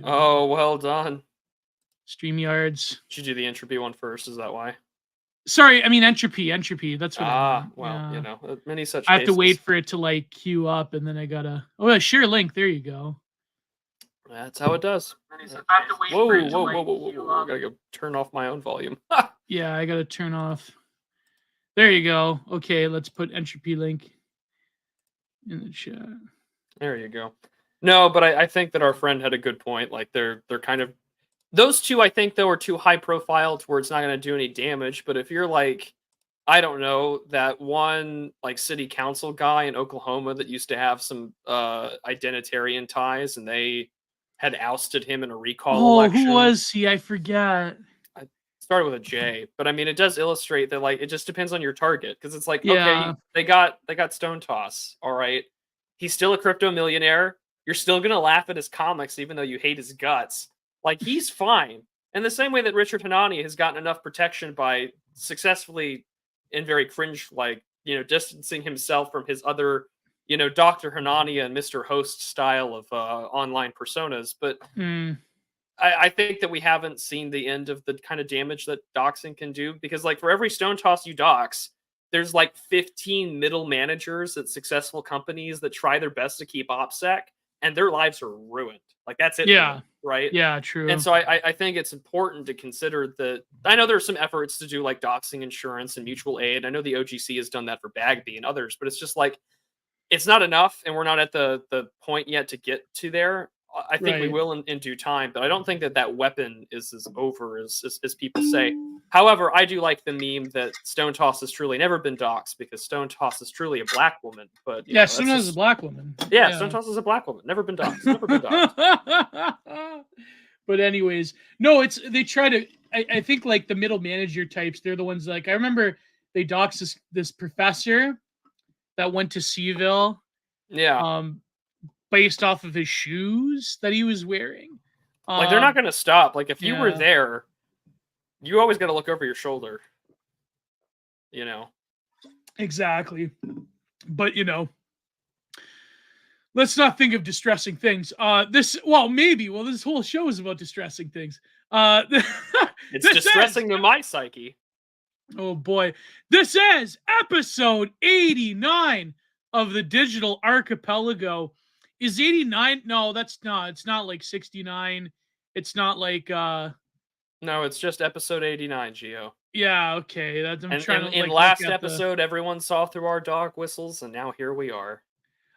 Oh, well done. StreamYards. Should you do the entropy one first? Is that why? Sorry, I mean entropy. That's what I meant. Well, Yeah. many such I have cases. to wait for it to like queue up, and then I gotta. Oh, yeah, share link. There you go. That's how it does. I have to wait for it to like queue up. I gotta go turn off my own volume. Yeah, I gotta turn off. There you go. Okay, let's put entropy link in the chat. There you go. No, but I think that our friend had a good point. Like they're kind of those two. I think though are too high profile to where it's not going to do any damage. But if you're like, I don't know, that one like city council guy in Oklahoma that used to have some identitarian ties, and they had ousted him in a recall election. Who was he? I forget. Started with a J, but I mean, it does illustrate that like it just depends on your target, because it's like, Yeah. okay, they got Stone Toss, all right, he's still a crypto millionaire. You're still gonna laugh at his comics even though you hate his guts. Like he's fine. In the same way that Richard Hanani has gotten enough protection by successfully and very cringe like distancing himself from his other Dr. Hanani and Mr. Host style of online personas, but. I think that we haven't seen the end of the kind of damage that doxing can do, because like for every stone toss you dox, there's like 15 middle managers at successful companies that try their best to keep OPSEC, and their lives are ruined. Like that's it. Yeah. Right. Yeah, true. And so I think it's important to consider that. I know there's some efforts to do like doxing insurance and mutual aid. I know the OGC has done that for Bagby and others, but it's just like, it's not enough, and we're not at the point yet to get to there. I think we will in due time, but I don't think that weapon is as over as people say. However, I do like the meme that Stone Toss has truly never been doxed, because Stone Toss is truly a black woman. But Stone Toss is a black woman. Yeah, Stone Toss is a black woman. Never been doxed. Never been doxed. But anyways, no, they try to. I think like the middle manager types, they're the ones like I remember they doxed this professor that went to Seville. Yeah. Based off of his shoes that he was wearing. Like they're not going to stop. Like if you were there, you always got to look over your shoulder. Exactly. But let's not think of distressing things. This whole show is about distressing things. It's distressing to my psyche. Oh boy. This is episode 89 of the Digital Archipelago. Is 89? No, that's not. It's not like 69. It's not like No, it's just episode 89, Gio. Yeah, okay. In last episode, everyone saw through our dog whistles, and now here we are.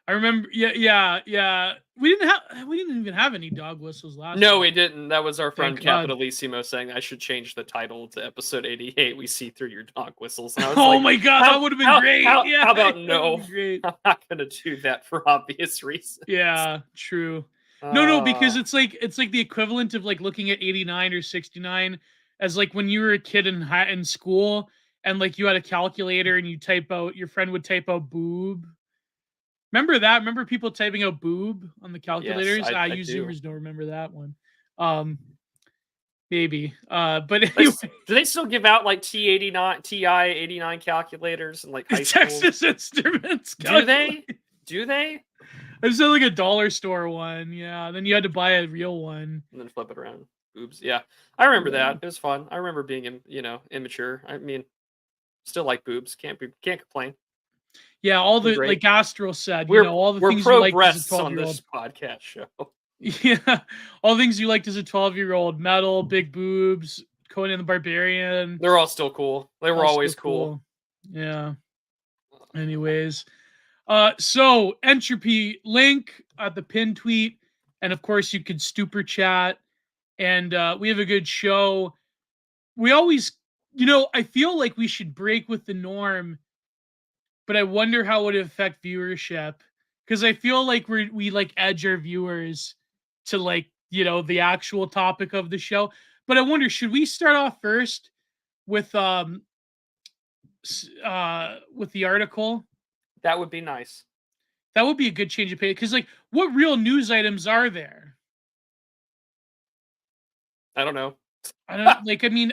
I remember. Yeah. We didn't even have any dog whistles last. No, we didn't. That was our friend Capitalissimo saying I should change the title to episode 88. We see through your dog whistles. And I was oh my god, that would have been great. How about no? I'm not gonna do that for obvious reasons. Yeah, true. No, because it's like the equivalent of like looking at 89 or 69 as like when you were a kid in school and like you had a calculator and your friend would type out boob. Remember that? Remember people typing out boob on the calculators? Yes, you Zoomers don't remember that one. Maybe. But anyway. Do they still give out like TI-89 calculators and like high Texas Instruments? Do they? It was like a dollar store one, yeah. Then you had to buy a real one. And then flip it around. Boobs. Yeah. I remember that. It was fun. I remember being immature. I mean, still like boobs. Can't complain. Yeah, all the like Astro said, all the things you liked as a 12-year-old on this podcast show. Yeah, all the things you liked as a 12-year-old: metal, big boobs, Conan the Barbarian. They're all still cool. They were always cool. Yeah. Anyways, so entropy link at the pin tweet, and of course you could super chat, and we have a good show. We always, I feel like we should break with the norm. But I wonder how it would affect viewership, because I feel like we like edge our viewers to like the actual topic of the show. But I wonder, should we start off first with the article? That would be nice. That would be a good change of pace, because like, what real news items are there? I don't know. I don't like. I mean,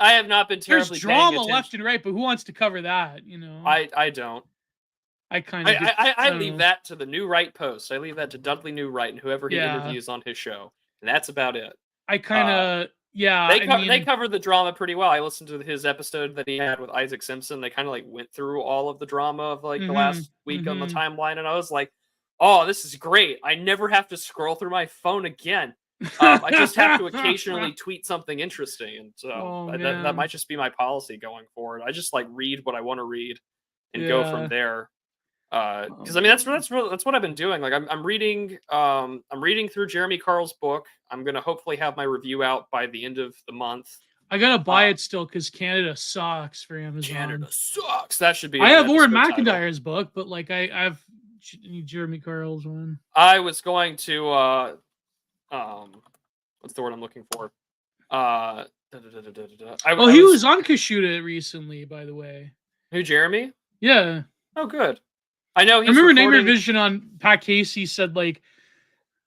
I have not been terribly. There's drama left and right, but who wants to cover that? I don't. I leave that to the New Right Post. I leave that to Dudley New Right and whoever he interviews on his show. and that's about it. I kind of They covered the drama pretty well. I listened to his episode that he had with Isaac Simpson. They kind of like went through all of the drama of like the last week on the timeline, and I was like, "Oh, this is great! I never have to scroll through my phone again. I just have to occasionally tweet something interesting." And so that might just be my policy going forward. I just like read what I want to read and go from there. Because I mean that's what I've been doing. Like I'm reading through Jeremy Carl's book. I'm gonna hopefully have my review out by the end of the month. I gotta buy it still because Canada sucks for Amazon. Canada sucks. That should be. I have Oren McIntyre's book, but like I've Jeremy Carl's one. I was going to what's the word I'm looking for? He was on Kashuta recently, by the way. Who, Jeremy? Yeah. Oh, good. I know. I remember Nightmare Vision on Pat Casey said like,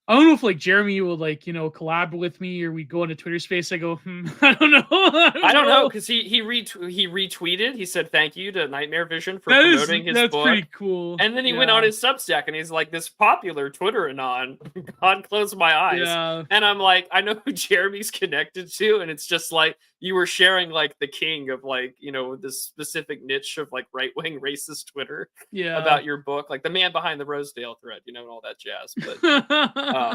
I don't know if like Jeremy will like collab with me or we go into Twitter space. I go, I don't know. I don't know because he retweeted. He said thank you to Nightmare Vision for promoting his book. That's pretty cool. And then he went on his Substack and he's like, this popular Twitter anon. God close my eyes. Yeah. And I'm like, I know who Jeremy's connected to, and it's just like you were sharing like the king of like this specific niche of like right wing racist Twitter. Yeah. About your book, like the man behind the Rosedale thread, and all that jazz. But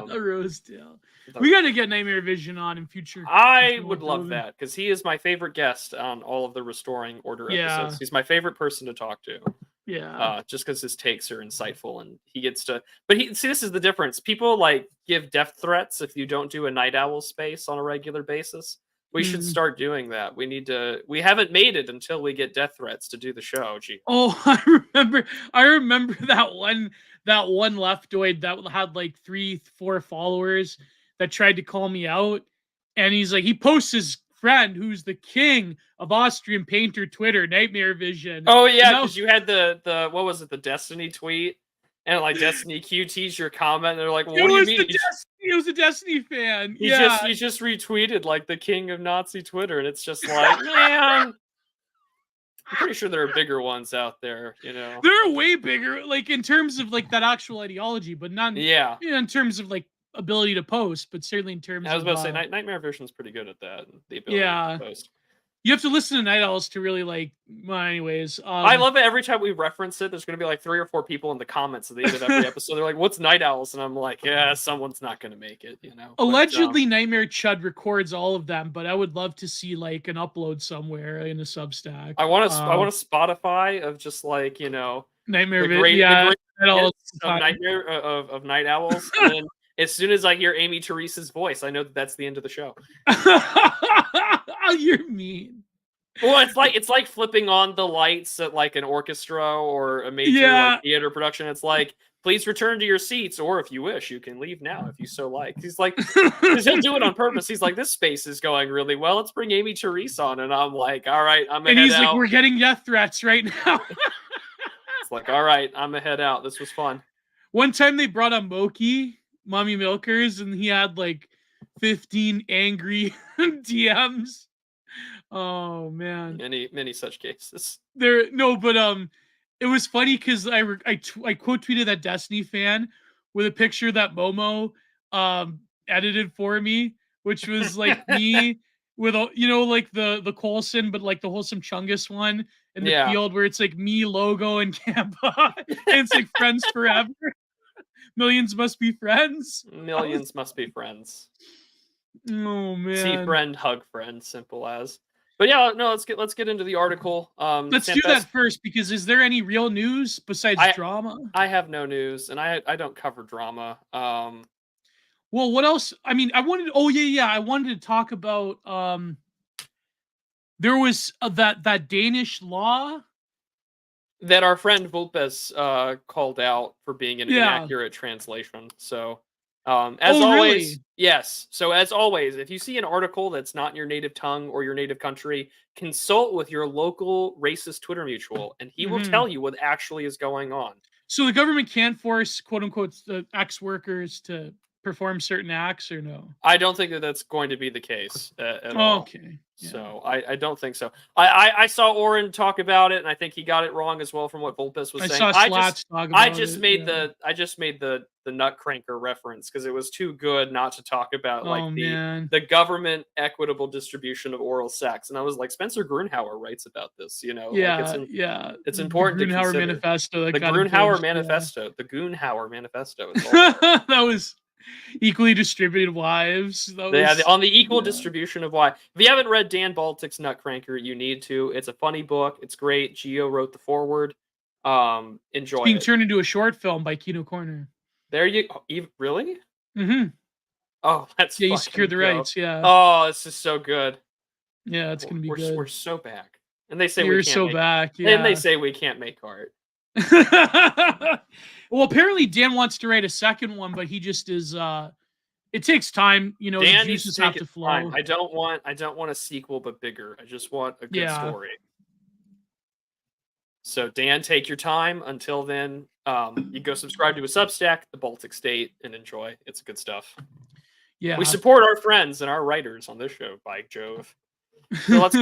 Rosedale. We got to get Nightmare Vision on in future. I would love that because he is my favorite guest on all of the Restoring Order episodes. He's my favorite person to talk to. Yeah. Just because his takes are insightful and he gets to. But this is the difference. People like give death threats if you don't do a Night Owl space on a regular basis. We should start doing that. We need to. We haven't made it until we get death threats to do the show. Gee. Oh, I remember that one leftoid that had like 3-4 followers that tried to call me out, and he's like, he posts his friend who's the king of Austrian painter Twitter, Nightmare Vision. Oh yeah, because you had the what was it, the Destiny tweet, and like Destiny QT's your comment, and they're like, well, what do you mean? He was a Destiny fan. He just retweeted like the king of Nazi Twitter, and it's just like, man. I'm pretty sure there are bigger ones out there, There are way bigger, like in terms of like that actual ideology, but not in terms of like ability to post, but certainly in terms of... I was about to say, Nightmare Vision's pretty good at that, the ability to post. You have to listen to Night Owls to really like... Well, anyways. I love it. Every time we reference it, there's going to be like 3 or 4 people in the comments at the end of every episode. They're like, what's Night Owls? And I'm like, yeah, someone's not going to make it, Allegedly, Nightmare Chud records all of them, but I would love to see like an upload somewhere in a Substack. I want a Spotify of just like, Nightmare Night Owls. And then as soon as I hear Amy Teresa's voice, I know that's the end of the show. You're mean. Well, it's like flipping on the lights at like an orchestra or a major like, theater production. It's like, please return to your seats, or if you wish, you can leave now if you so like. He's like, because he'll do it on purpose. He's like, this space is going really well. Let's bring Amy Teresa on, and I'm like, all right, I'm gonna head out. And he's like, we're getting death threats right now. It's like, all right, I'm gonna head out. This was fun. One time they brought on Moki, Mommy Milkers, and he had like 15 angry DMs. Oh man, many such cases. It was funny because I quote tweeted that Destiny fan with a picture that Momo edited for me, which was like me with like the Coulson, but like the wholesome Chungus one in the field where it's like me, Logo, and Campa, and it's like friends forever. Millions must be friends. Millions must be friends. Oh man. See friend, hug friend, simple as. But yeah, no, let's get into the article. Let's do that first, because is there any real news besides drama? I have no news, and I don't cover drama. Well, what else? I mean, I wanted to talk about there was that Danish law that our friend Vulpes called out for being an inaccurate translation. So as always, really? Yes. So as always, if you see an article that's not in your native tongue or your native country, consult with your local racist Twitter mutual, and he will tell you what actually is going on. So the government can't force, quote unquote, the ex-workers to perform certain acts or no? I don't think that that's going to be the case at all. Okay. Yeah. So I don't think so. I saw Oren talk about it, and I think he got it wrong as well from what Volpes was I saying. saw Slats talk about I just it, made yeah. I just made the Nutcranker reference because it was too good not to talk about like Oh, man. the government equitable distribution of oral sex, and I was like, Spencer Grunhauer writes about this, you know, like Yeah, yeah. it's The important to Grunhauer consider. Manifesto that The got Grunhauer abridged, yeah. Manifesto, the Grunhauer Manifesto is all that. That was equally distributed wives. That was, On the equal yeah. distribution of why. If you haven't read Dan Baltic's Nutcranker, you need to. It's a funny book. It's great. Gio wrote the foreword. It's Enjoy being it. turned into a short film by Kino Corner. There you really? Mm-hmm. Oh, that's Yeah, you fucking secured the go. rights, yeah. Oh, this is so good. Yeah, it's gonna be good. We're so back. And they say You're we can't so make back, and they yeah. say we can't make art. Well, apparently Dan wants to write a second one, but he just is it takes time, you know, Dan the needs to juices take have his to flow. time. I don't want a sequel but bigger. I just want a good story. So Dan, take your time. Until then, you go subscribe to a Substack, The Baltic State, and enjoy. It's good stuff. Yeah. We support our friends and our writers on this show, by Jove. So let's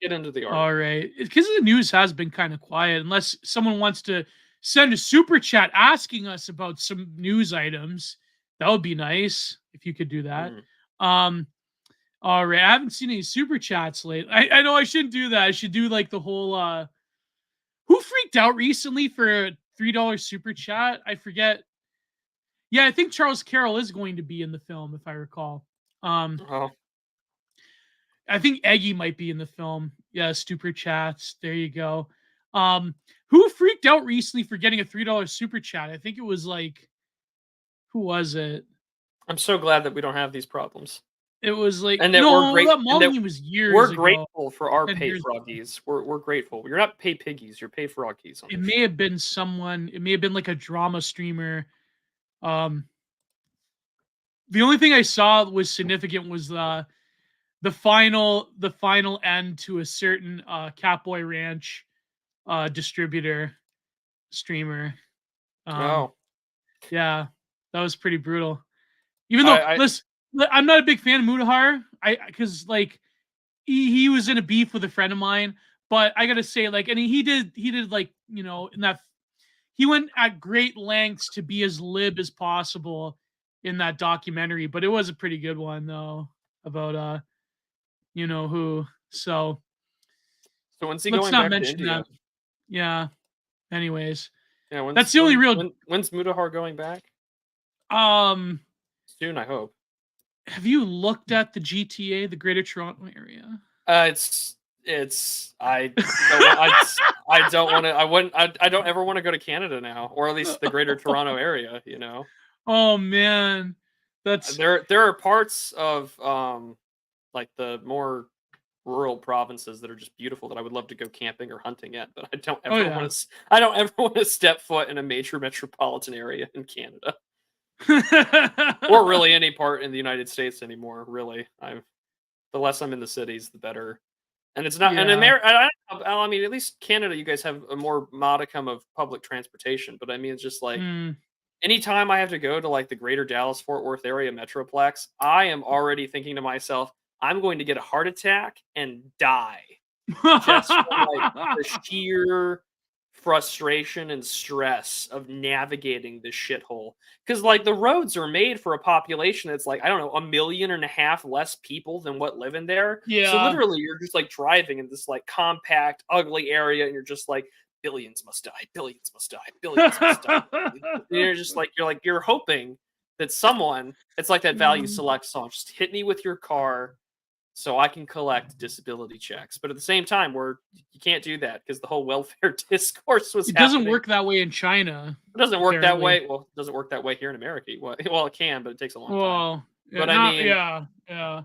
get into the art. All right. Because the news has been kind of quiet, unless someone wants to send a super chat asking us about some news items. That would be nice if you could do that. All right. I haven't seen any super chats lately. I know I shouldn't do that. I should do like the whole who freaked out recently for a $3 super chat? I forget. Yeah, I think Charles Carroll is going to be in the film, if I recall. I think Eggy might be in the film. Yeah, super chats. There you go. Who freaked out recently for getting a $3 super chat? I think it was like, who was it? I'm so glad that we don't have these problems. It was like, and that no, we're great, that Molyneux was years we're ago. grateful for our 10 pay years ago. froggies. We're grateful. You're not pay piggies. You're pay froggies. It may have been someone. It may have been like a drama streamer. The only thing I saw was significant was the final end to a certain Catboy Ranch distributor streamer. Yeah, that was pretty brutal. Even though, listen, I'm not a big fan of Mutahar, because like he was in a beef with a friend of mine, but I gotta say, like, and he did like, you know, in that he went at great lengths to be as lib as possible in that documentary, but it was a pretty good one though about you know who. So when's he going back to India? That. Yeah. Anyways. Yeah, that's the only real. When's Mutahar going back? Soon, I hope. Have you looked at the GTA, the Greater Toronto Area? I don't want to. I don't ever want to go to Canada now, or at least the Greater Toronto Area. You know. Oh man, that's there are parts of like the more rural provinces that are just beautiful that I would love to go camping or hunting at, but I don't ever want to step foot in a major metropolitan area in Canada. Or really any part in the United States anymore, really. The less I'm in the cities, the better. And it's not in America. I mean, at least Canada, you guys have a more modicum of public transportation, but I mean, it's just like anytime I have to go to like the greater Dallas Fort Worth area metroplex, I am already thinking to myself, I'm going to get a heart attack and die. Just from like the sheer frustration and stress of navigating this shithole. Because like the roads are made for a population that's like, I don't know, 1.5 million less people than what live in there. Yeah. So literally you're just like driving in this like compact, ugly area, and you're just like, billions must die, billions must die, billions must die. And you're hoping that someone, it's like that Value Select song, just hit me with your car so I can collect disability checks. But at the same time, you can't do that because the whole welfare discourse was happening. Doesn't work that way in China. It doesn't work that way. Well, it doesn't work that way here in America. Well, it can, but it takes a long time. Yeah, but I mean, yeah.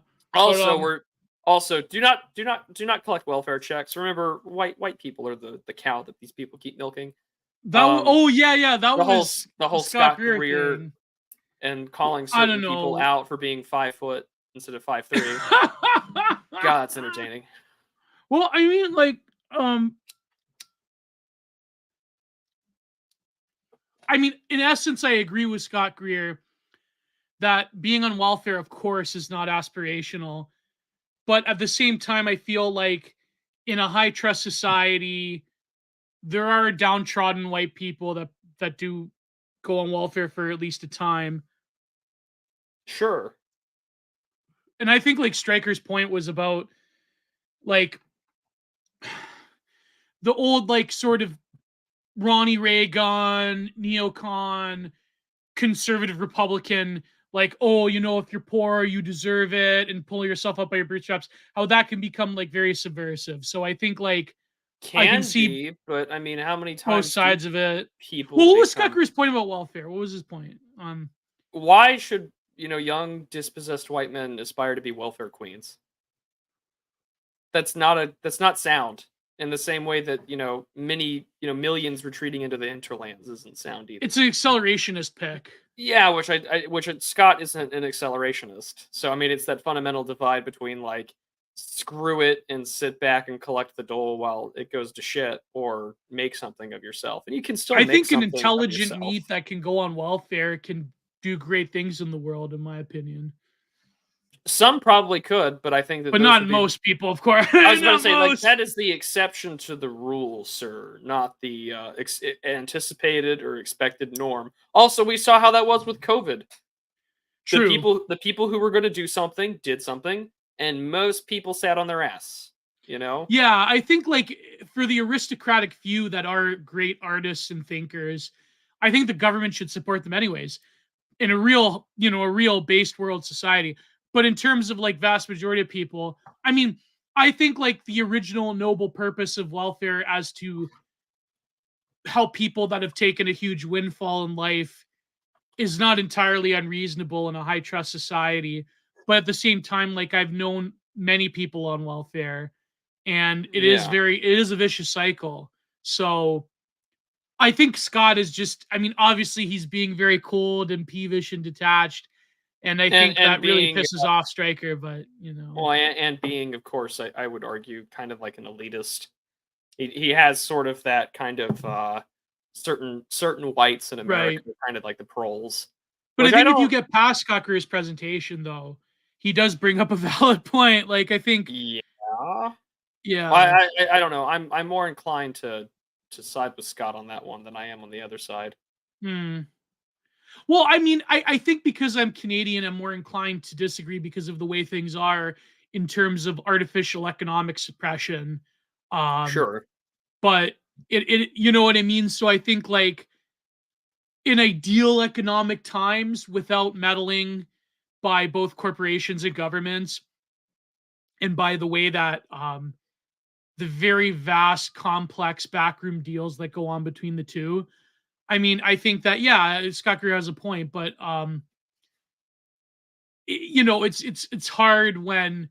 Also, do not collect welfare checks. Remember, white people are the cow that these people keep milking. That was the whole Scott Greer and calling certain people out for being 5 foot instead of 5'3". God, that's entertaining. Well, I mean, like, in essence, I agree with Scott Greer that being on welfare, of course, is not aspirational. But at the same time, I feel like in a high trust society, there are downtrodden white people that do go on welfare for at least a time. Sure. And I think like Stryker's point was about like the old like sort of Ronnie Reagan, neocon, conservative Republican, like, oh, you know, if you're poor, you deserve it, and pull yourself up by your bootstraps, how that can become like very subversive. So I think like I can Can see be, but I mean, how many both times do sides of it. people Well, what was become Scocker's point about welfare? What was his point? why should, young dispossessed white men aspire to be welfare queens? That's not sound. In the same way that, millions retreating into the interlands isn't sound either. It's an accelerationist pick. Yeah, Scott isn't an accelerationist. So I mean, it's that fundamental divide between like screw it and sit back and collect the dole while it goes to shit, or make something of yourself. And you can still I make think an something of intelligent yourself. NEET that can go on welfare can do great things in the world, in my opinion. Some probably could, but I think that But those not would be most people, of course. I was going to Not say, like, most. that is the exception to the rule, sir, not the anticipated or expected norm. Also, we saw how that was with COVID. True. The people who were going to do something did something, and most people sat on their ass. You know? Yeah, I think like for the aristocratic few that are great artists and thinkers, I think the government should support them anyways in a real, a real based world society. But in terms of like vast majority of people, I mean, I think like the original noble purpose of welfare as to help people that have taken a huge windfall in life is not entirely unreasonable in a high trust society. But at the same time, like I've known many people on welfare, and it Yeah. is a vicious cycle. So I think Scott is just, I mean, obviously he's being very cold and peevish and detached. And I think And that really being pisses off Stryker, but well, and being, of course, I would argue, kind of like an elitist. He has sort of that kind of certain whites in right. America, kind of like the proles, But I which I think if you don't. get past Scotker's presentation, though, he does bring up a valid point. Like, I think, Yeah. yeah. I don't know. I'm more inclined to side with Scott on that one than I am on the other side. Hmm. Well, I mean, I think because I'm Canadian, I'm more inclined to disagree because of the way things are in terms of artificial economic suppression. Um, Sure. but it you know what I mean? So I think like in ideal economic times without meddling by both corporations and governments, and by the way that the very vast complex backroom deals that go on between the two. I mean, I think that yeah, Scott Greer has a point, but it's hard when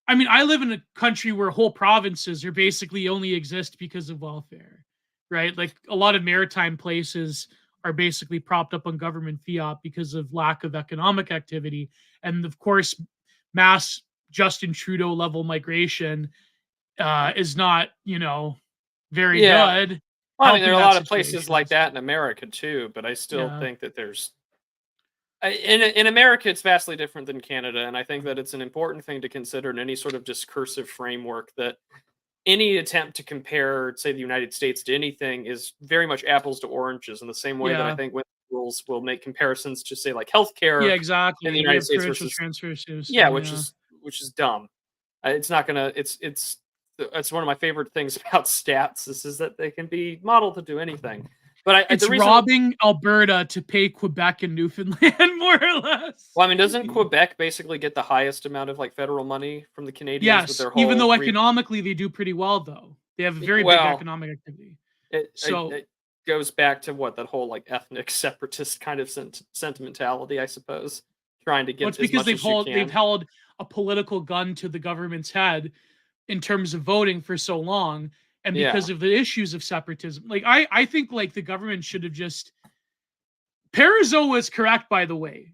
I mean, I live in a country where whole provinces are basically only exist because of welfare, right? Like a lot of maritime places are basically propped up on government fiat because of lack of economic activity. And of course, mass Justin Trudeau level migration is not, very Yeah. good Well, I mean, there helping are a that lot of places like situation. that in America too, but I still Yeah. think that there's in America, it's vastly different than Canada, and I think that it's an important thing to consider in any sort of discursive framework, that any attempt to compare, say, the United States to anything is very much apples to oranges, in the same way that I Yeah. think when rules will make comparisons to, say, like Yeah, healthcare in the exactly. We United have States provincial versus, transfer yeah, system. Yeah. which is dumb. It's not gonna. It's one of my favorite things about stats is that they can be modeled to do anything. But the It's reason, robbing Alberta to pay Quebec and Newfoundland, more or less. well, I mean, doesn't Quebec basically get the highest amount of like federal money from the Canadians with Yes, their even whole though economically they do pretty well, though. They have a very big well, economic activity. So, it goes back to what that whole like ethnic separatist kind of sentimentality, I suppose, trying to well, get it's as because much as you they've can. held a political gun to the government's head in terms of voting for so long, and Yeah. because of the issues of separatism. Like I think like the government should have just Parizeau was correct, by the way.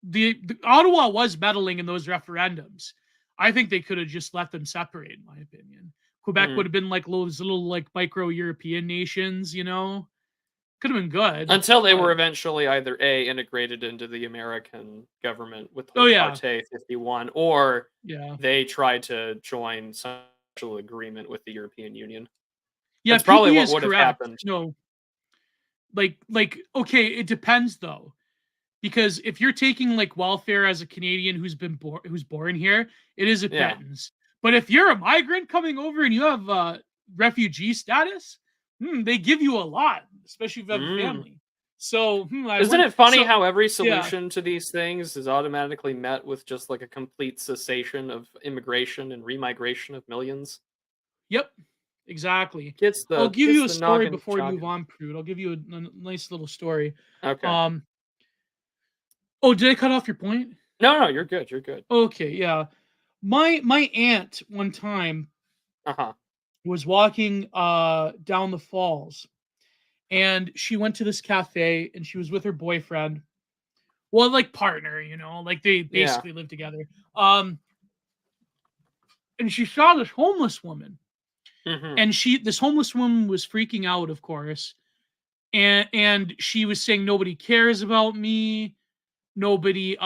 The Ottawa was meddling in those referendums. I think they could have just let them separate, in my opinion. Quebec Hmm. would have been like those little like micro European nations, Could have been good. Until they were but- eventually either A, integrated into the American government with Oh, the yeah. Parte 51, or Yeah. they tried to join some special agreement with the European Union. Yeah, That's probably PP what is would have correct. happened. No, okay, it depends though, because if you're taking like welfare as a Canadian who's born here, it is a Yeah. pittance. But if you're a migrant coming over and you have refugee status, they give you a lot, especially if you have a Mm. family. So Isn't it funny so, how every yeah. solution to these things is automatically met with just like a complete cessation of immigration and remigration of millions? Yep, exactly. Gets I'll the give gets you a the story noggin before you move jogging. on, Prude. I'll give you a nice little story. Okay. Um, oh, did I cut off your point? No, you're good. You're good. Okay, yeah. My aunt one time Uh-huh. was walking down the falls, and she went to this cafe and she was with her boyfriend. Well, like partner, like they Yeah. basically live together. And she saw this homeless woman. Mhm. And this homeless woman was freaking out, of course. And she was saying nobody cares about me. Nobody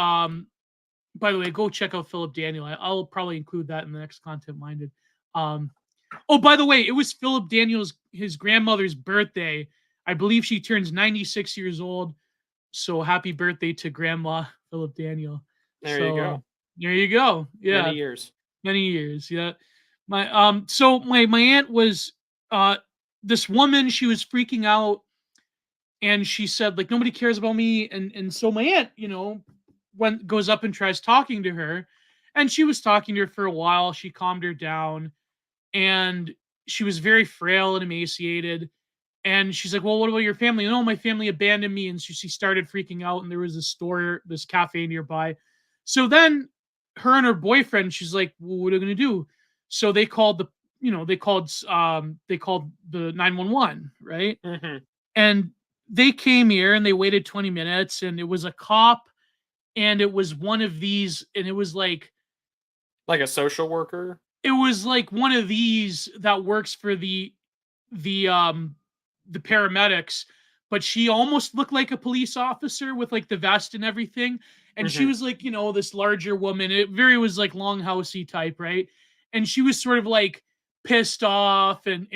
by the way, go check out Philip Daniel. I'll probably include that in the next Content Minded. Oh, by the way, it was Philip Daniel's his grandmother's birthday. I believe she turns 96 years old. So happy birthday to Grandma Philip Daniel. There So you go. there you go. Yeah, Many years. many years. Yeah. So my aunt was this woman. She was freaking out, and she said like nobody cares about me, and so my aunt, goes up and tries talking to her, and she was talking to her for a while. She calmed her down, and she was very frail and emaciated. And she's like, well, what about your family? No, my family abandoned me. And she started freaking out. And there was this cafe nearby. So then her and her boyfriend, she's like, well, what are we going to do? So they called they called the 911, right? Mhm. And they came here and they waited 20 minutes, and it was a cop, and it was one of these, and it was like Like a social worker? one of these that works for the paramedics, but she almost looked like a police officer with like the vest and everything. And she Mhm. was like, this larger woman. It very was like longhousey type, right? And she was sort of like pissed off and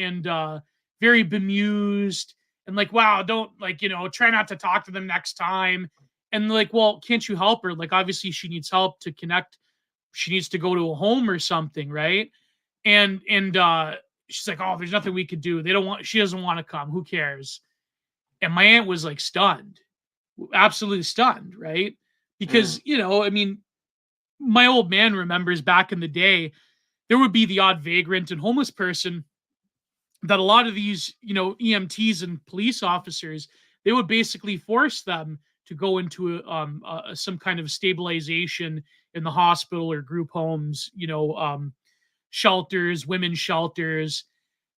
very bemused and like, wow, don't like, try not to talk to them next time. And like, well, can't you help her? Like, obviously she needs help to connect. She needs to go to a home or something, right? And she's like, oh, there's nothing we could do. She doesn't want to come. Who cares? And my aunt was like stunned, absolutely stunned, right? Because, I mean, my old man remembers back in the day, there would be the odd vagrant and homeless person that a lot of these, EMTs and police officers, they would basically force them to go into some kind of stabilization in the hospital or group homes, shelters, women's shelters.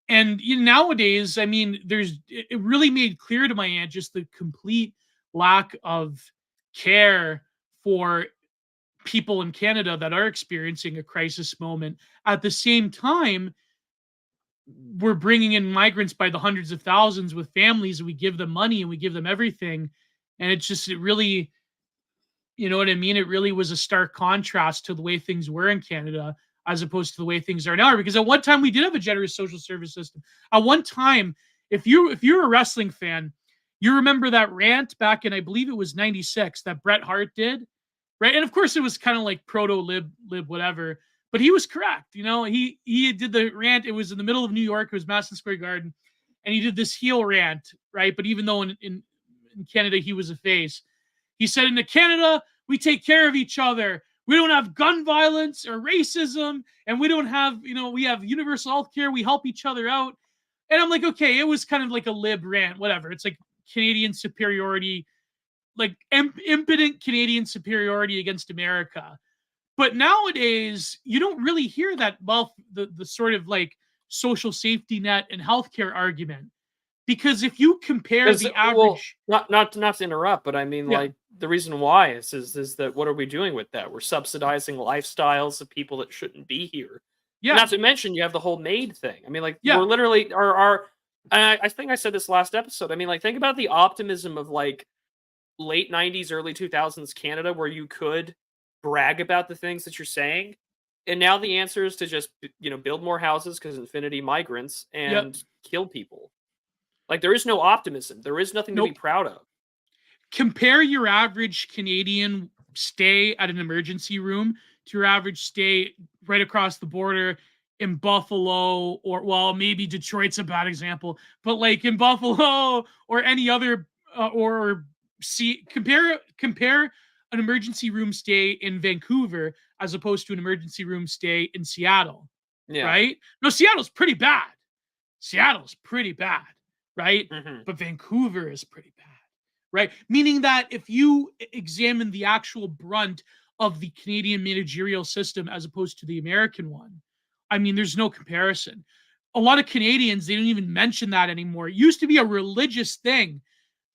And nowadays, I mean, it really made clear to my aunt just the complete lack of care for people in Canada that are experiencing a crisis moment. At the same time, we're bringing in migrants by the hundreds of thousands with families, and we give them money and we give them everything. And it really, you know what I mean? It really was a stark contrast to the way things were in Canada as opposed to the way things are now. Because at one time we did have a generous social service system. At one time, if you're a wrestling fan, you remember that rant back in, I believe it was 96 that Bret Hart did, right? And of course it was kind of like proto lib whatever, but he was correct. He did the rant. It was in the middle of New York. It was Madison Square Garden, and he did this heel rant, right? But even though in Canada he was a face, he said, in Canada, we take care of each other. We don't have gun violence or racism, and we don't have, we have universal health care. We help each other out. And I'm like, okay, it was kind of like a lib rant, whatever. It's like Canadian superiority, like impotent Canadian superiority against America. But nowadays, you don't really hear that, well, the sort of like social safety net and healthcare argument. Because if you compare the average, not to interrupt, but I mean, Yeah. like the reason why is that what are we doing with that? We're subsidizing lifestyles of people that shouldn't be here. yeah, Not to mention, you have the whole maid thing. I mean, like Yeah. we're literally our And I think I said this last episode. I mean, like, think about the optimism of like late 90s, early 2000s Canada, where you could brag about the things that you're saying. And now the answer is to just, build more houses because infinity migrants Yep. and kill people. Like, there is no optimism. There is nothing to be Nope. proud of. Compare your average Canadian stay at an emergency room to your average stay right across the border in Buffalo, or well, maybe Detroit's a bad example, but like in Buffalo or any other, or see, compare an emergency room stay in Vancouver as opposed to an emergency room stay in Seattle, Yeah. right? No, Seattle's pretty bad. Seattle's pretty bad, right? Mhm. But Vancouver is pretty bad, right? Meaning that if you examine the actual brunt of the Canadian managerial system as opposed to the American one, I mean, there's no comparison. A lot of Canadians, they don't even mention that anymore. It used to be a religious thing,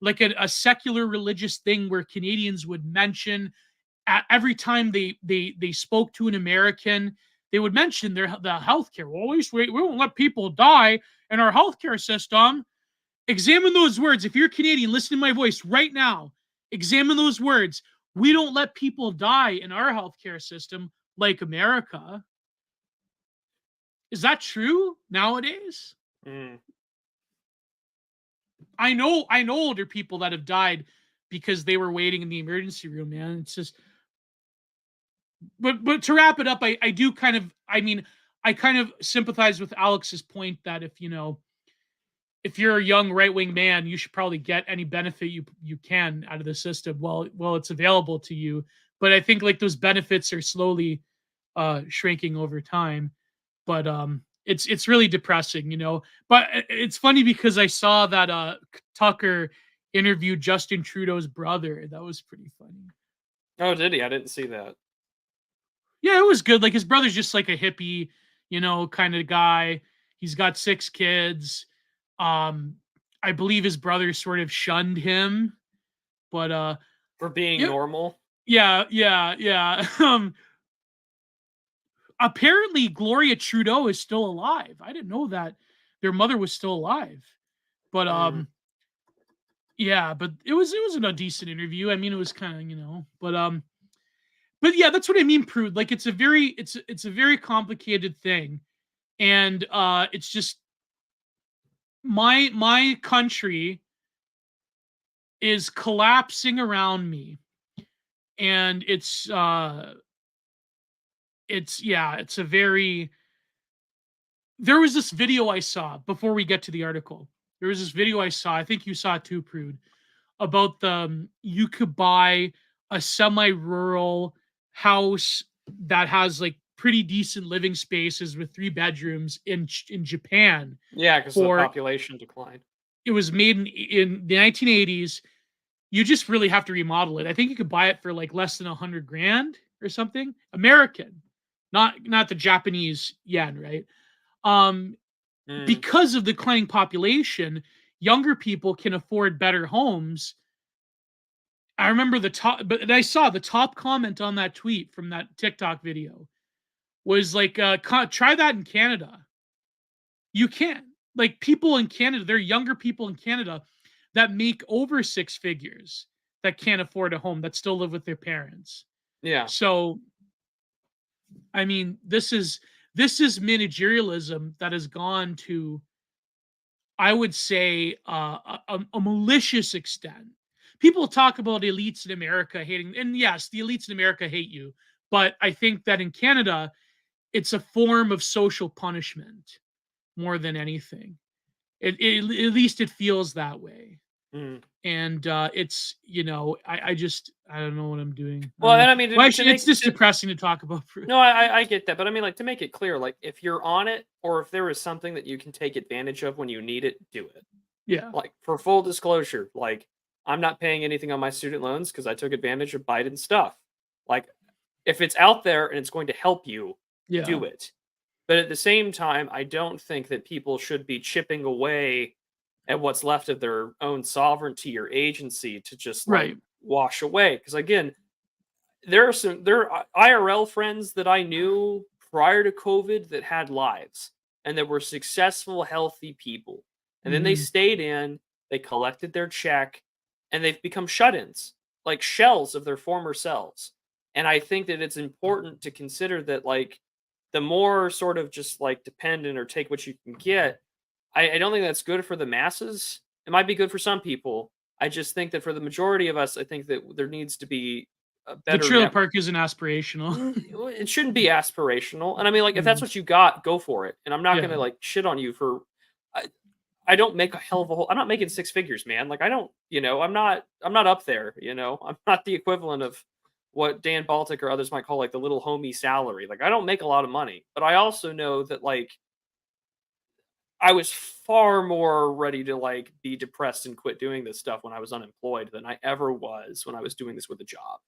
like a secular religious thing where Canadians would mention every time they spoke to an American, they would mention the healthcare. Well, at least we won't let people die in our healthcare system. Examine those words. If you're Canadian, listen to my voice right now. Examine those words. We don't let people die in our healthcare system like America. Is that true nowadays? Mm. I know older people that have died because they were waiting in the emergency room, man. It's just, but to wrap it up, I do kind of, I mean, I kind of sympathize with Alex's point that if you're a young right-wing man, you should probably get any benefit you can out of the system while it's available to you. But I think like those benefits are slowly shrinking over time. But it's really depressing, But it's funny because I saw that Tucker interviewed Justin Trudeau's brother. That was pretty funny. Oh, did he? I didn't see that. Yeah, it was good. Like his brother's just like a hippie, kind of guy. He's got 6 kids. I believe his brother sort of shunned him, but For being yeah, normal. yeah. Apparently Gloria Trudeau is still alive. I didn't know that their mother was still alive. But yeah, but it was a decent interview. I mean, it was kind of, but yeah, that's what I mean, Prude. Like it's a very complicated thing. And it's just my country is collapsing around me, and it's a very, there was this video I saw before we get to the article. There was this video I saw, I think you saw it too, Prude, about you could buy a semi-rural house that has like pretty decent living spaces with 3 bedrooms in Japan. Yeah, because the population declined. It was made in the 1980s. You just really have to remodel it. I think you could buy it for like less than $100,000 or something. American, not the Japanese yen, right? Because of the declining population, younger people can afford better homes. I remember but I saw the top comment on that tweet from that TikTok video was like, try that in Canada. You can't. Like people in Canada, there are younger people in Canada that make over 6 figures that can't afford a home, that still live with their parents. Yeah. So, I mean, this is managerialism that has gone to, I would say, a malicious extent. People talk about elites in America hating, and yes, the elites in America hate you, but I think that in Canada, it's a form of social punishment more than anything. At least it feels that way. And it's, I don't know what I'm doing. Well, and I mean, it's just depressing to talk about. No, I get that, but I mean, like, to make it clear, like, if you're on it, or if there is something that you can take advantage of when you need it, do it. Yeah. Like, for full disclosure, like, I'm not paying anything on my student loans because I took advantage of Biden's stuff. Like, if it's out there and it's going to help you, do it. But at the same time, I don't think that people should be chipping away at what's left of their own sovereignty or agency to just like wash away. Because again, there are IRL friends that I knew prior to COVID that had lives and that were successful, healthy people. And then they stayed in, they collected their check, and they've become shut-ins, like shells of their former selves. And I think that it's important to consider that, like, the more sort of just like dependent or take what you can get, I don't think that's good for the masses. It might be good for some people. I just think that for the majority of us, I think that there needs to be a The better trailer park isn't aspirational. It shouldn't be aspirational. And I mean, like, if that's what you got, go for it. And I'm not gonna Yeah. like shit on you for. I don't make a hell of a whole. I'm not making six figures, man. Like, I don't. I'm not. I'm not up there. I'm not the equivalent of what Dan Baltic or others might call like the little homie salary. Like, I don't make a lot of money, but I also know that, like, I was far more ready to like be depressed and quit doing this stuff when I was unemployed than I ever was when I was doing this with a job.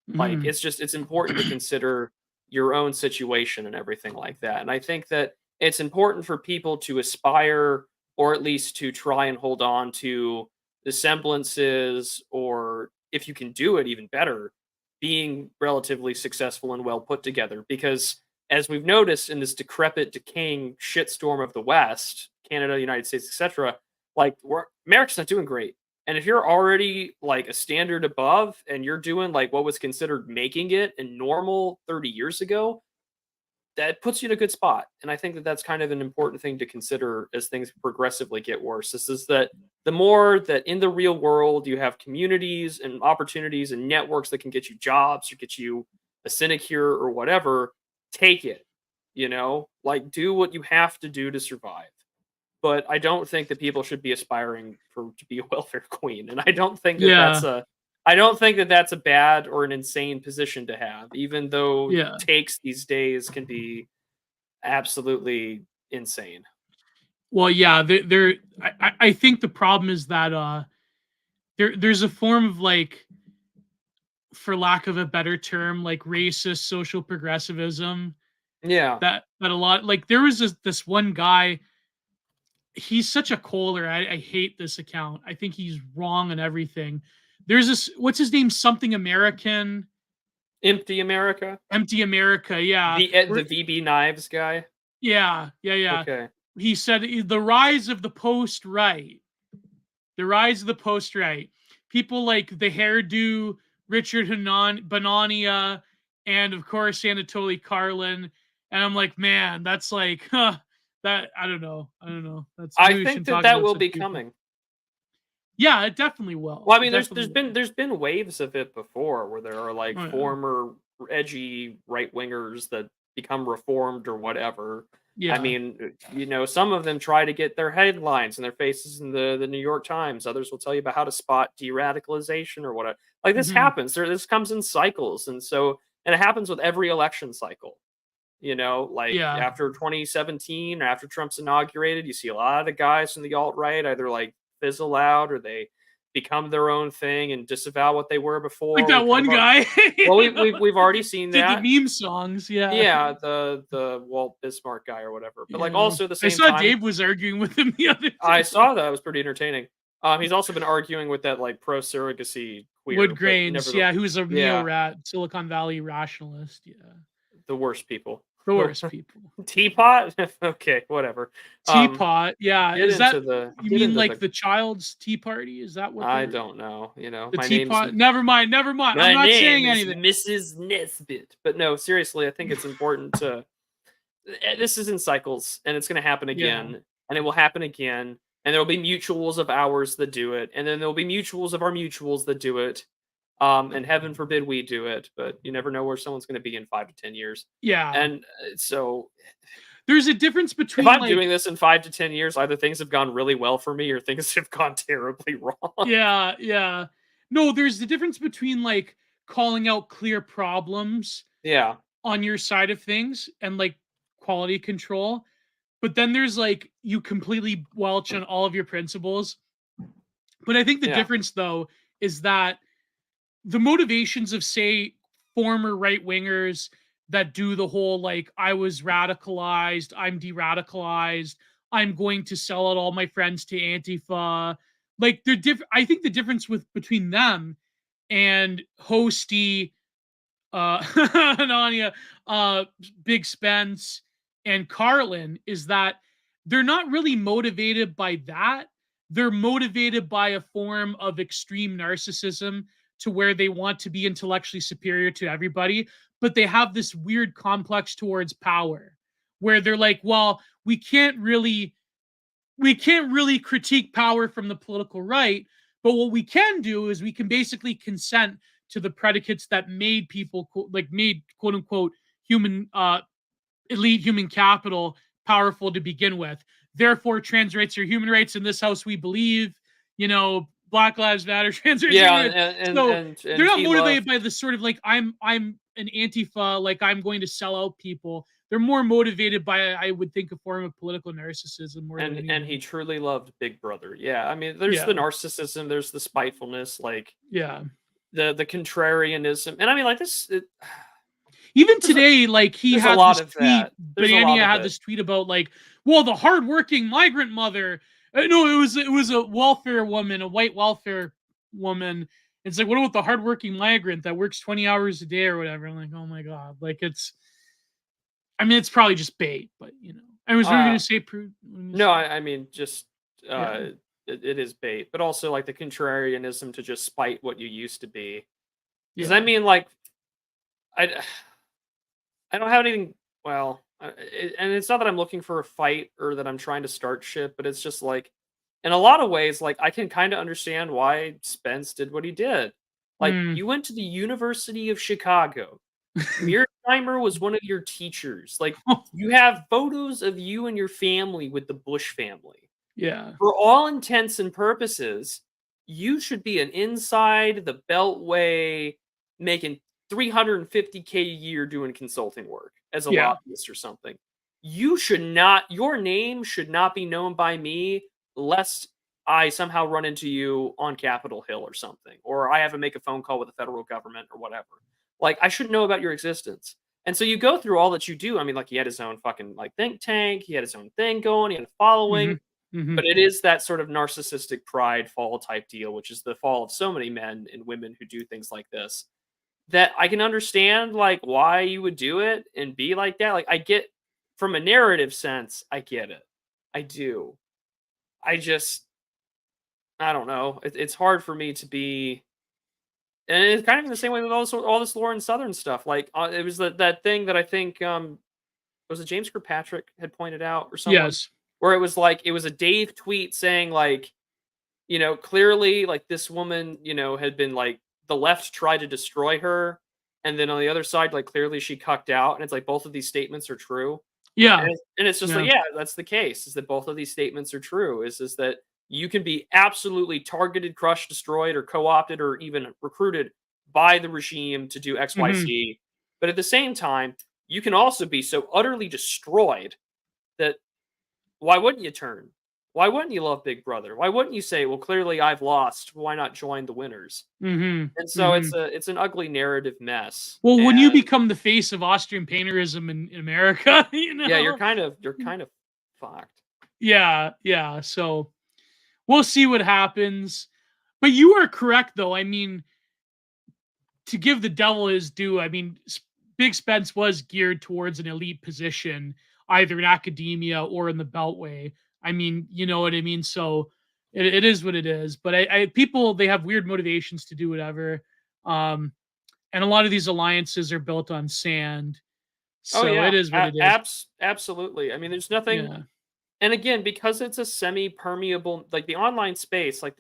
Like, Mhm. it's important to consider your own situation and everything like that. And I think that it's important for people to aspire, or at least to try and hold on to the semblances, or if you can do it even better, being relatively successful and well put together. Because as we've noticed in this decrepit, decaying shitstorm of the West, Canada, United States, etc., like, America's not doing great. And if you're already like a standard above and you're doing like what was considered making it and normal 30 years ago, that puts you in a good spot. And I think that that's kind of an important thing to consider as things progressively get worse. This is that the more that in the real world you have communities and opportunities and networks that can get you jobs or get you a sinecure or whatever, take it. Like, do what you have to do to survive. But I don't think that people should be aspiring to be a welfare queen, and I don't think that Yeah. that's a bad or an insane position to have, even though Yeah. takes these days can be absolutely insane. Well, yeah, I think the problem is that there's a form of, like, for lack of a better term, like racist social progressivism Yeah. that a lot, like, there was this one guy. He's such a kohler. I hate this account. I think he's wrong on everything. There's this, what's his name? Something American, Empty America? Empty America. Yeah. The VB Knives guy? Yeah. Okay. He said the rise of the post right. The rise of the post right. People like the hairdo Richard Bonania, and of course Anatoly Karlin. And I'm like, man, that's like, that I don't know. That's, I maybe we think shouldn't that talk that about will such be people. coming. Yeah, it definitely will. Well, I mean, It definitely will. there's been waves of it before where there are like Oh, yeah. former edgy right wingers that become reformed or whatever. I Yeah. mean, some of them try to get their headlines and their faces in the New York Times. Others will tell you about how to spot deradicalization or whatever. Like, this Mhm. happens. This comes in cycles, and it happens with every election cycle. Like Yeah. after 2017, after Trump's inaugurated, you see a lot of guys from the alt right either like fizzle out or they become their own thing and disavow what they were Like before. that one guy. Well, we've already seen Did the that. meme songs, yeah. Yeah, the Walt Bismarck guy or whatever. But like, Yeah. also at the I same saw time, Dave was arguing with him the other I day. saw that. It was pretty entertaining. He's also been arguing with that like pro surrogacy queer, Wood but Grains, never. yeah, who's a neo Yeah, rat, Silicon Valley rationalist, yeah. the worst people. The worst people. Teapot. Okay, whatever. Teapot, yeah. Get Is that, into the you get mean into like the the child's tea party? Is that what I they're, don't know. the My name's teapot? Never mind. I'm my not name saying is anything. Mrs. Nesbit. But no, seriously, I think it's important to. This is in cycles, and it's going to happen Yeah. again, and it will happen again, and there will be mutuals of ours that do it, and then there will be mutuals of our mutuals that do it. And heaven forbid we do it, but you never know where someone's going to be in 5 to 10 years. Yeah. And so, There's a difference if between, I'm like, doing this in 5 to 10 years, either things have gone really well for me or things have gone terribly wrong. yeah. No, there's the difference between, like, calling out clear problems Yeah. on your side of things and, like, quality control. But then there's, like, you completely welch on all of your principles. But I think the Yeah. difference, though, is that the motivations of, say, former right wingers that do the whole, like, I was radicalized, I'm de-radicalized, I'm going to sell out all my friends to Antifa. Like, I think the difference between them and Hosty, Anania, Big Spence, and Carlin is that they're not really motivated by that. They're motivated by a form of extreme narcissism to where they want to be intellectually superior to everybody, but they have this weird complex towards power where they're like, well, we can't really critique power from the political right, but what we can do is we can basically consent to the predicates that made people made quote unquote human elite human capital powerful to begin with. Therefore, trans rights are human rights. In this house, we believe, Black Lives Matter, trans rights are Yeah, human rights. So and they're not he motivated loved. by the sort of like I'm an Antifa, like I'm going to sell out people. They're more motivated by, I would think, a form of political narcissism more than And he anything. truly loved Big Brother. Yeah, I mean, there's the Yeah, narcissism, there's the spitefulness, like yeah. the contrarianism, and I mean, like Even there's a, today, like he there's a had lot this of tweet, that. There's a lot Banania of had it. this tweet about like, well, the hardworking migrant mother. No, it was a welfare woman, a white welfare woman. It's like, what about the hardworking migrant that works 20 hours a day or whatever? I'm like, oh my god, like it's probably just bait, but I was Uh, going to say, no, I mean, just yeah, it is bait, but also like the contrarianism to just spite what you used to be. Because I yeah, mean, like I I don't have anything. Well, and it's not that I'm looking for a fight or that I'm trying to start shit, but it's just like, in a lot of ways, like I can kind of understand why Spence did what he did. Like, mm. you went to the University of Chicago. Mearsheimer was one of your teachers. Like, you have photos of you and your family with the Bush family. Yeah, For all intents and purposes, you should be an inside the Beltway making 350K a year doing consulting work as a yeah, lobbyist or something. You should not, your name should not be known by me lest I somehow run into you on Capitol Hill or something, or I have to make a phone call with the federal government or whatever. Like, I should know about your existence. And so you go through all that you do. I mean, like, he had his own fucking like think tank, he had his own thing going, he had a hmm following, hmm but it is that sort of narcissistic pride fall type deal, which is the fall of so many men and women who do things like this. That I can understand, like, why you would do it and be like that. Like, I get from a narrative sense, I get it. I do. I just, I don't know. It's hard for me to be, and it's kind of in the same way with all this Lauren Southern stuff. Like, it was that thing that I think was it James Kirkpatrick had pointed out or someone, yes, where it was like it was a Dave tweet saying like, clearly, like, this woman, had been, like, the left tried to destroy her, and then on the other side, like, clearly she cucked out, and it's like both of these statements are true. yeah, And it's just like, yeah, yeah, that's the case, is that both of these statements are true, is that you can be absolutely targeted, crushed, destroyed, or co-opted, or even recruited by the regime to do hmm XYZ, but at the same time, you can also be so utterly destroyed that why wouldn't you turn? Why wouldn't you love Big Brother? Why wouldn't you say, "Well, clearly I've lost. Why not join the winners?" hmm And so hmm it's an ugly narrative mess. Well, when you And become the face of Austrian painterism in America, yeah, you're kind of fucked. yeah, yeah. So we'll see what happens. But you are correct, though. I mean, to give the devil his due, I mean, Big Spence was geared towards an elite position, either in academia or in the Beltway. I mean, you know what I mean? So it is what it is. But people, they have weird motivations to do whatever. Um, and a lot of these alliances are built on sand. Oh So it yeah, is what it is. absolutely. I mean, there's nothing. Yeah. And again, because it's a semi-permeable, like the online space, like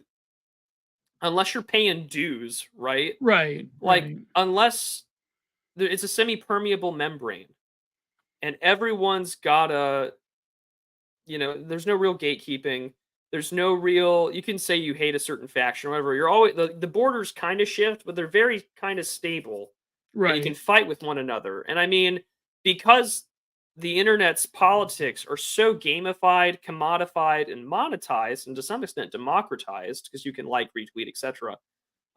unless you're paying dues, right? Right. Like Right. unless it's a semi-permeable membrane, and everyone's got a there's no real gatekeeping. There's no real you can say you hate a certain faction or whatever. You're always the borders kind of shift, but they're very kind of stable and you can Right. fight with one another. And I mean, because the internet's politics are so gamified, commodified, and monetized, and to some extent democratized, because you can like, retweet, etc.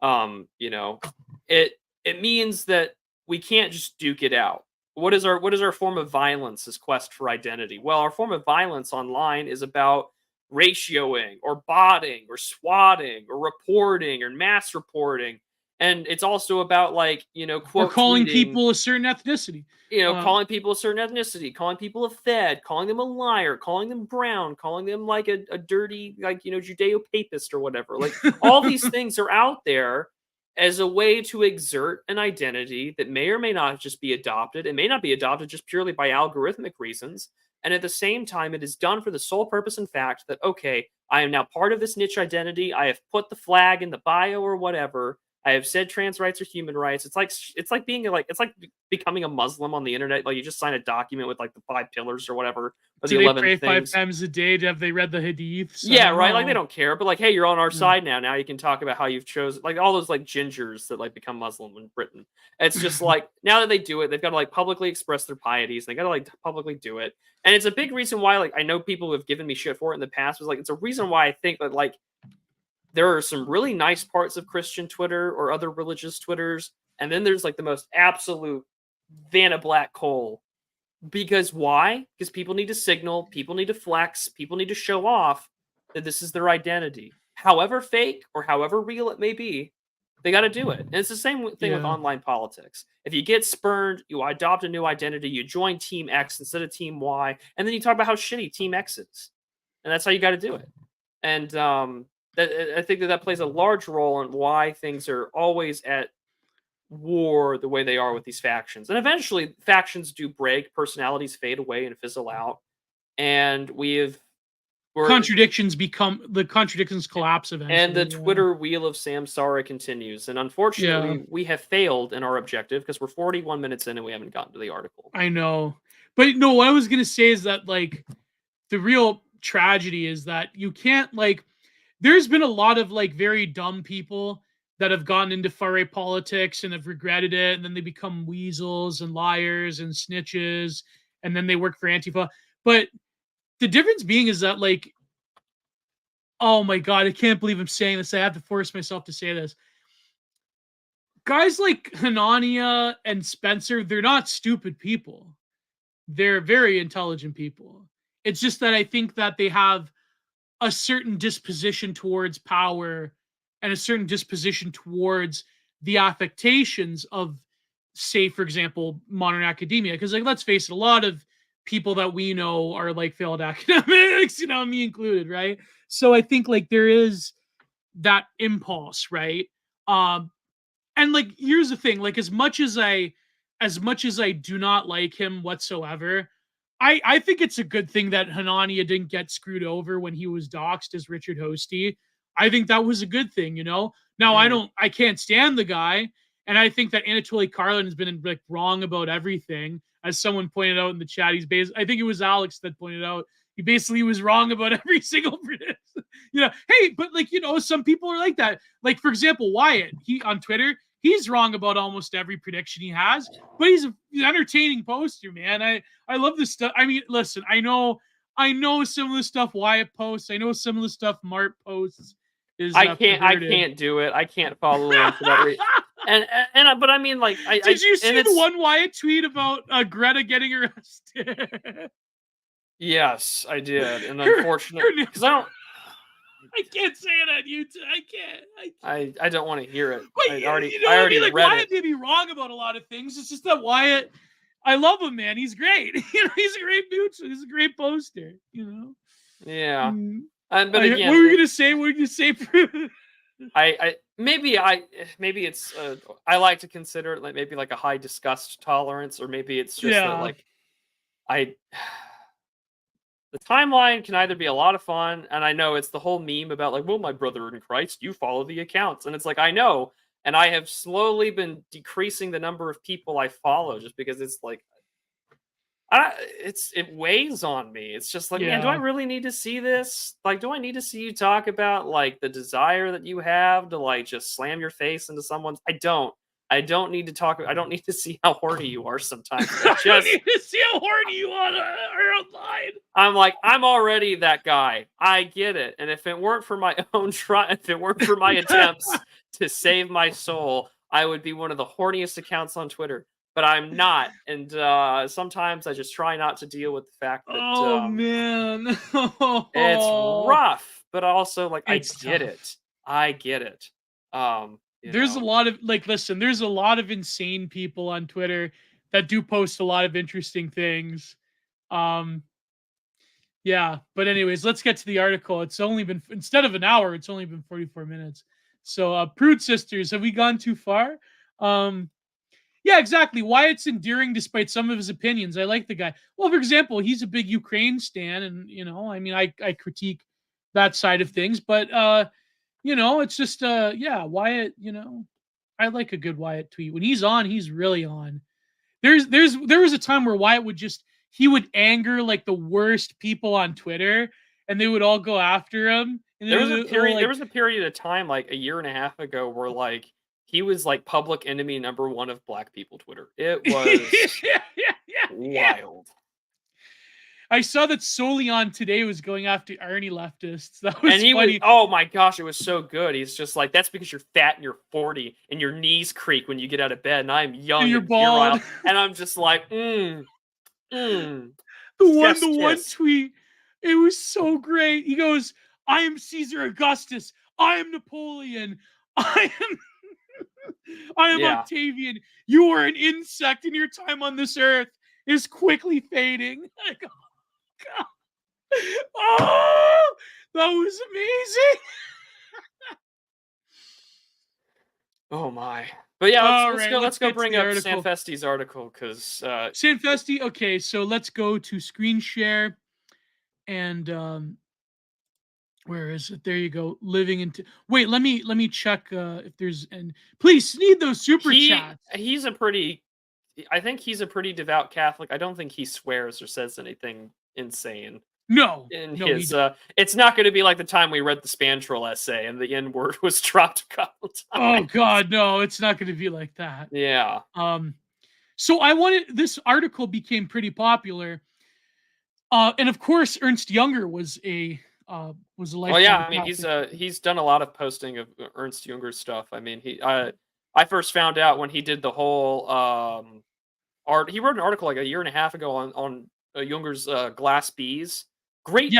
Um, you know, it it means that we can't just duke it out. What is our form of violence? This quest for identity. Well, our form of violence online is about ratioing or botting or swatting or reporting or mass reporting. And it's also about like, or quote calling tweeting, people a certain ethnicity. calling people a certain ethnicity, calling people a fed, calling them a liar, calling them brown, calling them like a dirty, like, Judeo-papist or whatever. Like all these things are out there as a way to exert an identity that may or may not just be adopted. It may not be adopted just purely by algorithmic reasons. And at the same time, it is done for the sole purpose and fact that, okay, I am now part of this niche identity. I have put the flag in the bio or whatever. I have said trans rights are human rights. It's like becoming a Muslim on the internet. Like you just sign a document with like the 5 pillars or whatever, or Do the they 11 pray things. 5 times a day? Have they read the Hadiths? Yeah, right. Like they don't care, but like, hey, you're on our Yeah. side now. Now you can talk about how you've chosen, like all those like gingers that like become Muslim in Britain. It's just like now that they do it, they've got to like publicly express their pieties. And they got to like publicly do it, and it's a big reason why. Like I know people who have given me shit for it in the past. Was like it's a reason why I think that like there are some really nice parts of Christian Twitter or other religious Twitters, and then there's like the most absolute Vanna Black coal. Because why? Because people need to signal, people need to flex, people need to show off that this is their identity. However fake or however real it may be, they got to do it. And it's the same thing with Yeah. online politics. If you get spurned, you adopt a new identity, you join Team X instead of Team Y, and then you talk about how shitty Team X is. And that's how you got to do it. And I think that plays a large role in why things are always at war the way they are with these factions. And eventually factions do break, personalities fade away and fizzle out. And contradictions collapse eventually. And the Twitter wheel of Samsara continues. And unfortunately, we have failed in our objective because we're 41 minutes in and we haven't gotten to the article. I know. But no, what I was going to say is that like the real tragedy is that you can't like there's been a lot of like very dumb people that have gotten into far-right politics and have regretted it, and then they become weasels and liars and snitches, and then they work for Antifa. But the difference being is that like, oh my God, I can't believe I'm saying this. I have to force myself to say this. Guys like Hanania and Spencer, they're not stupid people. They're very intelligent people. It's just that I think that they have a certain disposition towards power and a certain disposition towards the affectations of, say, for example, modern academia. Because, like, let's face it, a lot of people that we know are like failed academics, me included, right? So I think like there is that impulse, right? And like, here's the thing: like, as much as I do not like him whatsoever, I think it's a good thing that Hanania didn't get screwed over when he was doxxed as Richard Hosty. I think that was a good thing, Now I can't stand the guy, and I think that Anatoly Karlin has been like wrong about everything. As someone pointed out in the chat, I think it was Alex that pointed out he basically was wrong about every single prediction. Hey, but like some people are like that. Like for example, Wyatt, he on Twitter, he's wrong about almost every prediction he has, but he's an entertaining poster, man. I love this stuff. I mean, listen, I know some of the stuff Wyatt posts. I know some of the stuff Mart posts. I can't do it. I can't follow him for that reason. But I mean, like, did you see the one Wyatt tweet about Greta getting arrested? Yes, I did, and unfortunately, because I can't say it on YouTube. I can't. I don't want to hear it. But I already read Wyatt it. may be wrong about a lot of things. It's just that Wyatt, I love him, man. He's great. He's a great mooch. He's a great poster. Yeah. But again, what were you gonna say? What did you say? Maybe it's I like to consider it like maybe like a high disgust tolerance, or maybe it's just that like the timeline can either be a lot of fun, and I know it's the whole meme about like, well, my brother in Christ, you follow the accounts, and it's like I know, and I have slowly been decreasing the number of people I follow just because it's like it weighs on me. It's just like, man, do I really need to see this? Like, do I need to see you talk about like the desire that you have to like just slam your face into someone's? I don't need to talk. I don't need to see how horny you are sometimes. I don't need to see how horny you are online. I'm like, I'm already that guy. I get it. And if it weren't for my own if it weren't for my attempts to save my soul, I would be one of the horniest accounts on Twitter. But I'm not, and sometimes I just try not to deal with the fact that man, it's rough. But also, like, I get it. There's a lot of listen, there's a lot of insane people on Twitter that do post a lot of interesting things. Yeah, but anyways, let's get to the article. It's only been, instead of an hour, it's only been 44 minutes. So Prude sisters, have we gone too far? Yeah, exactly. Wyatt's endearing despite some of his opinions. I like the guy. Well, for example, he's a big Ukraine stan, and I mean, I critique that side of things, but it's just yeah, Wyatt, I like a good Wyatt tweet. When he's on, he's really on. There was a time where Wyatt he would anger like the worst people on Twitter, and they would all go after him. And there was a period of time like a year and a half ago where like he was like public enemy #1 of Black people Twitter. It was wild. I saw that Solion today was going after Arnie leftists. That was funny. Oh my gosh, it was so good. He's just like, that's because you're fat and you're 40 and your knees creak when you get out of bed, and I'm young and you're bald. And I'm just like, The one tweet, it was so great. He goes, "I am Caesar Augustus. I am Napoleon. I am Octavian. You are an insect, and your time on this earth is quickly fading." I go, God. Oh, that was amazing. Oh my. But yeah, let's go bring up Sanfesti's article, because Sanfesti, okay, so let's go to screen share, and where is it? There you go. Living into wait, let me check if there's, and please need those super chats. I think he's a pretty devout Catholic. I don't think he swears or says anything insane. No. It's not going to be like the time we read the Spantrel essay and the N-word was dropped a couple times. Oh God, no, it's not going to be like that. Yeah. So this article became pretty popular. And of course, Ernst Junger was a lifelong. Well, yeah, I mean, he's done a lot of posting of Ernst Junger stuff. I mean, I first found out when he did the whole he wrote an article like a year and a half ago on Junger's Glass Bees. Great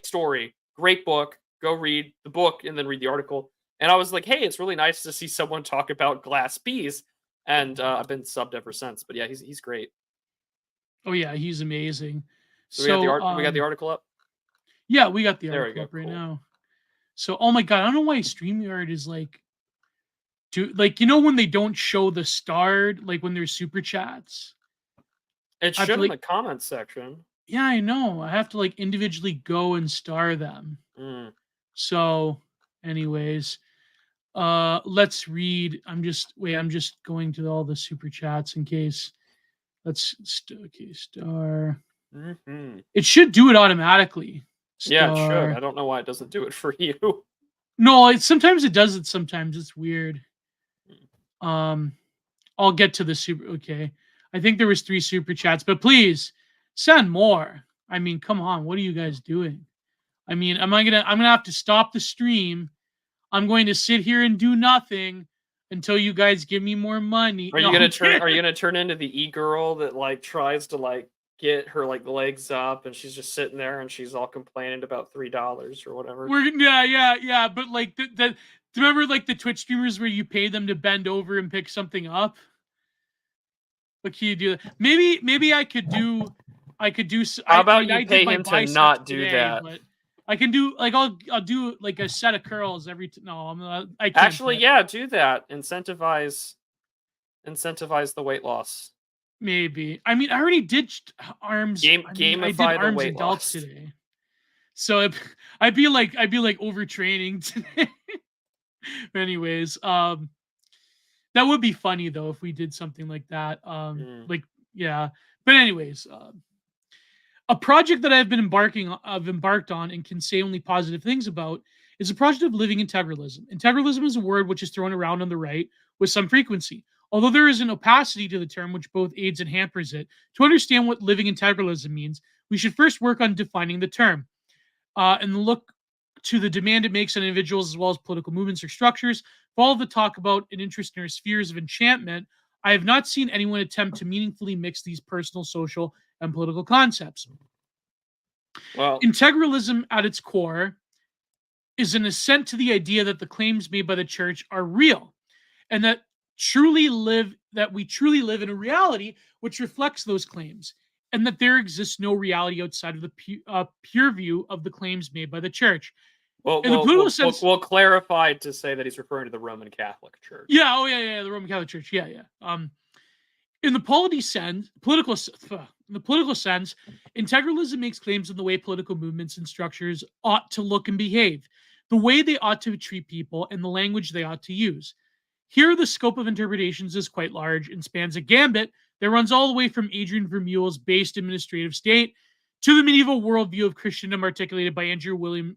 story, great book. Go read the book and then read the article. And I was like, hey, it's really nice to see someone talk about glass bees. And I've been subbed ever since. But yeah, he's great. Oh yeah, he's amazing. So we got the article up. Yeah, we got the article up right now. So, oh my God, I don't know why StreamYard is like, when they don't show the starred, like when there's super chats. It should in the comments section. Yeah, I know. I have to like individually go and star them. So, anyways, let's read. I'm just going to all the super chats in case. Star. It should do it automatically. Yeah, it should. I don't know why it doesn't do it for you. No, sometimes it does it. Sometimes it's weird. I'll get to the super. Okay, I think there was 3 super chats, but please send more. I mean, come on, what are you guys doing? I mean, I'm gonna have to stop the stream. I'm going to sit here and do nothing until you guys give me more money. Are you gonna turn into the e-girl that like tries to like get her like legs up and she's just sitting there and she's all complaining about $3 or whatever? Yeah. But like remember like the Twitch streamers where you pay them to bend over and pick something up? What can you do? Maybe I could do. How about you pay him to not do that? But I can do like I'll do like a set of curls every. I can't. Actually, yeah, do that. Incentivize the weight loss. Maybe. I mean, I already did arms. Gamify I did the arms weight and delts loss today. So I'd be like overtraining today. Anyways, that would be funny though if we did something like that. Like yeah. But anyways, a project that I've embarked on and can say only positive things about is the project of living integralism. Integralism is a word which is thrown around on the right with some frequency. Although there is an opacity to the term which both aids and hampers it, to understand what living integralism means, we should first work on defining the term and look to the demand it makes on individuals as well as political movements or structures. For all of the talk about an interest in our spheres of enchantment, I have not seen anyone attempt to meaningfully mix these personal, social, and political concepts. Well, integralism at its core is an assent to the idea that the claims made by the church are real. and that we truly live in a reality which reflects those claims, and that there exists no reality outside of the pure view of the claims made by the church. Well, In the political sense, we'll clarify to say that he's referring to the Roman Catholic Church. yeah, the Roman Catholic Church, yeah. In the political sense, integralism makes claims on the way political movements and structures ought to look and behave, the way they ought to treat people, and the language they ought to use. Here, the scope of interpretations is quite large and spans a gambit that runs all the way from Adrian Vermeule's based administrative state to the medieval worldview of Christendom articulated by Andrew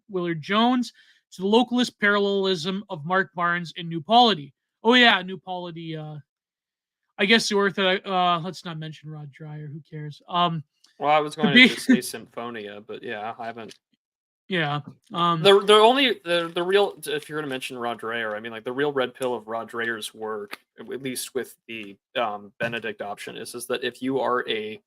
Willard Jones to the localist parallelism of Mark Barnes and New Polity. Oh yeah, New Polity. I guess the Orthodox. Let's not mention Rod Dreyer. Who cares? Well, I was going to just say Symphonia, but yeah, I haven't. Yeah. The real, if you're going to mention Rod Dreyer, I mean, like the real red pill of Rod Dreyer's work, at least with the Benedict option, is that if you are a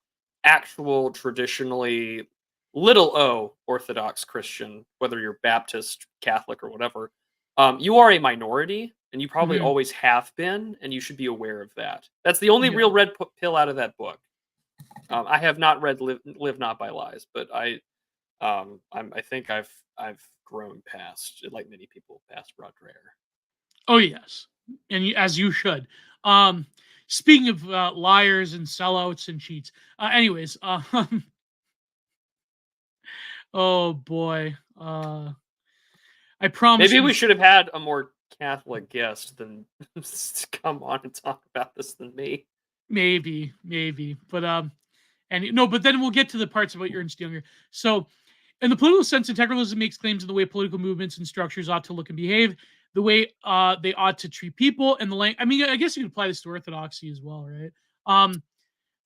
actual traditionally little o Orthodox Christian, whether you're Baptist, Catholic, or whatever, you are a minority, and you probably always have been, and you should be aware of that. That's the only real red pill out of that book. I have not read Live Not by Lies, but I think I've grown past, like many people, past Rod Dreyer. Oh yes, and as you should. Speaking of liars and sellouts and cheats. Anyways, oh boy. I promise. Maybe we should have had a more Catholic guest than come on and talk about this than me. Maybe, but but then we'll get to the parts about Ernst Junger. So, in the political sense, integralism makes claims in the way political movements and structures ought to look and behave, the way they ought to treat people, and I mean, I guess you could apply this to orthodoxy as well, right?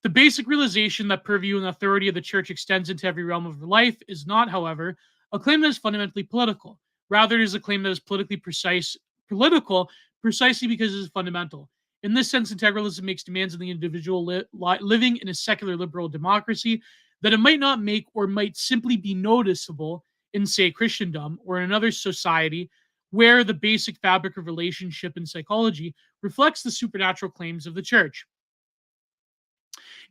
The basic realization that purview and authority of the church extends into every realm of life is not, however, a claim that is fundamentally political. Rather, it is a claim that is political precisely because it is fundamental. In this sense, integralism makes demands on the individual living in a secular liberal democracy that it might not make or might simply be noticeable in, say, Christendom or in another society where the basic fabric of relationship and psychology reflects the supernatural claims of the church.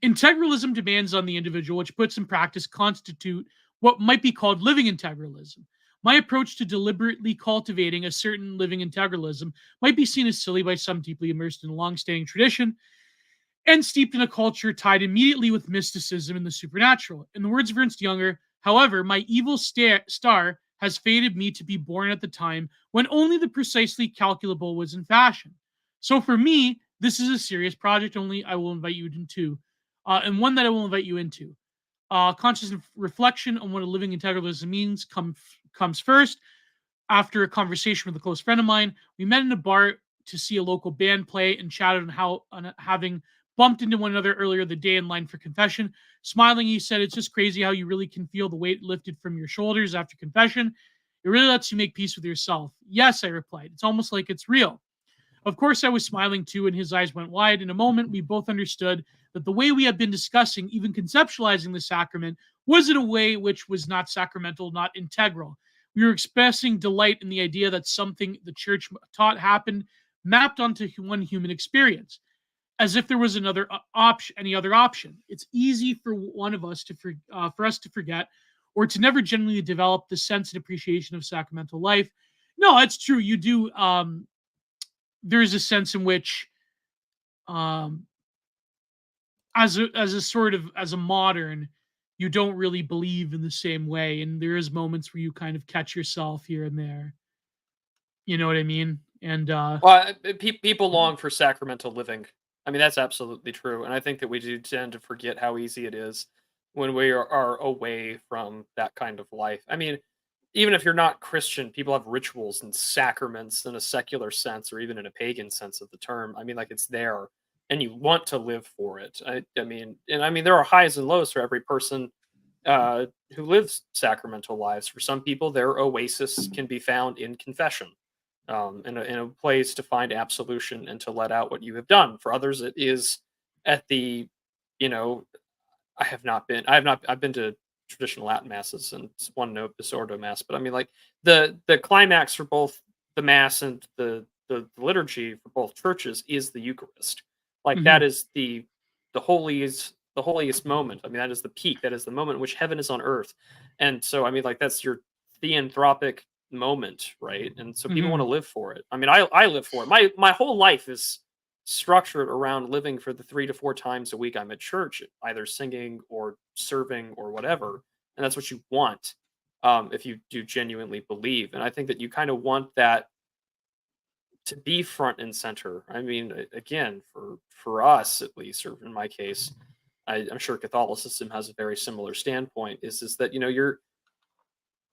Integralism demands on the individual, which puts in practice constitute what might be called living integralism. My approach to deliberately cultivating a certain living integralism might be seen as silly by some deeply immersed in a long-standing tradition and steeped in a culture tied immediately with mysticism and the supernatural. In the words of Ernst Junger, however, my evil star has fated me to be born at the time when only the precisely calculable was in fashion. So for me, this is a serious project only I will invite you into, and one that I will invite you into. Conscious reflection on what a living integralism means comes first. After a conversation with a close friend of mine, we met in a bar to see a local band play and chatted on having bumped into one another earlier the day in line for confession. Smiling, he said, "It's just crazy how you really can feel the weight lifted from your shoulders after confession. It really lets you make peace with yourself." "Yes," I replied. "It's almost like it's real." Of course, I was smiling too, and his eyes went wide. In a moment, we both understood that the way we had been discussing, even conceptualizing the sacrament, was in a way which was not sacramental, not integral. We were expressing delight in the idea that something the church taught happened, mapped onto one human experience, as if there was any other option. It's easy for one of us for us to forget, or to never genuinely develop the sense and appreciation of sacramental life. No, it's true. You do. There's a sense in which, as a modern, you don't really believe in the same way, and there is moments where you kind of catch yourself here and there. You know what I mean? And people long for sacramental living. I mean, that's absolutely true, and I think that we do tend to forget how easy it is when we are away from that kind of life. I mean, even if you're not Christian, people have rituals and sacraments in a secular sense, or even in a pagan sense of the term. I mean, like, it's there, and you want to live for it. I mean, there are highs and lows for every person who lives sacramental lives. For some people, their oasis can be found in confession, in a place to find absolution and to let out what you have done. For others, it is at the, I've been to traditional Latin masses, and it's one note, the Sordo Mass. But I mean, like the climax for both the Mass and the the liturgy for both churches is the Eucharist. Like that Mhm. is the holiest moment. I mean, that is the peak. That is the moment in which heaven is on earth. And so, I mean, like that's your theanthropic moment, right? And so people want to Mhm. live for it. I mean, I live for it. My whole life is structured around living for the 3 to 4 times a week I'm at church, either singing or serving or whatever. And that's what you want, if you do genuinely believe. And I think that you kind of want that to be front and center. I mean, again, for us at least, or in my case, I'm sure Catholicism has a very similar standpoint. Is that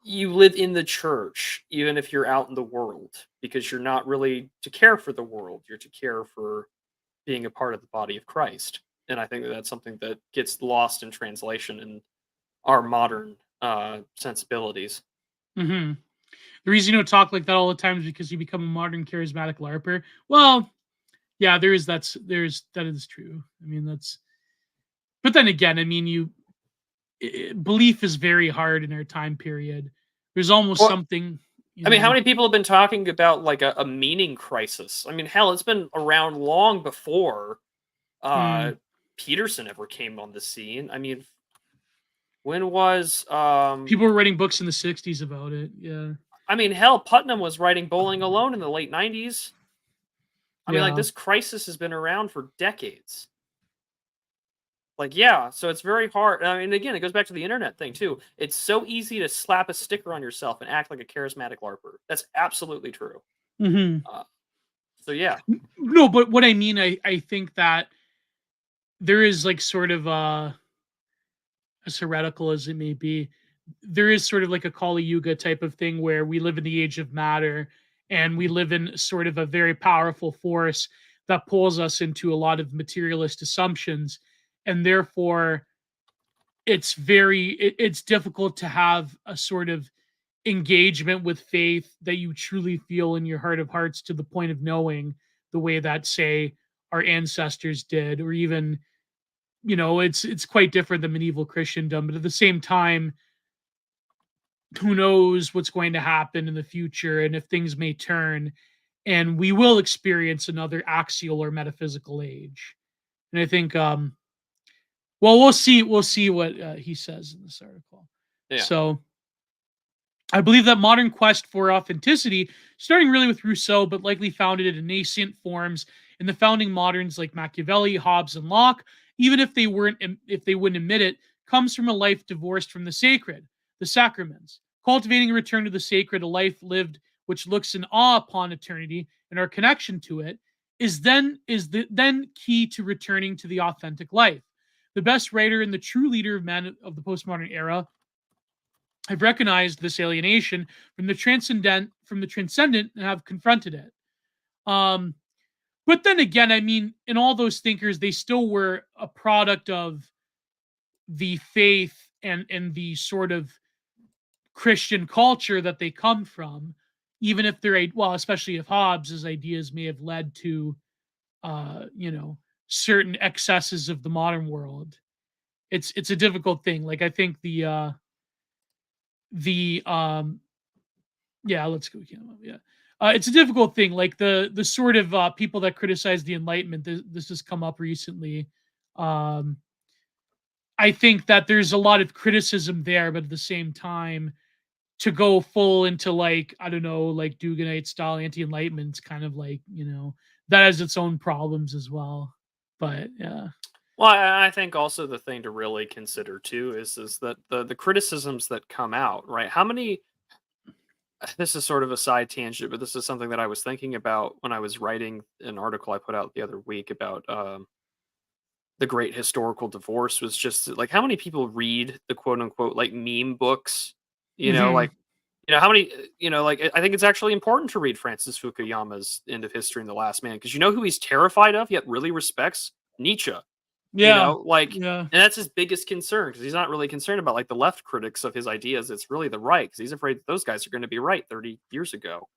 you live in the church even if you're out in the world, because you're not really to care for the world. You're to care for being a part of the body of Christ. And I think that that's something that gets lost in translation in our modern sensibilities. Mhm. The reason you don't talk like that all the time is because you become a modern charismatic LARPer. Well, yeah, that is true. I mean, but then again, I mean, belief is very hard in our time period. There's almost Well, something, you I mean, how know. many people have been talking about like a meaning crisis? I mean, hell, it's been around long before uh, Mm, Peterson ever came on the scene. I mean, when was People were writing books in the '60s about it. Yeah, I mean, hell, Putnam was writing Bowling Alone in the late '90s. I mean, like yeah. this crisis has been around for decades. Like, yeah, so it's very hard. I mean, again, it goes back to the internet thing too. It's so easy to slap a sticker on yourself and act like a charismatic LARPer. That's absolutely true. Hmm. Uh, so yeah, No, but what I mean, I think that there is like sort of as heretical as it may be, there is sort of like a Kali Yuga type of thing where we live in the age of matter and we live in sort of a very powerful force that pulls us into a lot of materialist assumptions. And therefore, it's difficult to have a sort of engagement with faith that you truly feel in your heart of hearts to the point of knowing the way that, say, our ancestors did, or even, it's quite different than medieval Christendom, but at the same time, who knows what's going to happen in the future and if things may turn, and we will experience another axial or metaphysical age. And I think, well, we'll see what he says in this article. yeah. So I believe that modern quest for authenticity, starting really with Rousseau, but likely founded in nascent forms in the founding moderns like Machiavelli, Hobbes, and Locke, even if they wouldn't admit it, comes from a life divorced from the sacred, the sacraments. Cultivating a return to the sacred, a life lived which looks in awe upon eternity and our connection to it, then key to returning to the authentic life. The best writer and the true leader of men of the postmodern era have recognized this alienation from the transcendent and have confronted it. Um, but then again, I mean, in all those thinkers, they still were a product of the faith and the sort of Christian culture that they come from, even if especially if Hobbes's ideas may have led to certain excesses of the modern world. It's a difficult thing. Like I think the yeah, let's go. Yeah, it's a difficult thing. Like the sort of people that criticize the Enlightenment. This has come up recently. Um, I think that there's a lot of criticism there, but at the same time, to go full into like I don't know, like Duganite style anti-Enlightenment, kind of like that has its own problems as well. But yeah. Well, I think also the thing to really consider too is that the criticisms that come out, right? How many? This is sort of a side tangent, but this is something that I was thinking about when I was writing an article I put out the other week about the great historical divorce. Was just like how many people read the quote unquote like meme books, Hmm. like how many, like I think it's actually important to read Francis Fukuyama's End of History and the Last Man, because you know who he's terrified of yet really respects? Nietzsche. Yeah. Like, Yeah. and that's his biggest concern, because he's not really concerned about like the left critics of his ideas. It's really the right, because he's afraid that those guys are going to be right 30 years ago.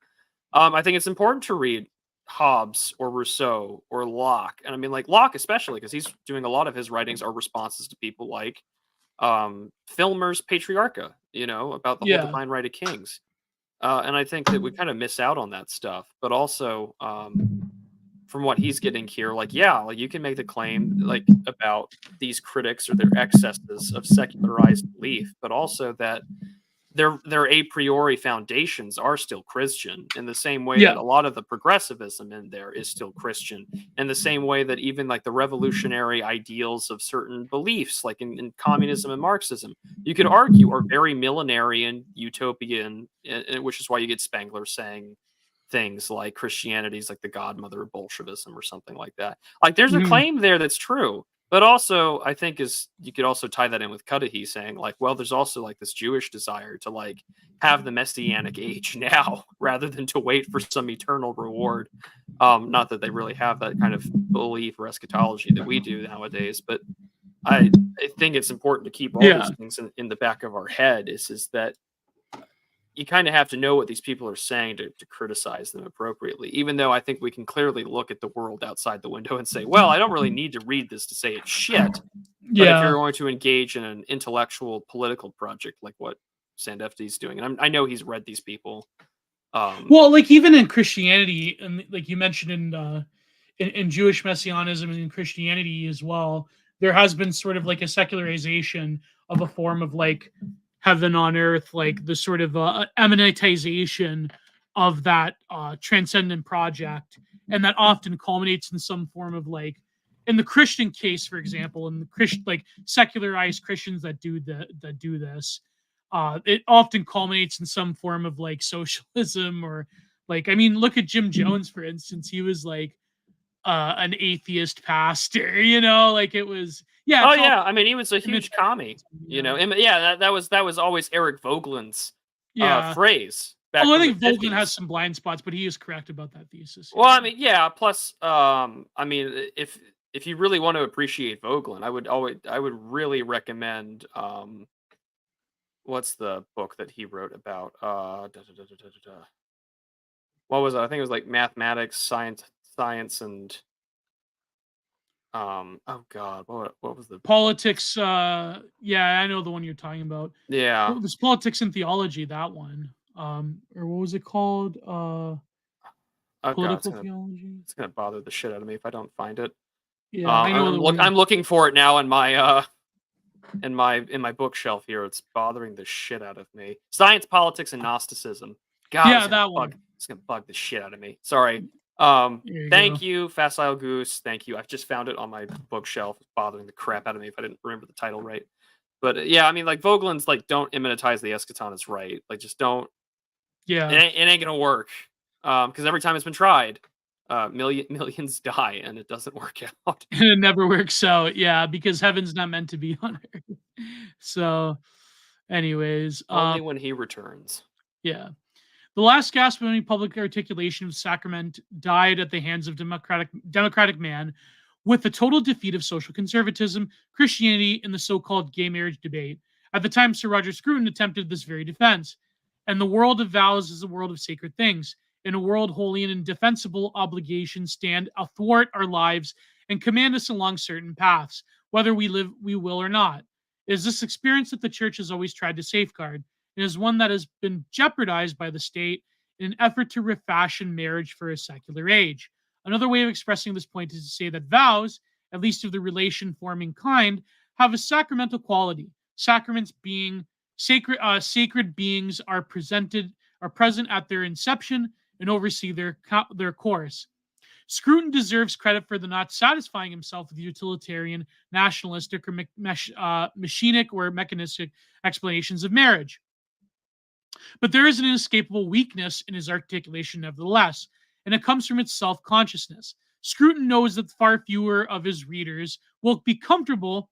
I think it's important to read Hobbes or Rousseau or Locke. And I mean, like Locke, especially because he's doing a lot of his writings are responses to people like Filmer's Patriarcha, about the whole Yeah. divine right of kings. And I think that we kind of miss out on that stuff. But also, from what he's getting here, like, yeah, like you can make the claim like about these critics or their excesses of secularized belief, but also that their a priori foundations are still Christian, in the same way that a lot of the progressivism in there is still Christian, in the same way that even like the revolutionary ideals of certain beliefs, like in communism and Marxism, you could argue are very millenarian, utopian, which is why you get Spengler saying things like Christianity is like the godmother of Bolshevism or something like that. Like there's a claim there that's true. But also, I think is you could also tie that in with Cudahy saying like, well, there's also like this Jewish desire to like have the messianic age now rather than to wait for some eternal reward. Not that they really have that kind of belief or eschatology that we do nowadays, but I think it's important to keep all these things in the back of our head. Is that you kind of have to know what these people are saying to criticize them appropriately, even though I think we can clearly look at the world outside the window and say, well, I don't really need to read this to say it's shit. But if you're going to engage in an intellectual political project like what Sanfedisti is doing, and I know he's read these people. Well, like even in Christianity, and like you mentioned in Jewish messianism and in Christianity as well, there has been sort of like a secularization of a form of like heaven on earth, like the sort of eminentization of that transcendent project, and that often culminates in some form of like, in the Christian case, for example, in the Christian like secularized Christians that do this, it often culminates in some form of like socialism or like, I mean, look at Jim Jones, for instance. He was like an atheist pastor, you know, like it was, yeah. Oh yeah, I mean, he was a huge commie, you know. Yeah, that was always Eric Voegelin's phrase. Back I from think the Vogelin 50s. has some blind spots, but he is correct about that thesis. Well, I mean, yeah. Plus, I mean, if you really want to appreciate Vogelin, I would really recommend what's the book that he wrote about what was it? I think it was like mathematics, science, and oh god, what was the Politics? Yeah, I know the one you're talking about. yeah. Well, there's Politics and Theology, that one. Or what was it called? Oh god, Political Theology. it's gonna bother the shit out of me if I don't find it. Yeah, I know the one. I'm looking for it now in my in my bookshelf here. It's bothering the shit out of me. Science, Politics, and Gnosticism. God, Yeah, that one. It's gonna bug the shit out of me. Sorry. Thank you, Facile Goose. Thank you. I've just found it on my bookshelf. It's bothering the crap out of me if I didn't remember the title right. But yeah, I mean, like Vogelin's like, don't immanentize the eschaton is right. Like, just don't. Yeah, It ain't gonna work. Because every time it's been tried, millions die and it doesn't work out. it never works out. Yeah, because heaven's not meant to be on earth. So, anyways, Only when he returns. yeah. The last gasp of any public articulation of sacrament died at the hands of democratic man, with the total defeat of social conservatism, Christianity, in the so-called gay marriage debate. At the time, Sir Roger Scruton attempted this very defense. And the world of vows is a world of sacred things. In a world holy and indefensible, obligations stand athwart our lives and command us along certain paths, whether we will or not. It is this experience that the church has always tried to safeguard. It is one that has been jeopardized by the state in an effort to refashion marriage for a secular age. Another way of expressing this point is to say that vows, at least of the relation-forming kind, have a sacramental quality. Sacraments being sacred beings are present at their inception and oversee their course. Scruton deserves credit for the not satisfying himself with utilitarian, nationalistic, or machinic or mechanistic explanations of marriage. But there is an inescapable weakness in his articulation, nevertheless, and it comes from its self-consciousness. Scruton knows that far fewer of his readers will be comfortable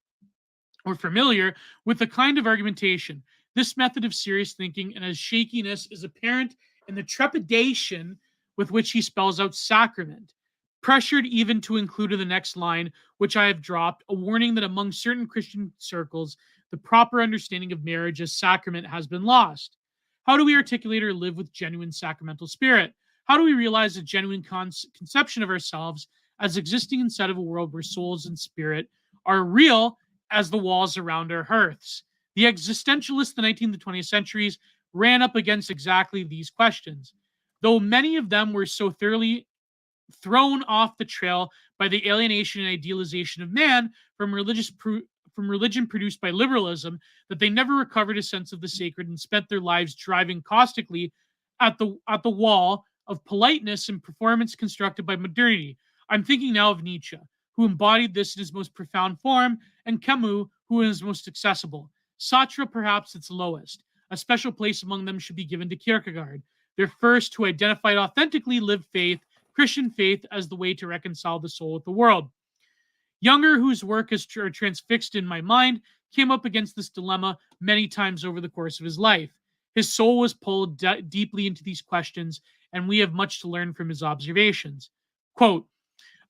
or familiar with the kind of argumentation. This method of serious thinking and his shakiness is apparent in the trepidation with which he spells out sacrament, pressured even to include in the next line, which I have dropped, a warning that among certain Christian circles, the proper understanding of marriage as sacrament has been lost. How do we articulate or live with genuine sacramental spirit? How do we realize a genuine conception of ourselves as existing inside of a world where souls and spirit are real as the walls around our hearths? The existentialists of the 19th and 20th centuries ran up against exactly these questions, though many of them were so thoroughly thrown off the trail by the alienation and idealization of man from religion produced by liberalism that they never recovered a sense of the sacred and spent their lives driving caustically at the wall of politeness and performance constructed by modernity. I'm thinking now of Nietzsche, who embodied this in his most profound form, and Camus, who is most accessible. Sartre, perhaps its lowest. A special place among them should be given to Kierkegaard, their first who identified authentically lived faith, Christian faith, as the way to reconcile the soul with the world. Junger, whose work is transfixed in my mind, came up against this dilemma many times over the course of his life. His soul was pulled deeply into these questions, and we have much to learn from his observations. Quote,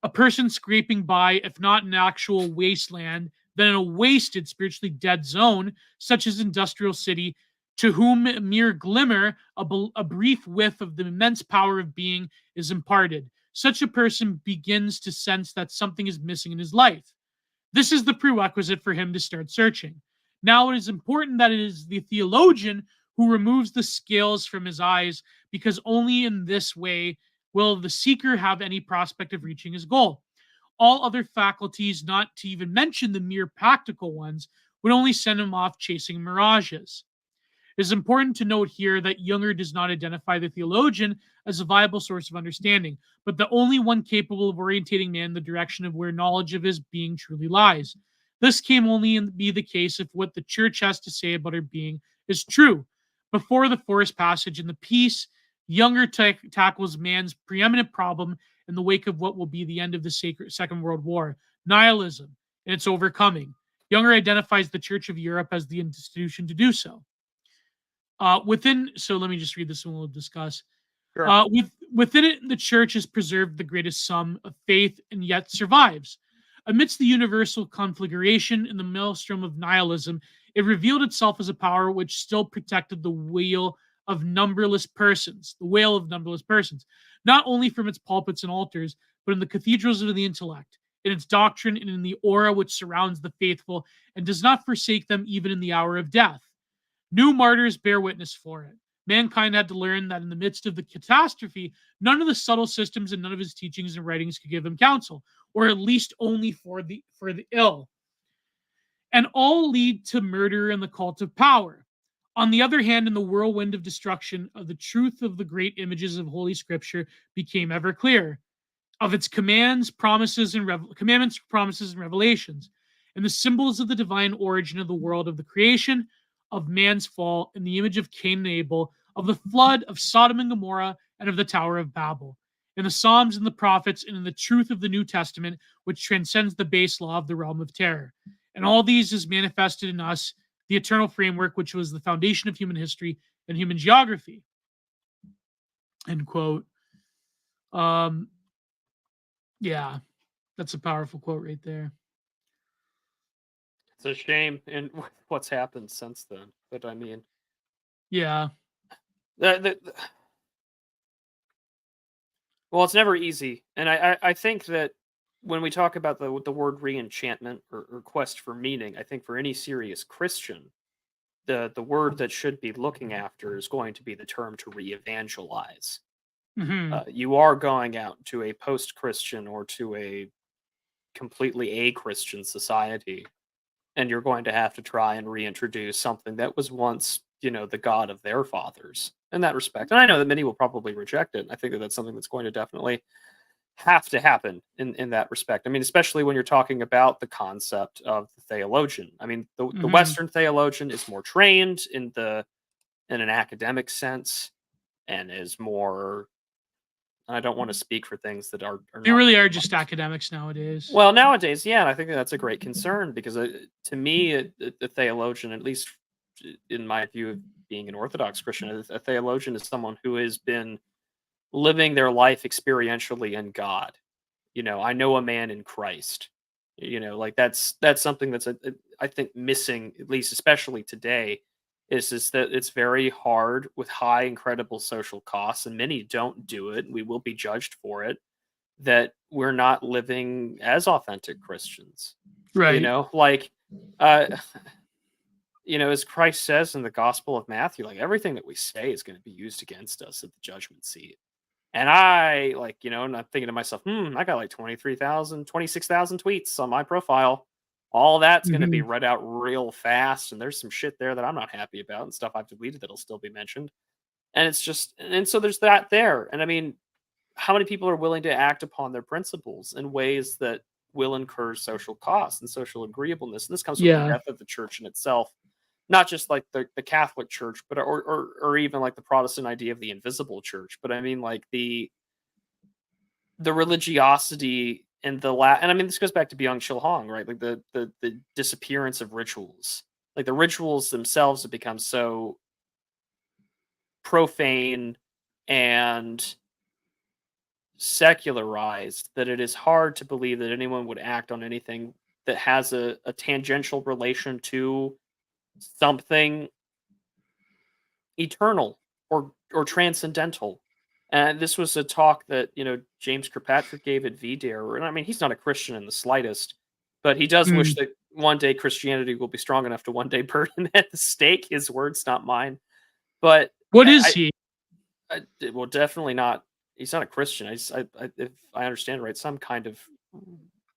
a person scraping by, if not in actual wasteland, then in a wasted, spiritually dead zone, such as industrial city, to whom a mere glimmer, a brief whiff of the immense power of being is imparted. Such a person begins to sense that something is missing in his life. This is the prerequisite for him to start searching. Now it is important that it is the theologian who removes the scales from his eyes, because only in this way will the seeker have any prospect of reaching his goal. All other faculties, not to even mention the mere practical ones, would only send him off chasing mirages. It is important to note here that Junger does not identify the theologian as a viable source of understanding, but the only one capable of orientating man in the direction of where knowledge of his being truly lies. This can only be the case if what the church has to say about her being is true. Before the forest passage and the peace, Junger tackles man's preeminent problem in the wake of what will be the end of the Second World War, nihilism, and its overcoming. Junger identifies the Church of Europe as the institution to do so. So let me just read this and we'll discuss. Sure. Within it, the church has preserved the greatest sum of faith and yet survives. Amidst the universal conflagration in the maelstrom of nihilism, it revealed itself as a power which still protected the whale of numberless persons, not only from its pulpits and altars, but in the cathedrals of the intellect, in its doctrine and in the aura which surrounds the faithful, and does not forsake them even in the hour of death. New martyrs bear witness for it. Mankind had to learn that in the midst of the catastrophe, none of the subtle systems and none of his teachings and writings could give him counsel, or at least only for the ill. And all lead to murder and the cult of power. On the other hand, in the whirlwind of destruction, of the truth of the great images of Holy Scripture became ever clearer, of its commandments, promises, and revelations, and the symbols of the divine origin of the world, of the creation, of man's fall, in the image of Cain and Abel, of the flood, of Sodom and Gomorrah, and of the Tower of Babel, in the Psalms and the prophets, and in the truth of the New Testament, which transcends the base law of the realm of terror. And all these is manifested in us, the eternal framework, which was the foundation of human history and human geography. End quote. Yeah, that's a powerful quote right there. It's a shame in what's happened since then. But I mean, yeah. Well, it's never easy, and I think that when we talk about the word reenchantment or quest for meaning, I think for any serious Christian, the word that should be looking after is going to be the term to re-evangelize. Mm-hmm. You are going out to a post-Christian or to a completely a-Christian society, and you're going to have to try and reintroduce something that was once, the God of their fathers in that respect. And I know that many will probably reject it. I think that that's something that's going to definitely have to happen in that respect. I mean, especially when you're talking about the concept of the theologian. I mean, the Western theologian is more trained in an academic sense and is more. I don't want to speak for things that are they really are just academics nowadays. Well, nowadays, yeah, and I think that's a great concern because to me, a theologian, at least in my view of being an Orthodox Christian, a theologian is someone who has been living their life experientially in God. I know a man in Christ. Like that's something that's I think missing, at least especially today, is that it's very hard with high incredible social costs, and many don't do it. We will be judged for it. That we're not living as authentic Christians, right? as Christ says in the Gospel of Matthew, like everything that we say is going to be used against us at the judgment seat. And I and I'm thinking to myself, I got like 23,000, 26,000 tweets on my profile. All that's going to be Mhm. read out real fast. And there's some shit there that I'm not happy about and stuff I've deleted that'll still be mentioned. And it's just, and so there's that there. And I mean, how many people are willing to act upon their principles in ways that will incur social costs and social agreeableness? And this comes with the Yeah. death of the church in itself, not just like the Catholic Church, but or even like the Protestant idea of the invisible church. But I mean, like the religiosity and and I mean, this goes back to Byung-Chul Hong, right? Like the disappearance of rituals, like the rituals themselves have become so profane and secularized that it is hard to believe that anyone would act on anything that has a tangential relation to something eternal or transcendental. And this was a talk that James Kirkpatrick gave at VDare. And I mean, he's not a Christian in the slightest, but he does wish Mm. that one day Christianity will be strong enough to one day burn him at the stake. His words, not mine. But What is he? well, definitely not. He's not a Christian. If I understand right, some kind of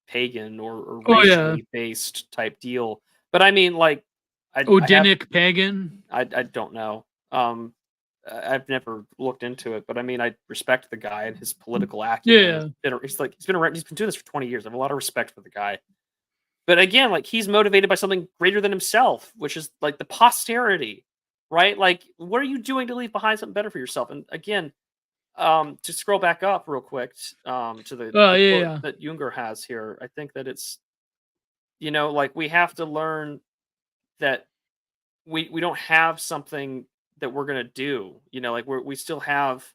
pagan or Oh yeah, racially based type deal. But I mean, like, I have Odinic pagan. I don't know. I've never looked into it, but I mean, I respect the guy and his political acumen. Yeah. He's been around. He's been doing this for 20 years. I have a lot of respect for the guy. But again, like he's motivated by something greater than himself, which is like the posterity, right? Like, what are you doing to leave behind something better for yourself? And again, to scroll back up real quick, to Oh the yeah, quote yeah. that Junger has here, I think that it's like we have to learn that we don't have something that we're gonna do. Like we still have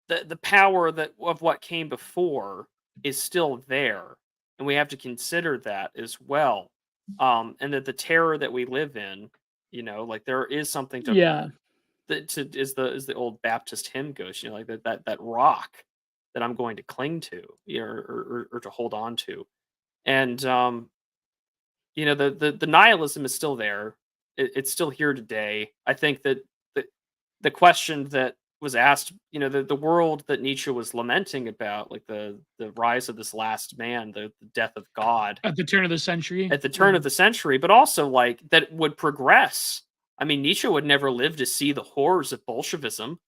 the power that of what came before is still there, and we have to consider that as well. And that the terror that we live in, like there is something to Yeah. that to is the old Baptist hymn goes, like that rock that I'm going to cling to, or to hold on to. And the nihilism is still there. It's still here today. I think that the question that was asked, the world that Nietzsche was lamenting about, like the rise of this last man, the death of God At the turn of the century. at the turn Yeah. of the century, but also like that would progress. I mean, Nietzsche would never live to see the horrors of Bolshevism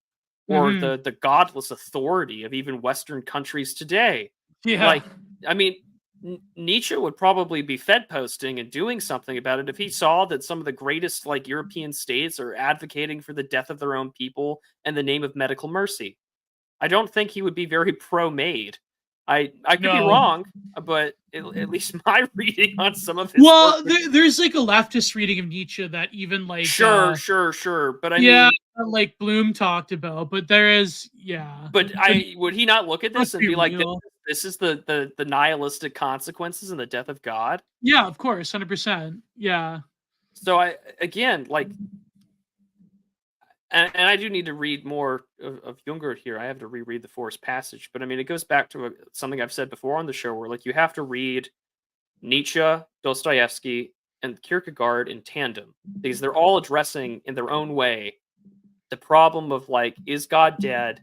or Mhm. the godless authority of even Western countries today. Yeah. Like, I mean, Nietzsche would probably be Fed posting and doing something about it if he saw that some of the greatest like European states are advocating for the death of their own people in the name of medical mercy. I don't think he would be very pro-Maid. I could be No. wrong, but at least my reading on some of his work. Well, there's like a leftist reading of Nietzsche that even like Sure. But I yeah, mean, like Bloom talked about, but there is yeah. but But would he not look at let's this and be be like, real. this is the nihilistic consequences and the death of God? Yeah, of course, 100%. Yeah. So I again like, and I do need to read more of Junger here. I have to reread the Forced Passage, but I mean, it goes back to something I've said before on the show, where like you have to read Nietzsche, Dostoevsky, and Kierkegaard in tandem because they're all addressing in their own way the problem of like, is God dead?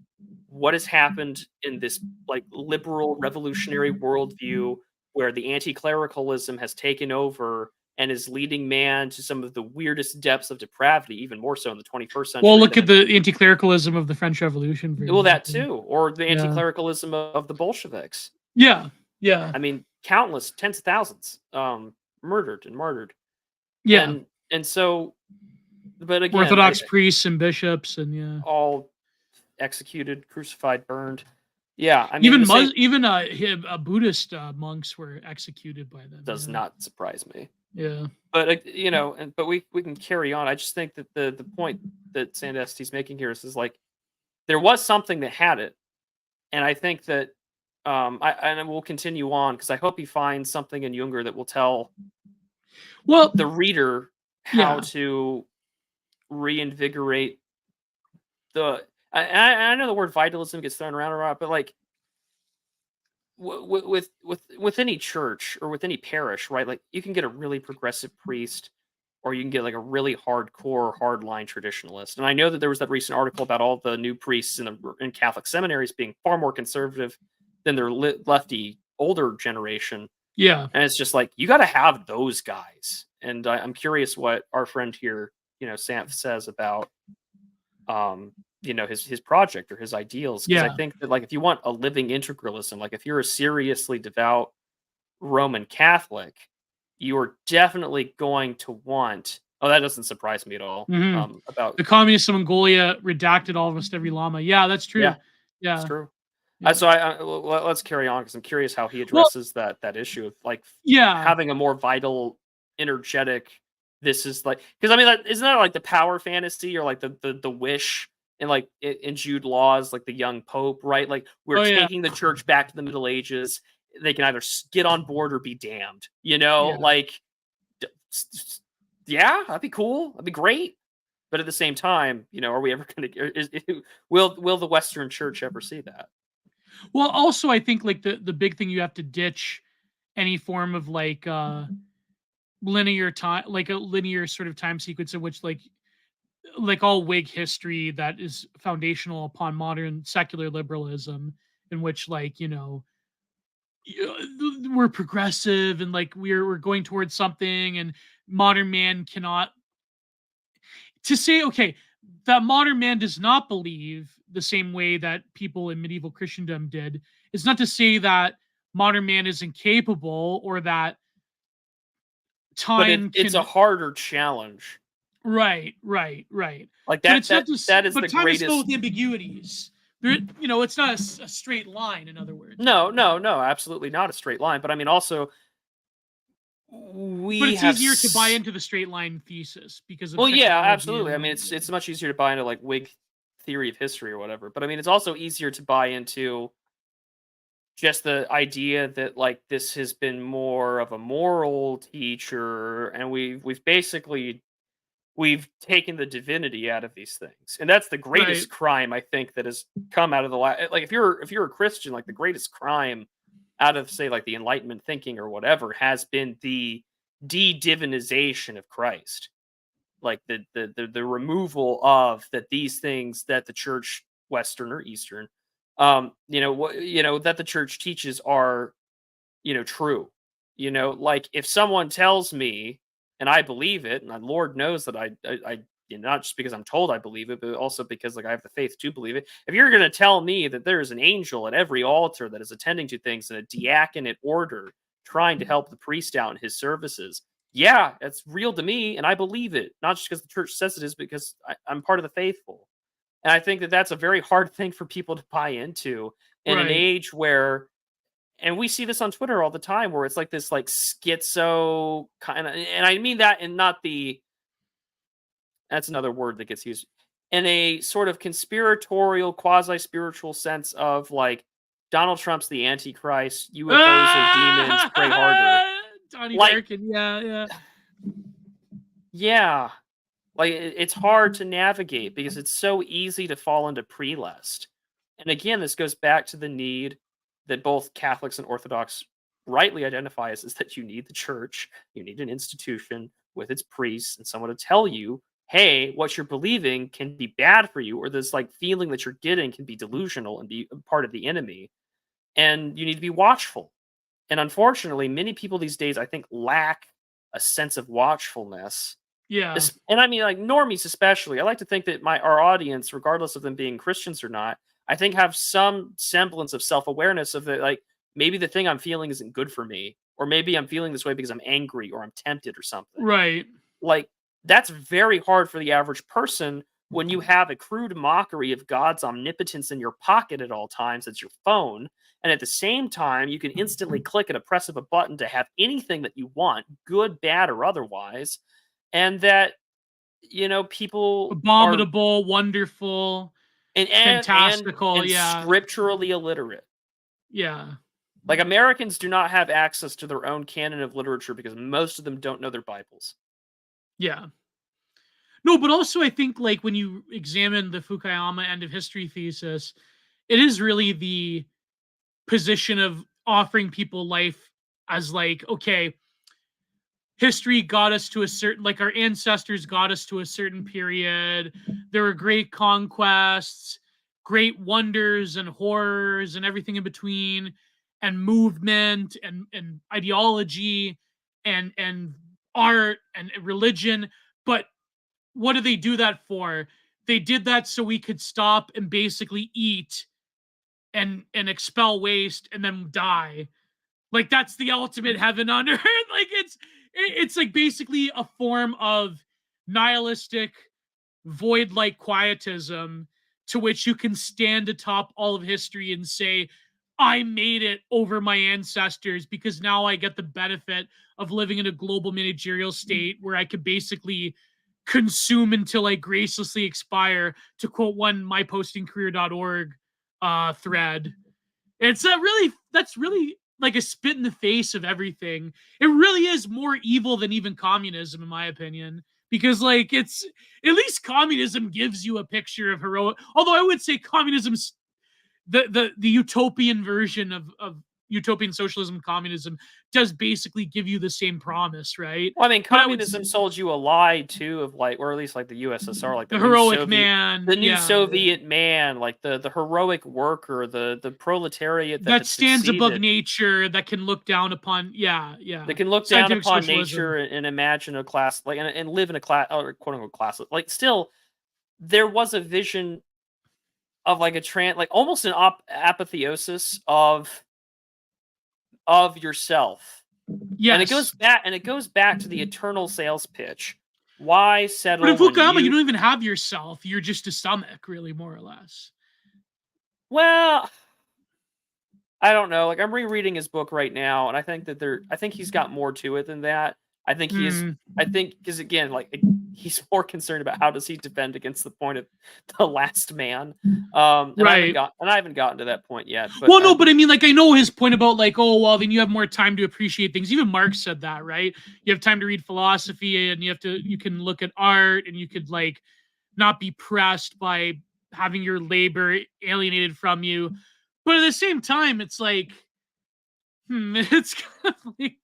What has happened in this like liberal revolutionary worldview where the anti-clericalism has taken over and is leading man to some of the weirdest depths of depravity, even more so in the 21st Well, century look than at the anti-clericalism of the French Revolution, for well, that example. too, or the Yeah. anti-clericalism of the Bolsheviks. Yeah. Yeah. I mean, countless tens of thousands murdered and martyred. Yeah. And so, but again, Orthodox priests and bishops and yeah. all executed, crucified, burned. Yeah, I mean, Even the same Buddhist monks were executed by them. does Yeah. not surprise me. Yeah. But but we can carry on. I just think that the point that Sanfedisti's making here is like there was something that had it, and I think that and we'll continue on because I hope he finds something in Junger that will tell Well, the reader how yeah. to reinvigorate the. I know the word vitalism gets thrown around a lot, but like with any church or with any parish, right? Like you can get a really progressive priest or you can get like a really hardcore, hardline traditionalist. And I know that there was that recent article about all the new priests in Catholic seminaries being far more conservative than their lefty older generation. Yeah. And it's just like, you got to have those guys. And I'm curious what our friend here, Sanf says about, his project or his ideals. Because I Yeah. think that, like, if you want a living integralism, like if you're a seriously devout Roman Catholic, you are definitely going to want. Oh, that doesn't surprise me at all. Mhm. About The communists of Mongolia redacted almost every llama. Yeah, that's true. yeah, it's Yeah. true. Yeah. So let's carry on because I'm curious how he Well, addresses that issue of like yeah. having a more vital, energetic. This is like, because I mean, isn't that like the power fantasy or like the wish and like in Jude Law's like the young pope, right? Like we're Oh, yeah. taking the church back to the Middle Ages. They can either get on board or be damned. Yeah. Like yeah, that'd be cool. That'd be great. But at the same time, are we ever going to? Will the Western Church ever see that? Well, also I think like the big thing, you have to ditch any form of like linear time, like a linear sort of time sequence in which like all Whig history that is foundational upon modern secular liberalism, in which like we're progressive and like we're going towards something, and modern man cannot, to say okay that modern man does not believe the same way that people in medieval Christendom did, is not to say that modern man is incapable or that But time it's a can. harder challenge. Right. Like But it's not just. that is But the time is filled greatest. with ambiguities. There, it's not a straight line. In other words. No, absolutely not a straight line. But I mean, also But we it's have. easier to buy into the straight line thesis because of Well, yeah, technology absolutely. I and mean, like. it's much easier to buy into like Whig theory of history or whatever. But I mean, it's also easier to buy into just the idea that like this has been more of a moral teacher, and we've basically we've taken the divinity out of these things, and that's the Right. greatest crime I think that has come out of the like if you're a Christian, like the greatest crime out of say like the Enlightenment thinking or whatever has been the de-divinization of Christ, like the removal of that these things that the church, Western or Eastern, that the church teaches are true. Like if someone tells me and I believe it, and the Lord knows that I not just because I'm told I believe it, but also because like I have the faith to believe it. If you're going to tell me that there is an angel at every altar that is attending to things in a diaconate order, trying to help the priest out in his services, yeah, it's real to me, and I believe it. Not just because the church says it is, because I'm part of the faithful. And I think that that's a very hard thing for people to buy into in an Right. age where, and we see this on Twitter all the time, where it's like this like schizo kind of, and I mean that in not the, that's another word that gets used, in a sort of conspiratorial, quasi spiritual sense of like Donald Trump's the Antichrist, UFOs are demons, pray harder. Donnie Like, Darkin. Yeah. yeah, like it's hard to navigate because it's so easy to fall into prelest. And again, this goes back to the need that both Catholics and Orthodox rightly identify as, is that you need the church, you need an institution with its priests and someone to tell you, hey, what you're believing can be bad for you, or this like feeling that you're getting can be delusional and be a part of the enemy. And you need to be watchful. And unfortunately, many people these days, I think, lack a sense of watchfulness. Yeah. And I mean, like normies especially. I like to think that our audience, regardless of them being Christians or not, I think have some semblance of self-awareness of it. Like maybe the thing I'm feeling isn't good for me, or maybe I'm feeling this way because I'm angry or I'm tempted or something. Right. Like that's very hard for the average person when you have a crude mockery of God's omnipotence in your pocket at all times. It's your phone. And at the same time, you can instantly click at a press of a button to have anything that you want, good, bad, or otherwise. And that, people are Abominable, wonderful, fantastical. and Yeah. scripturally illiterate. Yeah. Like Americans do not have access to their own canon of literature because most of them don't know their Bibles. Yeah. No, but also I think like when you examine the Fukuyama end of history thesis, it is really the position of offering people life as like, okay, history got us to a certain, like our ancestors got us to a certain period. There were great conquests, great wonders and horrors and everything in between, and movement and ideology and art and religion. But what do they do that for? They did that so we could stop and basically eat and expel waste and then die. Like that's the ultimate heaven on earth. Like it's like basically a form of nihilistic void-like quietism to which you can stand atop all of history and say, I made it over my ancestors because now I get the benefit of living in a global managerial state where I could basically consume until I gracelessly expire, to quote one mypostingcareer.org thread. It's that's really like a spit in the face of everything. It really is more evil than even communism, in my opinion, because like it's at least communism gives you a picture of heroic. Although I would say communism's the utopian version of utopian socialism, communism does basically give you the same promise, right? Well, I mean, But I communism sold you a lie too of like, or at least like the USSR, like the new heroic Soviet, man, the new yeah, Soviet man, like the heroic worker, the proletariat that stands above succeeded, nature, that can look down upon, yeah, that can look down scientific upon socialism. nature and imagine a class, like and live in a class, or quote unquote class. Like still, there was a vision of like like almost an apotheosis of yourself. Yes. And it goes back to the eternal sales pitch. Why settle? But in Fukuyama, when you don't even have yourself. You're just a stomach, really, more or less. Well, I don't know. Like I'm rereading his book right now, and I think that I think he's got more to it than that. I think he is. I think because again, like he's more concerned about how does he defend against the point of the last man. And Right. I haven't gotten to that point yet. But, well, no, but I mean, like I know his point about like, oh, well, then you have more time to appreciate things. Even Marx said that, right? You have time to read philosophy, and you can look at art, and you could like not be pressed by having your labor alienated from you. But at the same time, it's like, it's kind of like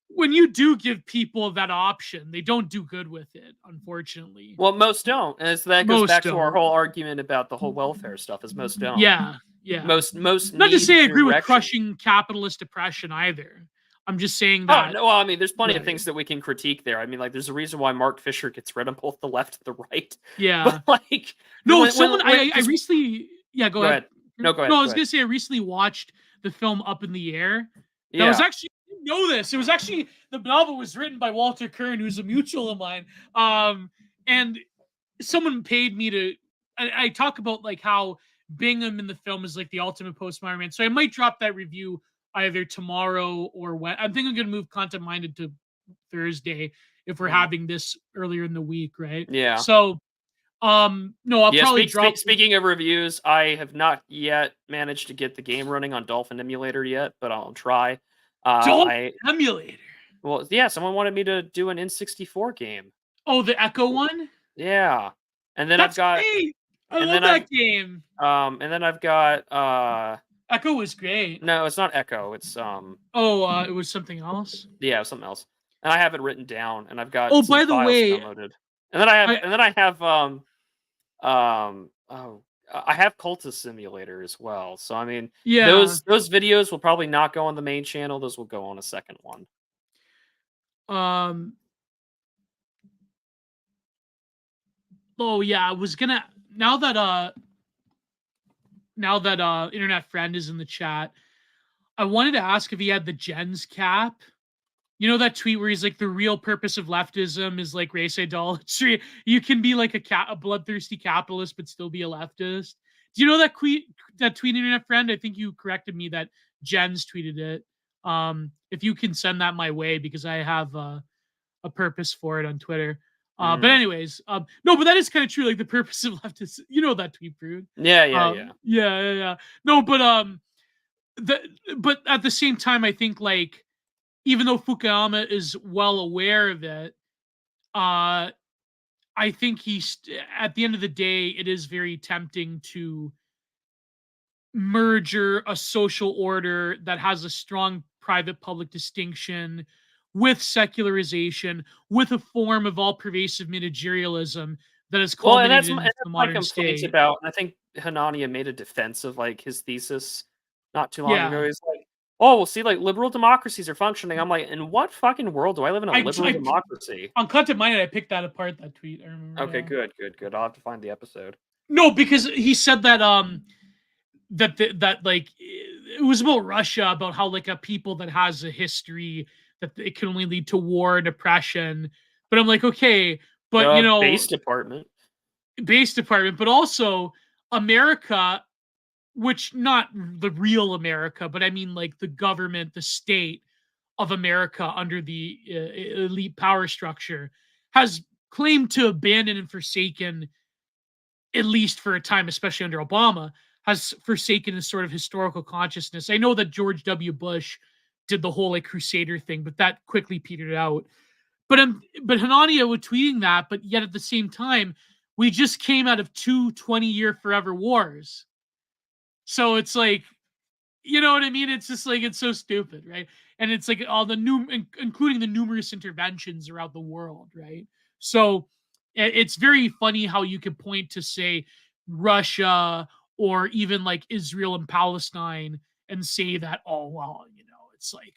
when you do give people that option, they don't do good with it, unfortunately. Well, most don't, and that goes back to our whole argument about the whole welfare stuff. Is most don't. Yeah. Most not to say I agree with direction. crushing capitalist oppression either. I'm just saying that. Oh no, well, I mean, there's plenty of things that we can critique there. I mean, like, there's a reason why Mark Fisher gets rid on both the left and the right. Yeah. But like, no, I recently. Yeah, go ahead. No, go ahead. No, I was gonna say I recently watched the film Up in the Air. That Yeah. was actually, I didn't know this. It was actually, the novel was written by Walter Kern, who's a mutual of mine. And someone paid me to. I talk about like how Bingham in the film is like the ultimate postmodern man. So I might drop that review either tomorrow or when. I'm thinking I'm gonna move Content Minded to Thursday if we're having this earlier in the week, right? Yeah. So no, I'll probably drop. Speaking of reviews, I have not yet managed to get the game running on Dolphin Emulator yet, but I'll try. Dolphin Emulator. Well, yeah, someone wanted me to do an N64 game. Oh, the Echo one? Yeah. And then That's great. I love that game. And then I've got Echo was great. No, it's not Echo. It's Oh, it was something else. Yeah, something else. And I have it written down, and I've got. Oh, by the way, downloaded. And then I have I have Cultist Simulator as well. So I mean, yeah, those videos will probably not go on the main channel. Those will go on a second one. Oh yeah, I was gonna now that Internet Friend is in the chat, I wanted to ask if he had the gens cap. You know that tweet where he's like, the real purpose of leftism is like race idolatry. You can be like a bloodthirsty capitalist but still be a leftist. Do you know that tweet, Internet Friend? I think you corrected me that gens tweeted it. If you can send that my way, because I have a purpose for it on Twitter. But anyways, no, but that is kind of true. Like the purpose of leftism, you know that tweet, Prude? Yeah. No, but but at the same time, I think like, even though Fukuyama is well aware of it, I think at the end of the day, it is very tempting to merge a social order that has a strong private-public distinction, with secularization, with a form of all-pervasive managerialism that has Well, and culminated into that's the my modern complaint state. about. I think Hanania made a defense of like his thesis not too long ago. Yeah. He's like, "Oh, well, see, like liberal democracies are functioning." I'm like, "In what fucking world do I live in a liberal I democracy?" on Content Minded, I picked that apart, that tweet. I remember. Okay, Yeah. good. I'll have to find the episode. No, because he said that that like it was about Russia, about how like a people that has a history that it can only lead to war and oppression. But I'm like, okay, but you know, Base department. base department, but also America, which not the real America, but I mean like the government, the state of America under the elite power structure, has claimed to abandon and forsaken, at least for a time, especially under Obama, has forsaken a sort of historical consciousness. I know that George W. Bush did the whole like crusader thing, but that quickly petered out. But Hanania was tweeting that, but yet at the same time, we just came out of two 20-year forever wars. So it's like, you know what I mean? It's just like, it's so stupid, right? And it's like all the including the numerous interventions around the world, right? So it's very funny how you could point to, say, Russia or even like Israel and Palestine and say that, oh, well, you know, it's like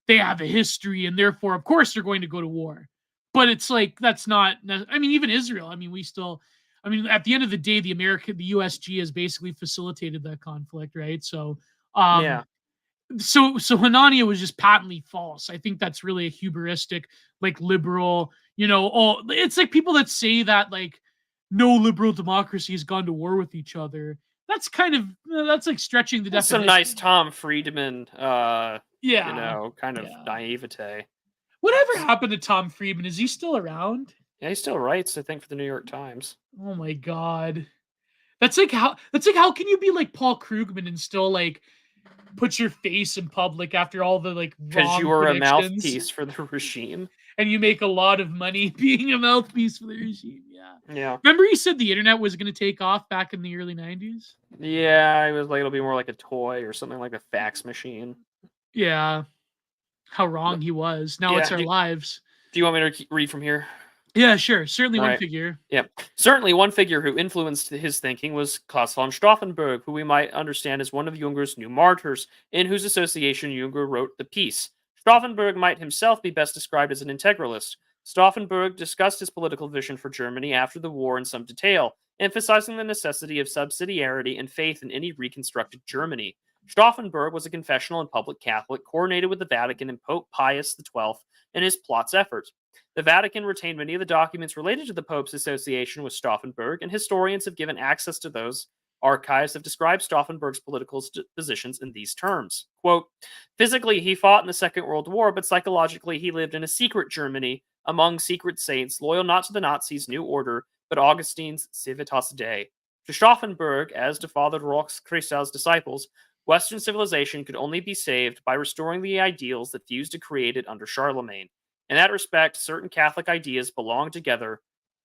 they have a history and therefore, of course, they're going to go to war. But it's like, that's not, I mean, even Israel, I mean, at the end of the day, the USG has basically facilitated that conflict, right? So, Yeah. so Hanania was just patently false. I think that's really a hubristic, like liberal, you know, it's like people that say that like no liberal democracy has gone to war with each other. That's kind of, that's like stretching the That's some definition. nice Tom Friedman, Yeah. kind of Yeah. naivete. Whatever happened to Tom Friedman? Is he still around? Yeah, he still writes, I think, for the New York Times. Oh my God. That's like how can you be like Paul Krugman and still like put your face in public after all the like Because you wrong were a predictions, mouthpiece for the regime. and you make a lot of money being a mouthpiece for the regime? Yeah. Yeah. Remember you said the internet was going to take off back in the early 90s? Yeah, it was like it'll be more like a toy or something like a fax machine. Yeah. How wrong he was. Now Yeah. it's our lives. Do you want me to read from here? Yeah, sure. Certainly All one right. figure. Yeah. Certainly one figure who influenced his thinking was Klaus von Stauffenberg, who we might understand as one of Junger's new martyrs, in whose association Junger wrote the piece. Stauffenberg might himself be best described as an integralist. Stauffenberg discussed his political vision for Germany after the war in some detail, emphasizing the necessity of subsidiarity and faith in any reconstructed Germany. Stauffenberg was a confessional and public Catholic, coordinated with the Vatican and Pope Pius XII in his plot's efforts. The Vatican retained many of the documents related to the Pope's association with Stauffenberg, and historians have given access to those archives have described Stauffenberg's political positions in these terms. Quote, physically, he fought in the Second World War, but psychologically, he lived in a secret Germany among secret saints, loyal not to the Nazis' New Order, but Augustine's Civitas Dei. To Stauffenberg, as to Father Roch-Christel's disciples, Western civilization could only be saved by restoring the ideals that fused to create it under Charlemagne. In that respect, certain Catholic ideas belong together,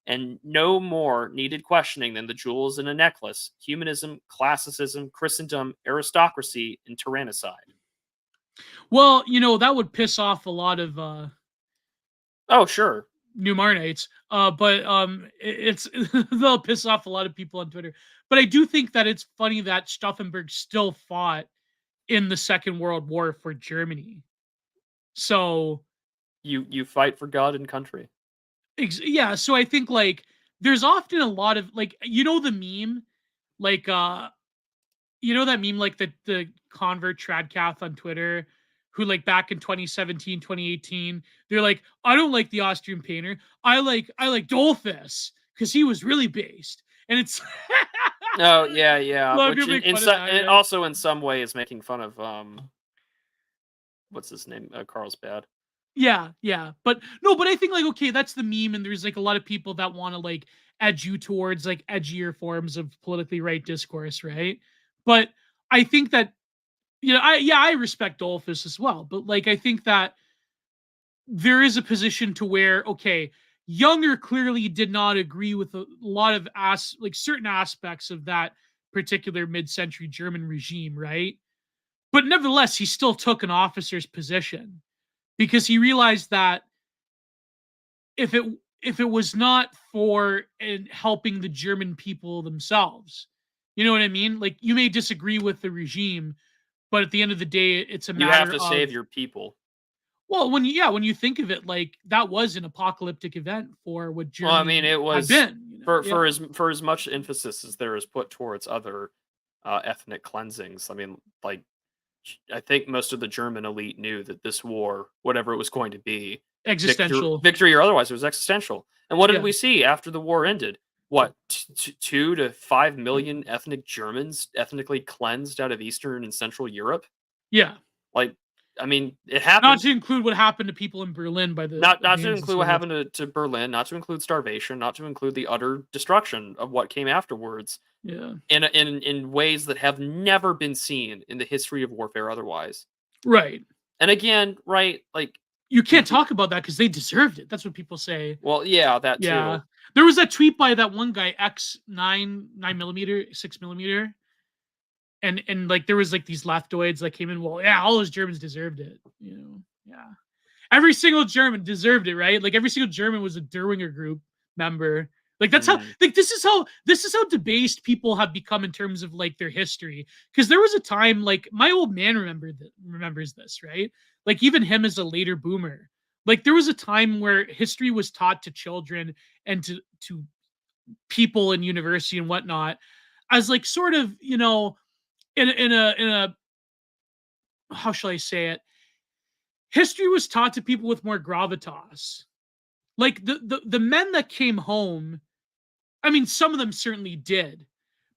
and no more needed questioning than the jewels in a necklace: humanism, classicism, Christendom, aristocracy, and tyrannicide. Well, you know, that would piss off a lot of Oh, sure. New Marnites, but it's they'll piss off a lot of people on Twitter. But I do think that it's funny that Stauffenberg still fought in the Second World War for Germany. So You fight for God and country. yeah, so I think like there's often a lot of like, you know, the meme, like you know that meme like the convert Tradcath on Twitter, who like back in 2017 2018 they're like, I don't like the Austrian painter, I like Dolphus because he was really based. And it's Oh yeah. well, Which it also in some way is making fun of what's his name, Carlsbad. Yeah, but no, but I think like, okay, that's the meme, and there's like a lot of people that want to like edge you towards like edgier forms of politically right discourse, right? But I think that, you know, I respect Dolphus as well, but like I think that there is a position to where, okay, Younger clearly did not agree with a lot of certain aspects of that particular mid-century German regime, right? But nevertheless, he still took an officer's position because he realized that if it was not for helping the German people themselves, you know what I mean? Like, you may disagree with the regime, but at the end of the day, it's a You have matter to of, save your people. well, when you think of it, like, that was an apocalyptic event for what Well, I Germany mean, it had was been. You know? for as much emphasis as there is put towards other ethnic cleansings. I mean, like, I think most of the German elite knew that this war, whatever it was going to be, Existential. victory or otherwise, it was existential. And what did Yeah. we see after the war ended? What, 2 to 5 million ethnic Germans ethnically cleansed out of Eastern and Central Europe? Yeah. Like, I mean, it Not happened. to include what happened to people in Berlin by the Not to hands of include what Soviets. happened to Berlin, not to include starvation, not to include the utter destruction of what came afterwards Yeah. in ways that have never been seen in the history of warfare otherwise. Right. And again, right, like, You can't talk about that because they deserved it. That's what people say. well, yeah, that Yeah. too. There was that tweet by that one guy, X 9mm, 6mm. And like there was like these leftoids that came in. Well, yeah, all those Germans deserved it. You know, yeah. Every single German deserved it, right? Like every single German was a Derwinger group member. Like that's how, like, this is how debased people have become in terms of like their history. Because there was a time, like, my old man remembers this, right? Like, even him as a later boomer. Like, there was a time where history was taught to children and to people in university and whatnot as like sort of, in a how shall I say it? History was taught to people with more gravitas. Like the men that came home, I mean, some of them certainly did,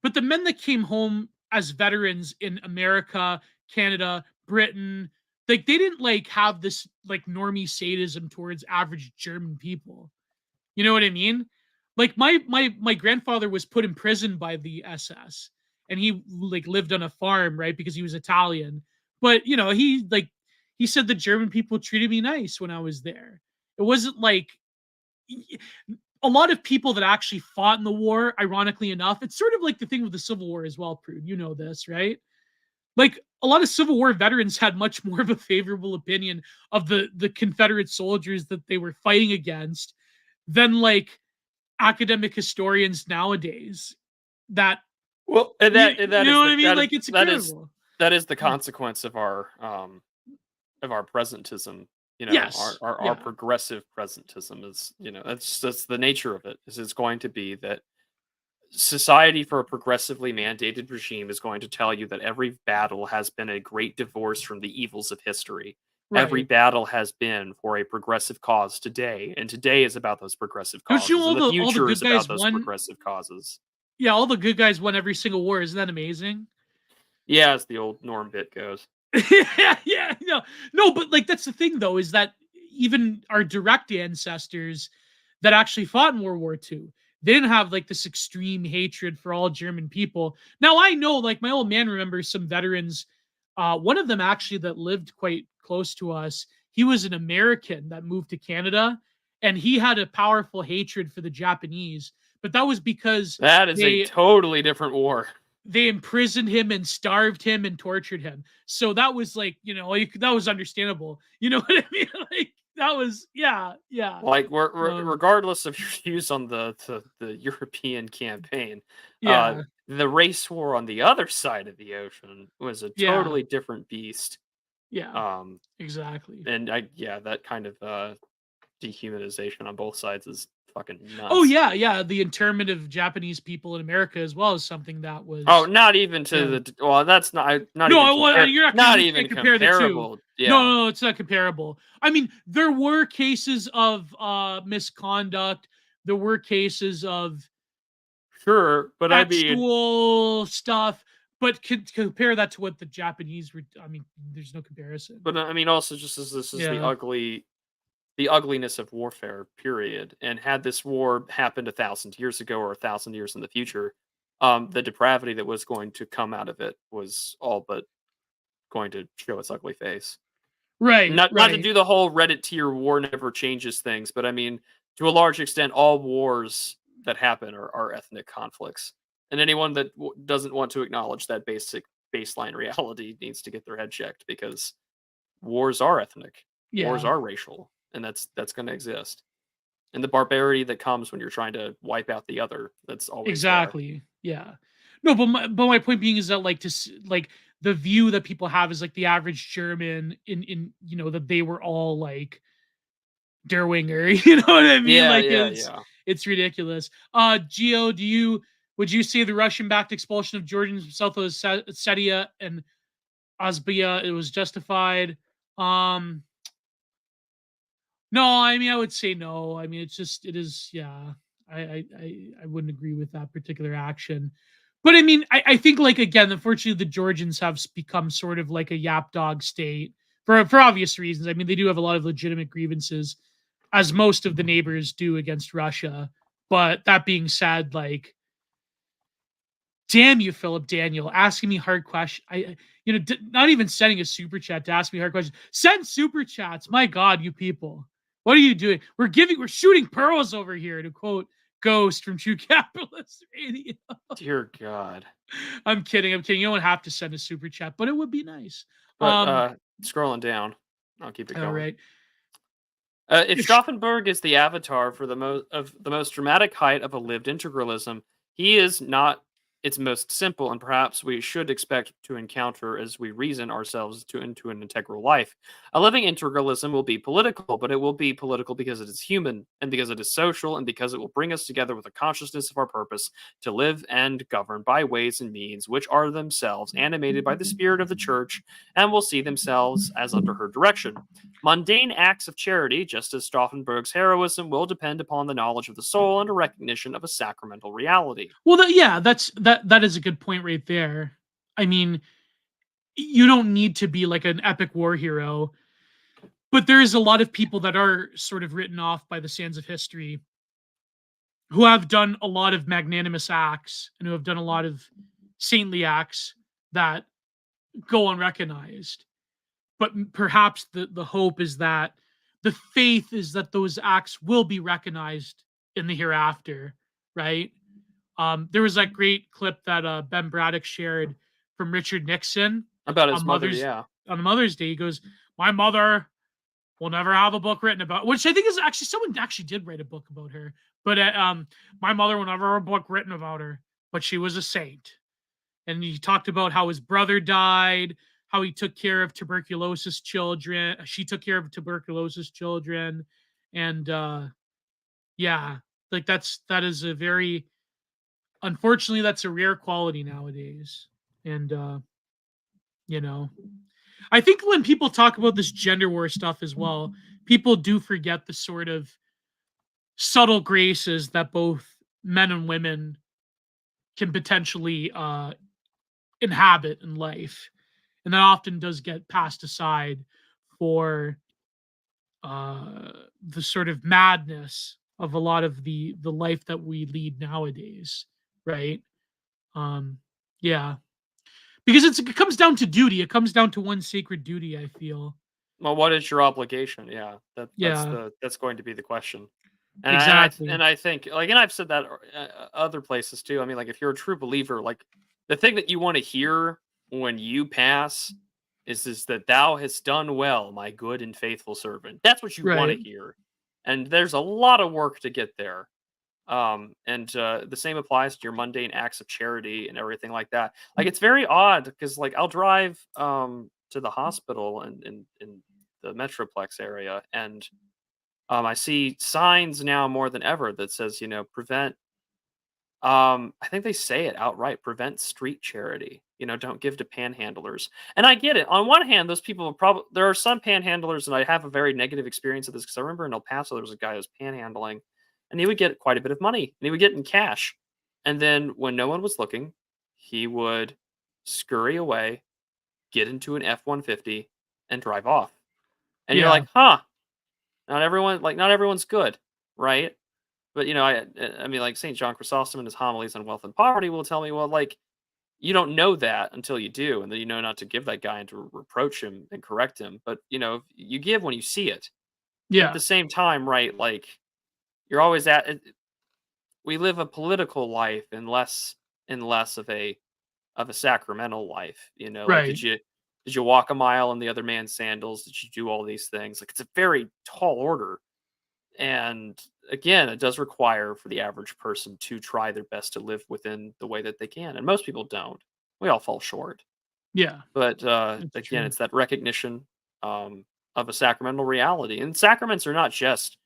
but the men that came home as veterans in America, Canada, Britain, like, they didn't like have this like normie sadism towards average German people. You know what I mean? Like, my grandfather was put in prison by the SS, and he like lived on a farm, right? Because he was Italian. But he said the German people treated me nice when I was there. It wasn't like a lot of people that actually fought in the war, ironically enough, it's sort of like the thing with the Civil War as well, Prude. You know this, right? Like, a lot of Civil War veterans had much more of a favorable opinion of the Confederate soldiers that they were fighting against than like academic historians nowadays. That Well, and you, that you is know what the I mean? Like, it's incredible. that is the consequence of our presentism. You know, Yes. our Yeah. progressive presentism is, that's the nature of it. Is it's going to be that society for a progressively mandated regime is going to tell you that every battle has been a great divorce from the evils of history. Every Right. battle has been for a progressive cause today, and today is about those progressive Don't you know causes, and the all the future good is about guys those won? progressive causes. Yeah, all the good guys won every single war. Isn't that amazing? Yeah, as the old Norm bit goes. Yeah, no, but like, that's the thing though, is that even our direct ancestors that actually fought in World War II, they didn't have like this extreme hatred for all German people. Now, I know, like, my old man remembers some veterans. One of them actually that lived quite close to us. He was an American that moved to Canada, and he had a powerful hatred for the Japanese. But that was because That is a they totally different war. they imprisoned him and starved him and tortured him. So that was like, that was understandable. You know what I mean? Like, that was, yeah, yeah. Like, Um, regardless of your views on the European campaign, yeah, the race war on the other side of the ocean was a yeah, totally different beast. yeah, Um, exactly. and that kind of dehumanization on both sides is fucking Oh, nuts. yeah, yeah. The internment of Japanese people in America as well is something that Oh, was, not even to yeah. the well, that's not even No, well, you're not not we even can't compare the two. comparable. No, Yeah, no, no, it's not comparable. I mean, there were cases of misconduct. There were cases of sure, but I mean, actual stuff, but compare that to what the Japanese were. I mean, there's no comparison. also, just as this is Yeah, the ugliness of warfare, period. And had this war happened 1,000 years ago or 1,000 years in the future, the depravity that was going to come out of it was all but going to show its ugly face. right, Not to right. do the whole Reddit tier war never changes things, but I mean, to a large extent, all wars that happen are ethnic conflicts. And anyone that doesn't want to acknowledge that basic baseline reality needs to get their head checked, because wars are ethnic, wars Yeah, are racial, and that's going to exist. And the barbarity that comes when you're trying to wipe out the other, that's always there. exactly. Yeah. No, but my point being is that like like the view that people have is like the average German in that they were all like Der Winger, you know what I mean? Yeah, Like yeah, yeah. it's ridiculous. Gio, would you say the Russian-backed expulsion of Georgians from South Ossetia and Osbia it was justified? No, I mean I would say no. I mean it is, yeah. I wouldn't agree with that particular action. But I mean, I think like again, unfortunately, the Georgians have become sort of like a yap dog state for obvious reasons. I mean, they do have a lot of legitimate grievances, as most of the neighbors do against Russia. But that being said, like, damn you, Philip Daniel, asking me hard questions. Not even sending a super chat to ask me hard questions. Send super chats. My God, you people, what are you doing? We're shooting pearls over here, to quote Ghost from True Capitalist Radio. Dear God. I'm kidding. You don't have to send a super chat, but it would be nice. But scrolling down, I'll keep it All going. right. If Stauffenberg is the avatar for the most dramatic height of a lived integralism, he is not its most simple, and perhaps we should expect to encounter as we reason ourselves into an integral life. A living integralism will be political, but it will be political because it is human, and because it is social, and because it will bring us together with a consciousness of our purpose to live and govern by ways and means which are themselves animated by the spirit of the church, and will see themselves as under her direction. Mundane acts of charity, just as Stauffenberg's heroism, will depend upon the knowledge of the soul and a recognition of a sacramental reality. Well, that is a good point right there. I mean, you don't need to be like an epic war hero, but there's a lot of people that are sort of written off by the sands of history who have done a lot of magnanimous acts and who have done a lot of saintly acts that go unrecognized. But perhaps the hope is that the faith is that those acts will be recognized in the hereafter, right? There was that great clip that Ben Braddock shared from Richard Nixon About his on mother, Mother's yeah. on Mother's Day. He goes, "My mother will never have a book written about," which I think is actually someone actually did write a book about her. But my mother will never have a book written about her, but she was a saint. And he talked about how his brother died, how he took care of tuberculosis children. She took care of tuberculosis children, and yeah, like that is a very, unfortunately, that's a rare quality nowadays. And you know, I think when people talk about this gender war stuff as well, people do forget the sort of subtle graces that both men and women can potentially inhabit in life, and that often does get passed aside for the sort of madness of a lot of the life that we lead nowadays, right? Um, yeah, because it comes down to duty. It comes down to one sacred duty. I feel. Well, what is your obligation? Yeah, Yeah, that's going to be the question. And exactly. I think, like, and I've said that other places too. I mean, like, if you're a true believer, like, the thing that you want to hear when you pass is that thou hast done well, my good and faithful servant. That's what you want to Right. hear, and there's a lot of work to get there. And the same applies to your mundane acts of charity and everything like that. Like, it's very odd because, like, I'll drive to the hospital in the Metroplex area, and I see signs now more than ever that says, prevent. I think they say it outright: prevent street charity. Don't give to panhandlers. And I get it. On one hand, those people probably, there are some panhandlers, and I have a very negative experience of this because I remember in El Paso there was a guy who was panhandling, and he would get quite a bit of money, and he would get it in cash. And then when no one was looking, he would scurry away, get into an F-150, and drive off. And you're Yeah. like, huh? Not everyone's good, right? But I mean, like, St. John Chrysostom in his homilies on wealth and poverty will tell me, well, like, you don't know that until you do, and then you know not to give that guy and to reproach him and correct him. But you give when you see it. But at Yeah. the same time, right? Like, you're always we live a political life and less of a of a sacramental life. You know, like Right. did you walk a mile in the other man's sandals? Did you do all these things? Like, it's a very tall order. And again, it does require for the average person to try their best to live within the way that they can. And most people don't. We all fall short. Yeah, But that's again, true. it's that recognition of a sacramental reality. And sacraments are not just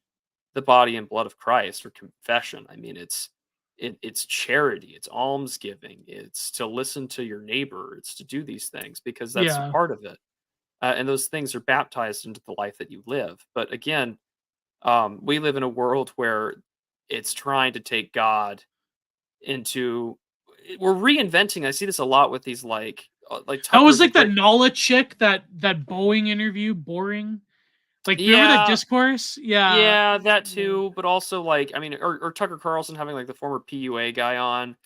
the body and blood of Christ or confession. I mean, it's charity, it's almsgiving, it's to listen to your neighbor, it's to do these things because that's Yeah. part of it. And those things are baptized into the life that you live. But again, we live in a world where it's trying to take God into. We're reinventing. I see this a lot with these like That was Tucker's a like that great. Nala chick, that Boeing interview, boring. Like, remember that Yeah, discourse? Yeah. yeah, that too. But also, like, I mean, or Tucker Carlson having like the former PUA guy on,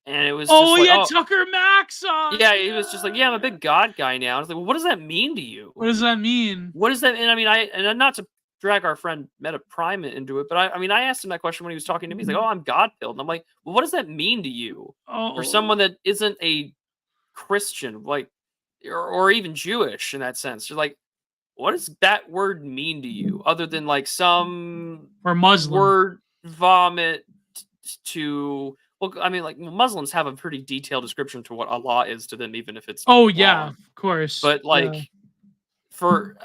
and it was Oh just like, yeah, oh, Tucker Maxon. yeah, he was just like, yeah, I'm a Yeah. big God guy now. I was like, well, what does that mean to you? What does that mean? What does that? And I mean, not to drag our friend Meta Prime into it, but I mean, I asked him that question when he was talking to me. He's like, oh, I'm God filled, and I'm like, well, what does that mean to you? For Oh, someone that isn't a Christian, like, or even Jewish in that sense, you're like, what does that word mean to you, other than like some or Muslim. word vomit to? Well, I mean, like Muslims have a pretty detailed description to what Allah is to them, even if it's Oh yeah, wrong. of course. But Yeah. like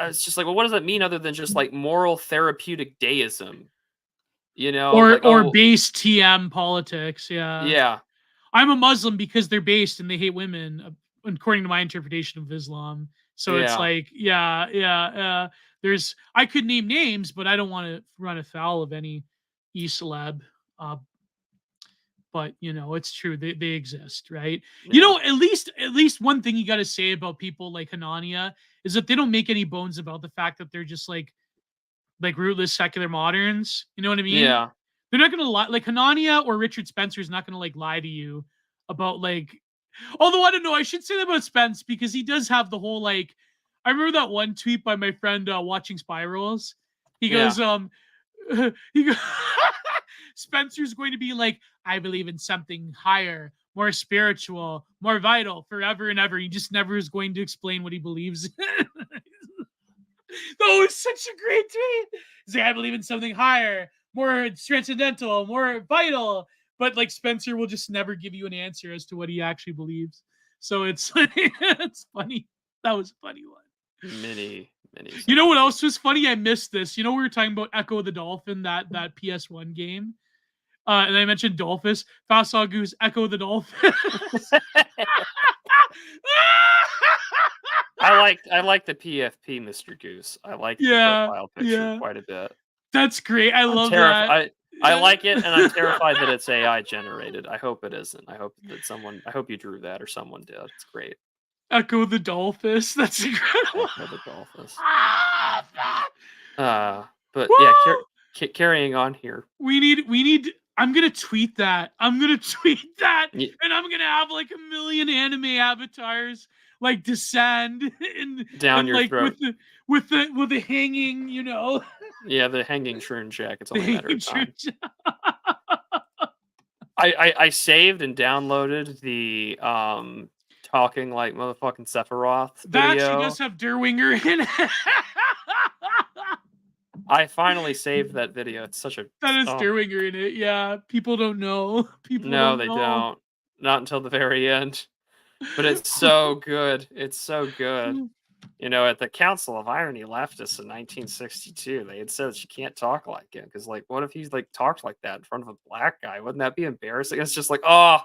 it's just like, well, what does that mean other than just like moral therapeutic deism? You know, like, Or oh, base TM politics. Yeah. yeah, I'm a Muslim because they're based and they hate women, according to my interpretation of Islam. So it's yeah, like, yeah. I could name names, but I don't want to run afoul of any e-celeb. Uh, but it's true. They exist, right? yeah, At least one thing you got to say about people like Hanania is that they don't make any bones about the fact that they're just like rootless secular moderns. You know what I mean? yeah, They're not gonna lie. Like Hanania or Richard Spencer is not gonna like lie to you about like. Although I don't know, I should say that about Spence because he does have the whole like. I remember that one tweet by my friend watching Spirals. He yeah. goes, he goes, Spencer's going to be like, I believe in something higher, more spiritual, more vital, forever and ever. He just never is going to explain what he believes. That was such a great tweet. He's like, I believe in something higher, more transcendental, more vital. But like Spencer will just never give you an answer as to what he actually believes. So it's like, it's funny. That was a funny one. Many. You know what else was funny? I missed this. You know, we were talking about Echo the Dolphin, that PS1 game. And I mentioned Dolphus. Fastsaw Goose, Echo the Dolphin. I like the PFP, Mr. Goose. I like the profile picture yeah. quite a bit. That's great. I I'm love terrified. that. I like it, and I'm terrified that it's AI generated. I hope it isn't. I hope you drew that or someone did. It's great. Echo the Dolphus. That's incredible. Echo the Dolphus. Ah, But woo! yeah, carrying on here. We need. I'm gonna tweet that. And I'm gonna have like a million anime avatars like descend Down and your like throat. with the hanging, Yeah, the hanging shroon jack. It's the only a matter hanging of time. shroom. I saved and downloaded the talking like motherfucking Sephiroth That actually video. does have Derwinger in it. I finally saved that video. It's such a That is oh, Derwinger in it. Yeah, people don't know. People no, don't they know. don't. Not until the very end. But it's so good. It's so good. You know, at the Council of Irony Leftists in 1962, they had said that you can't talk like him because, like, what if he's like talked like that in front of a black guy? Wouldn't that be embarrassing? It's just like, oh,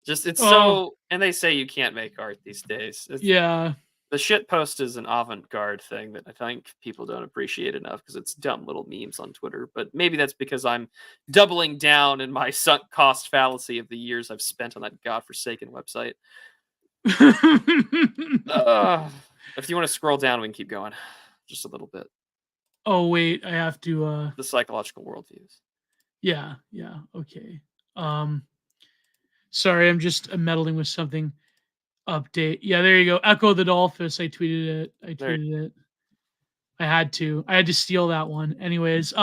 it's Oh, so. And they say you can't make art these days. yeah. The shit post is an avant-garde thing that I think people don't appreciate enough because it's dumb little memes on Twitter. But maybe that's because I'm doubling down in my sunk cost fallacy of the years I've spent on that godforsaken website. If you want to scroll down, we can keep going just a little bit. Oh wait, I have to The psychological worldviews. yeah, okay. Sorry, I'm meddling with something. Update. Yeah, there you go. Echo the Dolphus. I tweeted it. I had to steal that one. Anyways,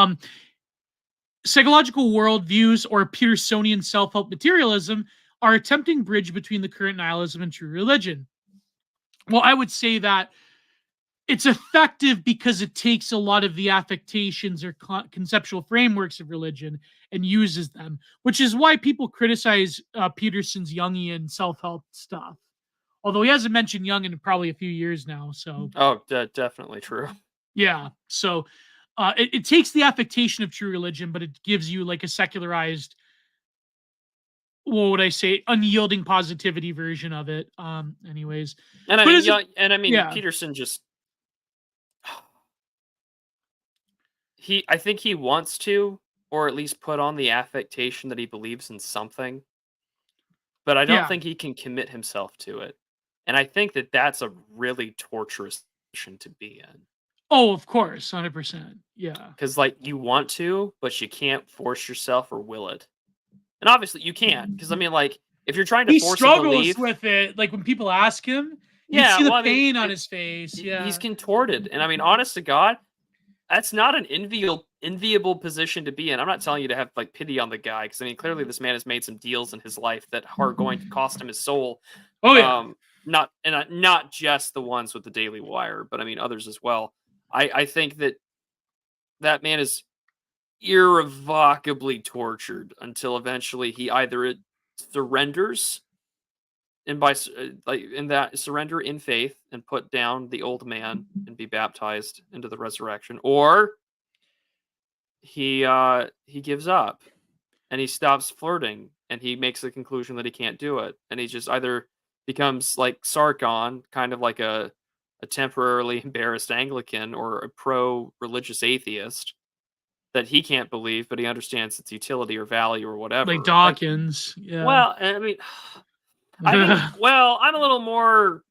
psychological worldviews or Petersonian self-help materialism are a tempting bridge between the current nihilism and true religion. Well, I would say that it's effective because it takes a lot of the affectations or conceptual frameworks of religion and uses them, which is why people criticize Peterson's Jungian self-help stuff. Although he hasn't mentioned Jung in probably a few years now. So, definitely true. Yeah. So it takes the affectation of true religion, but it gives you like a secularized, what would I say, unyielding positivity version of it. Anyways. And I mean, yeah. Peterson just I think he wants to, or at least put on the affectation that he believes in something, but I don't Yeah. think he can commit himself to it. And I think that that's a really torturous position to be in. Oh, of course, 100%. Yeah. Because like you want to, but you can't force yourself or will it. And obviously you can't, because I mean, like if you're trying to He force a struggles belief, with it. Like when people ask him, you yeah, can see the well, I mean, pain on his face. Yeah. he's contorted. And I mean, honest to God, that's not an enviable position to be in. I'm not telling you to have like pity on the guy, because I mean, clearly this man has made some deals in his life that are going to cost him his soul. Oh yeah. Not just the ones with the Daily Wire, but I mean others as well. I think that man is irrevocably tortured until eventually he either surrenders, and surrender in faith and put down the old man and be baptized into the resurrection, or he gives up and he stops flirting and he makes the conclusion that he can't do it, and he just either becomes like Sargon, kind of like a temporarily embarrassed Anglican, or a pro-religious atheist that he can't believe, but he understands its utility or value or whatever. Like Dawkins. Yeah. Well, I mean, I'm a little more.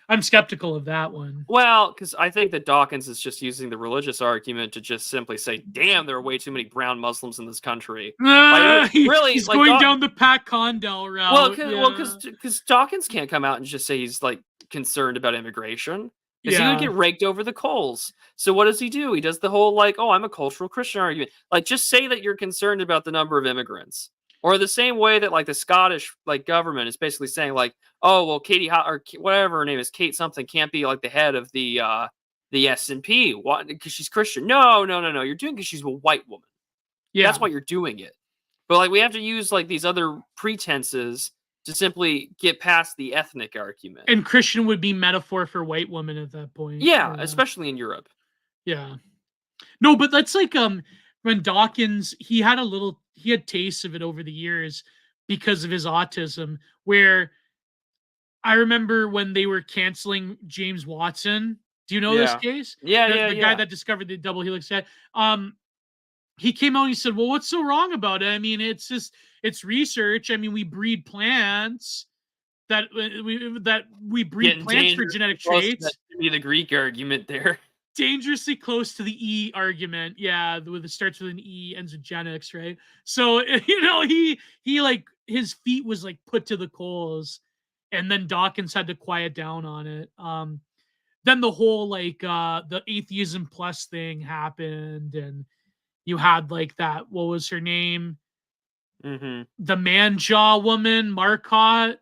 I'm skeptical of that one. Well, because I think that Dawkins is just using the religious argument to just simply say, "Damn, there are way too many brown Muslims in this country." Really, he's like, going down the Pat Condell route. Well, because Dawkins can't come out and just say he's like concerned about immigration, because he would get raked over the coals. So what does he do? He does the whole like, "Oh, I'm a cultural Christian" argument. Like, just say that you're concerned about the number of immigrants. Or the same way that like the Scottish like government is basically saying like, "Oh well, Katie or whatever her name is, Kate something, can't be like the head of the S&P. What? Because she's Christian." No. You're doing it because she's a white woman. Yeah. That's why you're doing it. But like we have to use like these other pretenses to simply get past the ethnic argument. And Christian would be metaphor for white woman at that point. Yeah, especially in Europe. Yeah. No, but that's like when Dawkins, he had tastes of it over the years because of his autism, where I remember when they were canceling James Watson. Do you know this case? Yeah, the guy that discovered the double helix head. He came out and he said, "Well, what's so wrong about it? I mean, it's research. I mean, we breed plants that we breed plants for genetic traits." That should be the Greek argument there. Dangerously close to the E argument. Yeah, it starts with an E, ends with genetics, right? So, he like his feet was like put to the coals, and then Dawkins had to quiet down on it. Then the whole like the atheism plus thing happened, and you had like that, what was her name? Mm-hmm. The man-jaw woman, Marcotte.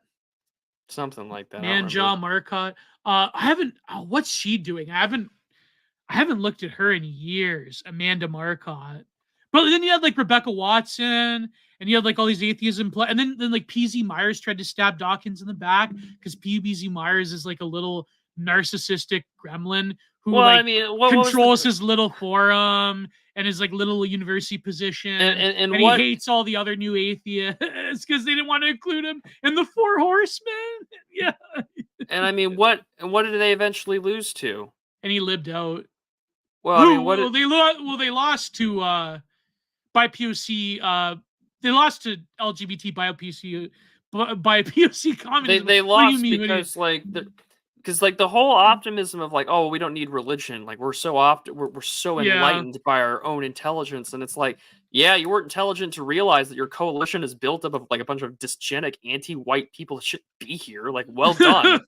Something like that. Man-jaw Marcotte. What's she doing? I haven't looked at her in years, Amanda Marcotte. But then you had like Rebecca Watson, and you had like all these atheism and then like PZ Myers tried to stab Dawkins in the back because PZ Myers is like a little narcissistic gremlin who controls his little forum and his like little university position, and he hates all the other new atheists because they didn't want to include him in the Four Horsemen. Yeah. And I mean, what did they eventually lose to? And he lived out. Well, they lost to by POC. They lost to LGBT by POC communism. They lost because like the whole optimism of like, oh, we don't need religion. Like we're so enlightened by our own intelligence, and it's like, yeah, you weren't intelligent to realize that your coalition is built up of like a bunch of dysgenic anti-white people that shouldn't be here. Like, well done.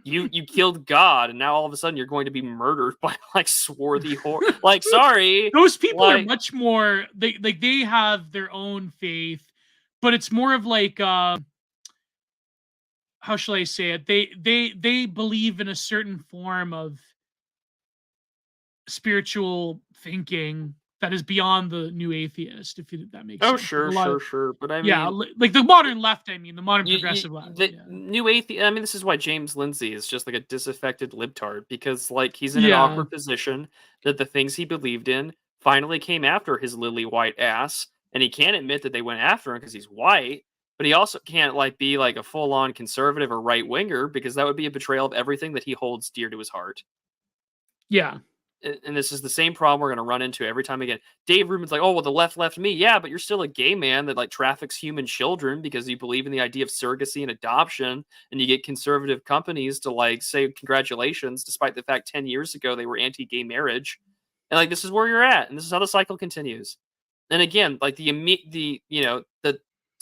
You killed God, and now all of a sudden you're going to be murdered by like swarthy like, sorry. Those people are much more they have their own faith, but it's more of like how shall I say it? They believe in a certain form of spiritual thinking that is beyond the new atheist, if that makes Oh, sense. Like sure, a lot of, sure. But I yeah, mean, like the modern left. I mean, the modern you progressive left. the Yeah, new atheist. I mean, this is why James Lindsay is just like a disaffected libtard because like he's in an yeah, awkward position that the things he believed in finally came after his lily white ass, and he can't admit that they went after him because he's white. But he also can't like be like a full on conservative or right winger because that would be a betrayal of everything that he holds dear to his heart. yeah, And this is the same problem we're going to run into every time again. Dave Rubin's like, oh, well, the left left me. Yeah, but you're still a gay man that like traffics human children because you believe in the idea of surrogacy and adoption. And you get conservative companies to like say congratulations, despite the fact 10 years ago they were anti-gay marriage. And like, this is where you're at. And this is how the cycle continues. And again, like to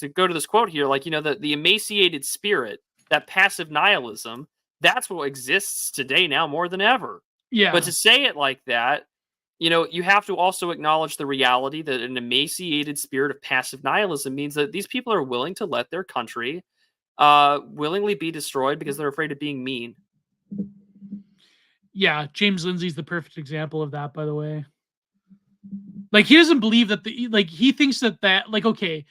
go to this quote here, like, the emaciated spirit, that passive nihilism, that's what exists today now more than ever. But yeah. to say it like that, you have to also acknowledge the reality that an emaciated spirit of passive nihilism means that these people are willing to let their country willingly be destroyed because they're afraid of being mean. Yeah, James Lindsay's the perfect example of that, by the way. Like he doesn't believe that he thinks that like, okay,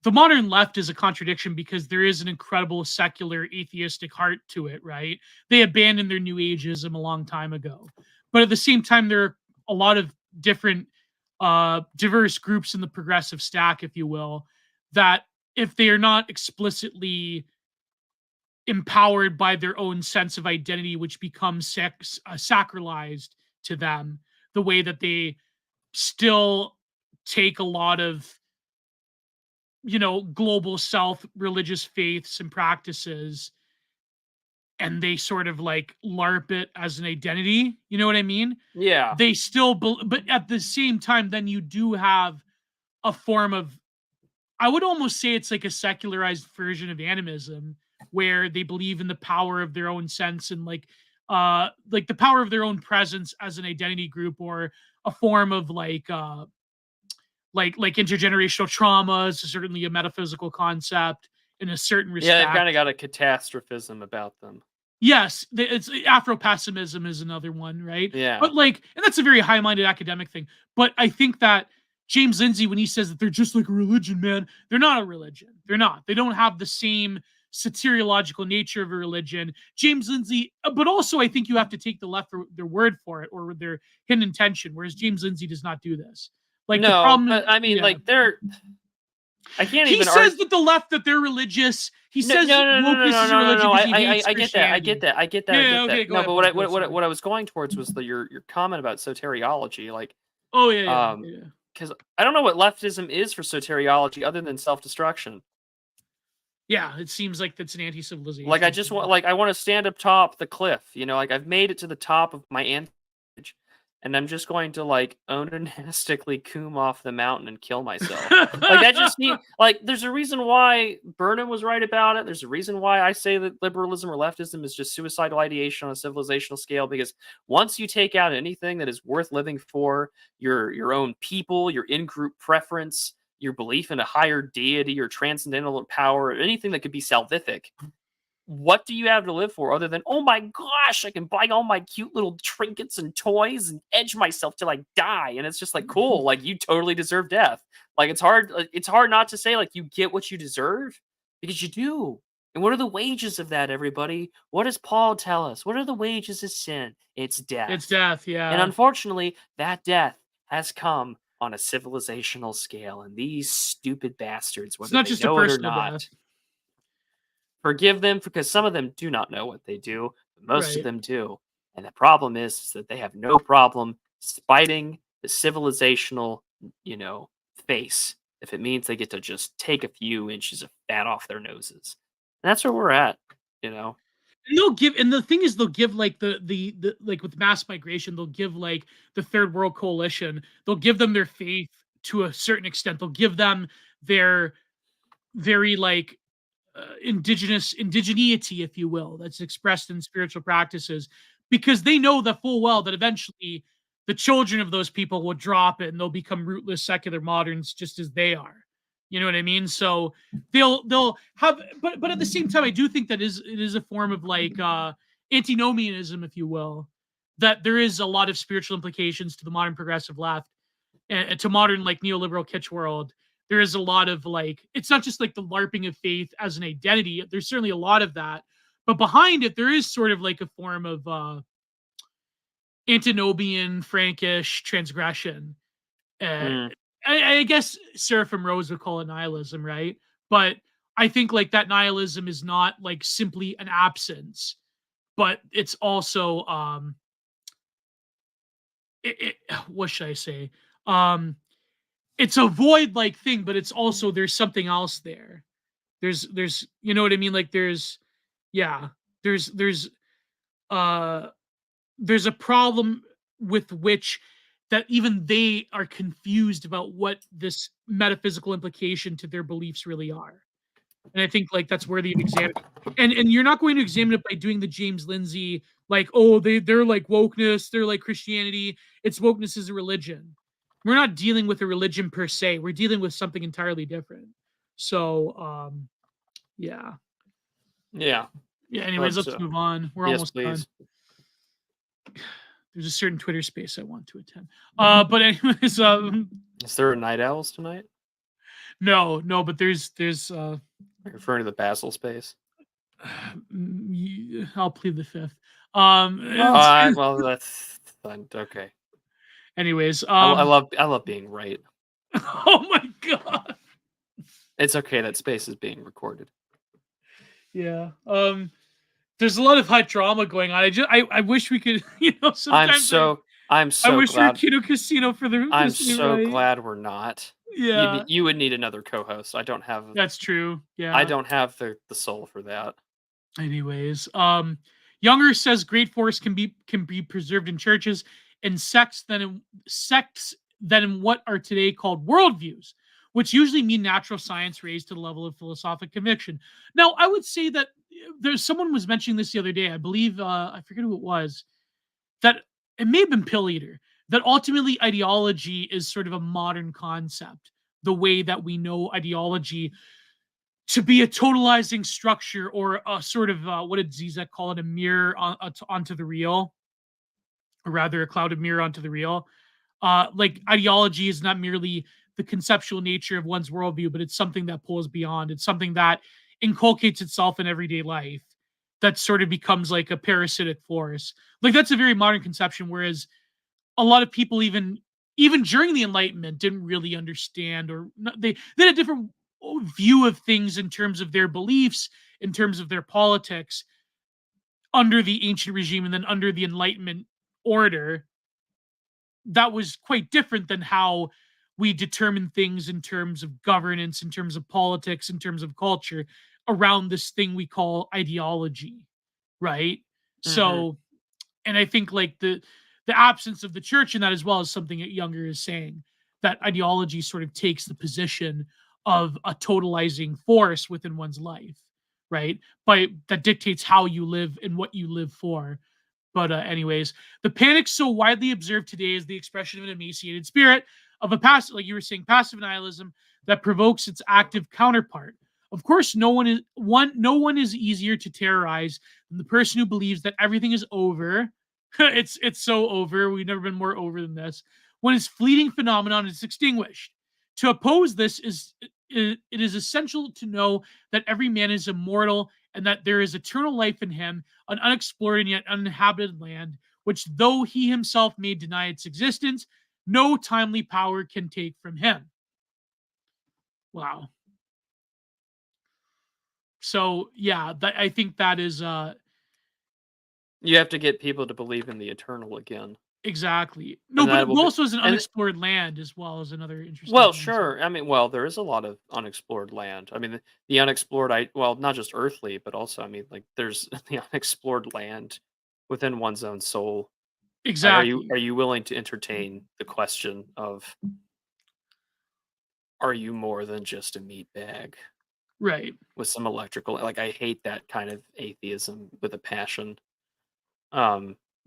the modern left is a contradiction because there is an incredible secular atheistic heart to it, right? They abandoned their new ageism a long time ago. But at the same time, there are a lot of different diverse groups in the progressive stack, if you will, that if they are not explicitly empowered by their own sense of identity, which becomes sacralized to them, the way that they still take a lot of global south religious faiths and practices, and they sort of like LARP it as an identity. You know what I mean? Yeah. They still, but at the same time, then you do have a form of, I would almost say it's like a secularized version of animism, where they believe in the power of their own sense and like the power of their own presence as an identity group, or a form of like intergenerational trauma is certainly a metaphysical concept in a certain Yeah, they've kind of respect. got a catastrophism about them. Yes, it's Afro-pessimism is another one, right? Yeah. But like, and that's a very high-minded academic thing. But I think that James Lindsay, when he says that they're just like a religion, man, they're not a religion. They're not. They don't have the same soteriological nature of a religion. James Lindsay, but also I think you have to take the left for their word for it, or their hidden intention, whereas James Lindsay does not do this. Like the No, problem, but I mean, yeah. like I can't He even says argue. that the left, that they're religious. He No, says no, no, no, no, wokeness no, is a no, no, religion no. because he hates I get that. I get Christianity. that. I get that. I Yeah, get okay, that. go No, ahead, but Paul, go, sorry. what I was going towards was your comment about soteriology, like, Oh yeah. because I don't know what leftism is for soteriology other than self-destruction. Yeah, it seems like that's an anti-civilization. Like I just want, like I want to stand up top the cliff, like I've made it to the top of my anchorage, and I'm just going to like onanastically coom off the mountain and kill myself. Like that just need like there's a reason why Burnham was right about it. There's a reason why I say that liberalism or leftism is just suicidal ideation on a civilizational scale, because once you take out anything that is worth living for, your own people, your in-group preference, your belief in a higher deity or transcendental power, or anything that could be salvific, what do you have to live for other than, oh my gosh, I can buy all my cute little trinkets and toys and edge myself till I die? And it's just like, cool, like you totally deserve death. Like it's hard not to say like you get what you deserve, because you do. And what are the wages of that, everybody? What does Paul tell us? What are the wages of sin? It's death. It's death, yeah. And unfortunately, that death has come on a civilizational scale, and these stupid bastards, whether not they just a know it or personal not, death. forgive them, because some of them do not know what they do, but most of Right. them do. And the problem is that they have no problem spiting the civilizational, face, if it means they get to just take a few inches of fat off their noses. And that's where we're at. And they'll give, and the thing is, they'll give like the like with mass migration, they'll give like the Third World Coalition, they'll give them their faith to a certain extent. They'll give them their very like indigeneity, if you will, that's expressed in spiritual practices, because they know the full well that eventually the children of those people will drop it and they'll become rootless secular moderns just as they are. You know what I mean? So they'll have, but at the same time, I do think that it is a form of like antinomianism, if you will, that there is a lot of spiritual implications to the modern progressive left and to modern like neoliberal kitsch world. There is a lot of like, it's not just like the LARPing of faith as an identity. There's certainly a lot of that, but behind it, there is sort of like a form of antinomian, Frankish transgression. Mm. I guess Seraphim Rose would call it nihilism, right? But I think like that nihilism is not like simply an absence, but it's also what should I say? It's a void like thing, but it's also there's something else there. There's you know what I mean? Like yeah, there's uh there's a problem with which that even they are confused about what this metaphysical implication to their beliefs really are. And I think like that's worthy of examine. And you're not going to examine it by doing the James Lindsay like, oh, they're like wokeness, they're like Christianity. It's wokeness is a religion. We're not dealing with a religion per se. We're dealing with something entirely different. So yeah. Yeah. Yeah, anyways, let's move on. We're yes, almost please. done. There's a certain Twitter space I want to attend. But anyways, is there a Night Owls tonight? No, but there's referring to the Basel space. I'll plead the fifth. Well, that's fine. Okay. Anyways, I love being right. Oh my god. It's okay that space is being recorded. Yeah. There's a lot of high drama going on. I wish we could, sometimes I'm so I wish glad. we were Kino Casino for the I'm so glad we're not. Yeah. You would need another co-host. I don't have. That's true. Yeah. I don't have the soul for that. Anyways, Younger says great force can be preserved in churches and sects than in what are today called worldviews, which usually mean natural science raised to the level of philosophic conviction. Now, I would say that there's someone was mentioning this the other day. I believe I forget who it was. That it may have been Pill Eater. That ultimately ideology is sort of a modern concept. The way that we know ideology to be a totalizing structure or a sort of what did Zizek call it, a mirror onto the real, or rather a clouded mirror onto the real. Like ideology is not merely the conceptual nature of one's worldview, but it's something that pulls beyond. It's something that inculcates itself in everyday life that sort of becomes like a parasitic force. Like that's a very modern conception, whereas a lot of people even during the Enlightenment didn't really understand, or they had a different view of things in terms of their beliefs, in terms of their politics under the ancient regime and then under the Enlightenment order. That was quite different than how we determine things in terms of governance, in terms of politics, in terms of culture around this thing we call ideology, right? Mm-hmm. So, and I think like the absence of the church in that as well is something that Younger is saying, that ideology sort of takes the position of a totalizing force within one's life, right? That dictates how you live and what you live for. But anyways, the panic so widely observed today is the expression of an emaciated spirit of a passive, like you were saying, passive nihilism that provokes its active counterpart. Of course, no one is easier to terrorize than the person who believes that everything is over. It's so over. We've never been more over than this. When its fleeting phenomenon is extinguished. To oppose this it is essential to know that every man is immortal and that there is eternal life in him, an unexplored and yet uninhabited land, which though he himself may deny its existence, no timely power can take from him. Wow. So yeah, I think that is you have to get people to believe in the eternal again. Exactly. No, but it also is an unexplored land as well as another interesting. Well, sure. I mean, there is a lot of unexplored land. I mean, the unexplored, not just earthly, but also, I mean, like, there's the unexplored land within one's own soul. Exactly. Are you willing to entertain the question of, are you more than just a meat bag? Right. With some electrical, like, I hate that kind of atheism with a passion.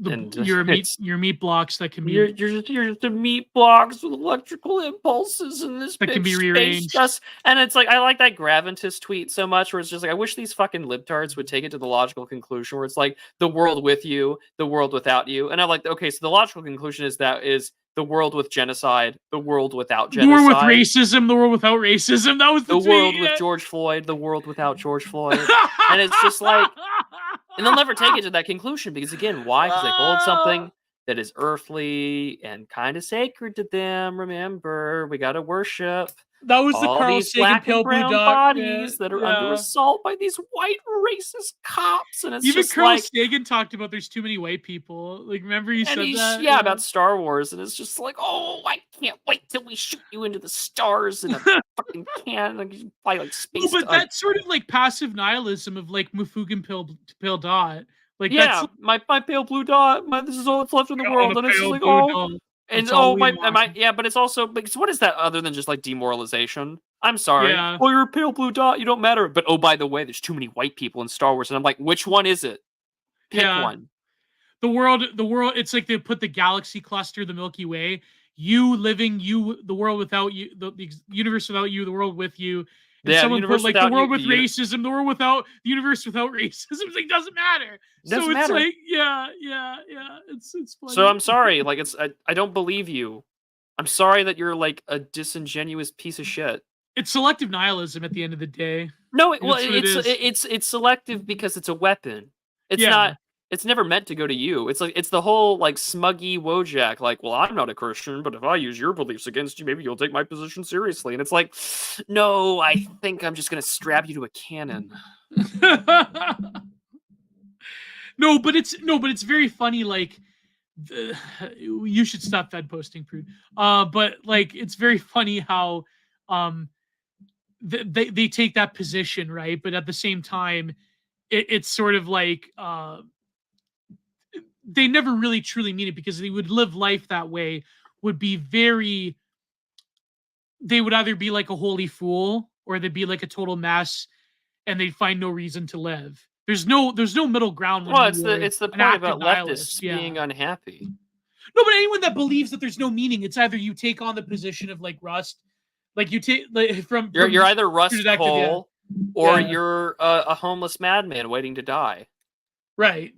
Your meat blocks that can be you're just a meat blocks with electrical impulses in this that big can be space rearranged. dust. And it's like I like that Gravitas tweet so much, where it's just like I wish these fucking libtards would take it to the logical conclusion where it's like the world with you, the world without you. And I'm like, okay, so the logical conclusion is the world with genocide, the world without The world with genocide, racism, the world without racism. That was the tweet, world with George Floyd, the world without George Floyd. And it's just like, and they'll never take it to that conclusion because, again, why? Because they hold something that is earthly and kind of sacred to them. Remember, we got to worship that was the all Carl these Sagan black pale and blue brown dot bodies that are under assault by these white racist cops. And it's even just Carl like, Sagan talked about there's too many white people. Like, remember he said that? Yeah, about Star Wars. And it's just like, oh, I can't wait till we shoot you into the stars in a fucking can and you fly like space. No, but that's sort of like passive nihilism of like Mufugan pale dot. Like, yeah, that's my pale blue dot. This is all that's left in the world, and it's just like, oh, and yeah, but it's also because what is that other than just like demoralization? I'm sorry. Yeah. Well, you're a pale blue dot. You don't matter. But oh, by the way, there's too many white people in Star Wars, and I'm like, which one is it? Pick one. The world. It's like they put the galaxy cluster, the Milky Way. You living, the world without you, the universe without you, the world with you. And someone put like the world with racism, the world without the universe without racism. It's like doesn't matter. So it's like yeah. It's funny. So I'm sorry, like I don't believe you. I'm sorry that you're like a disingenuous piece of shit. It's selective nihilism at the end of the day. No, it's selective because it's a weapon. It's not. It's never meant to go to you. It's like it's the whole like smuggy Wojak, like, well, I'm not a Christian, but if I use your beliefs against you, maybe you'll take my position seriously. And it's like, no, I think I'm just gonna strap you to a cannon. No, but it's very funny. Like, you should stop Fed posting, Prude. But like, it's very funny how they take that position, right? But at the same time, it's sort of like they never really truly mean it because they would live life that way. Would be very. They would either be like a holy fool or they'd be like a total mess, and they'd find no reason to live. There's no middle ground. Well, it's the point about leftists being unhappy. No, but anyone that believes that there's no meaning, it's either you take on the position of like Rust, like you take like, from you're either Rust Cole or you're a homeless madman waiting to die, right?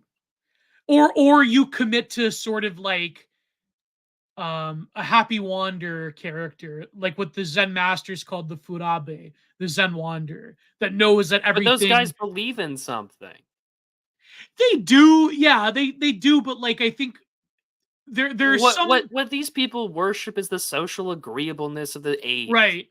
Or you commit to sort of like a happy wander character, like what the Zen masters called the Furabe, the Zen wanderer, that knows that everything. But those guys believe in something. They do, yeah, they do. But like, I think there's what these people worship is the social agreeableness of the age. Right.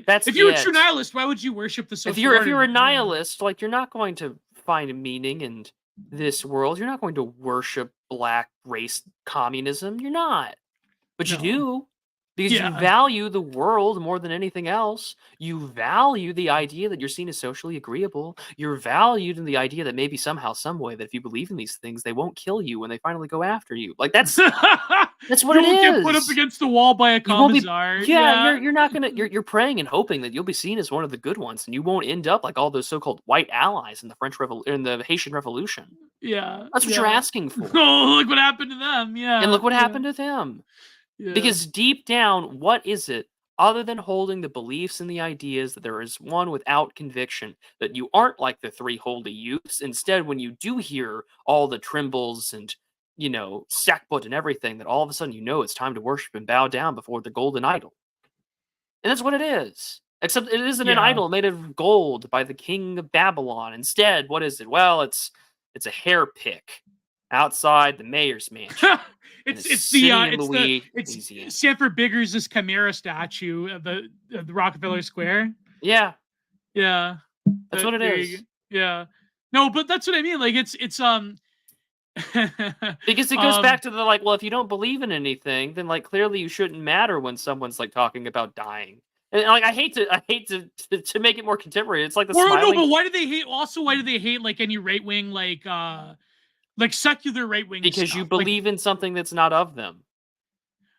That's if you're a true nihilist, why would you worship the social? If you're a nihilist, like you're not going to find meaning in this world. You're not going to worship black race communism. You're not. But you do, because you value the world more than anything else. You value the idea that you're seen as socially agreeable. You're valued in the idea that maybe somehow, some way, that if you believe in these things, they won't kill you when they finally go after you. Like that's what it is. You get put up against the wall by a commissar. You're not gonna. You're praying and hoping that you'll be seen as one of the good ones, and you won't end up like all those so-called white allies in the in the Haitian Revolution. Yeah, that's what you're asking for. Oh, look what happened to them. Yeah, and look what happened to them. Yeah. Because deep down, what is it other than holding the beliefs and the ideas that there is one without conviction, that you aren't like the three holy youths? Instead, when you do hear all the trembles and, sackbut and everything, that all of a sudden it's time to worship and bow down before the golden idol. And that's what it is. Except it isn't an idol made of gold by the king of Babylon. Instead, what is it? Well, it's a hair pick outside the mayor's mansion. It's Sanford Biggers' Chimera statue of the Rockefeller Square. Yeah. That's what it is. Yeah. No, but that's what I mean. Like it's because it goes back to the well, if you don't believe in anything, then clearly you shouldn't matter when someone's talking about dying. And I hate to make it more contemporary. It's like the smiling. No, but why do they hate? Also, why do they hate any right wing like secular right wing? Because stuff? You believe in something that's not of them.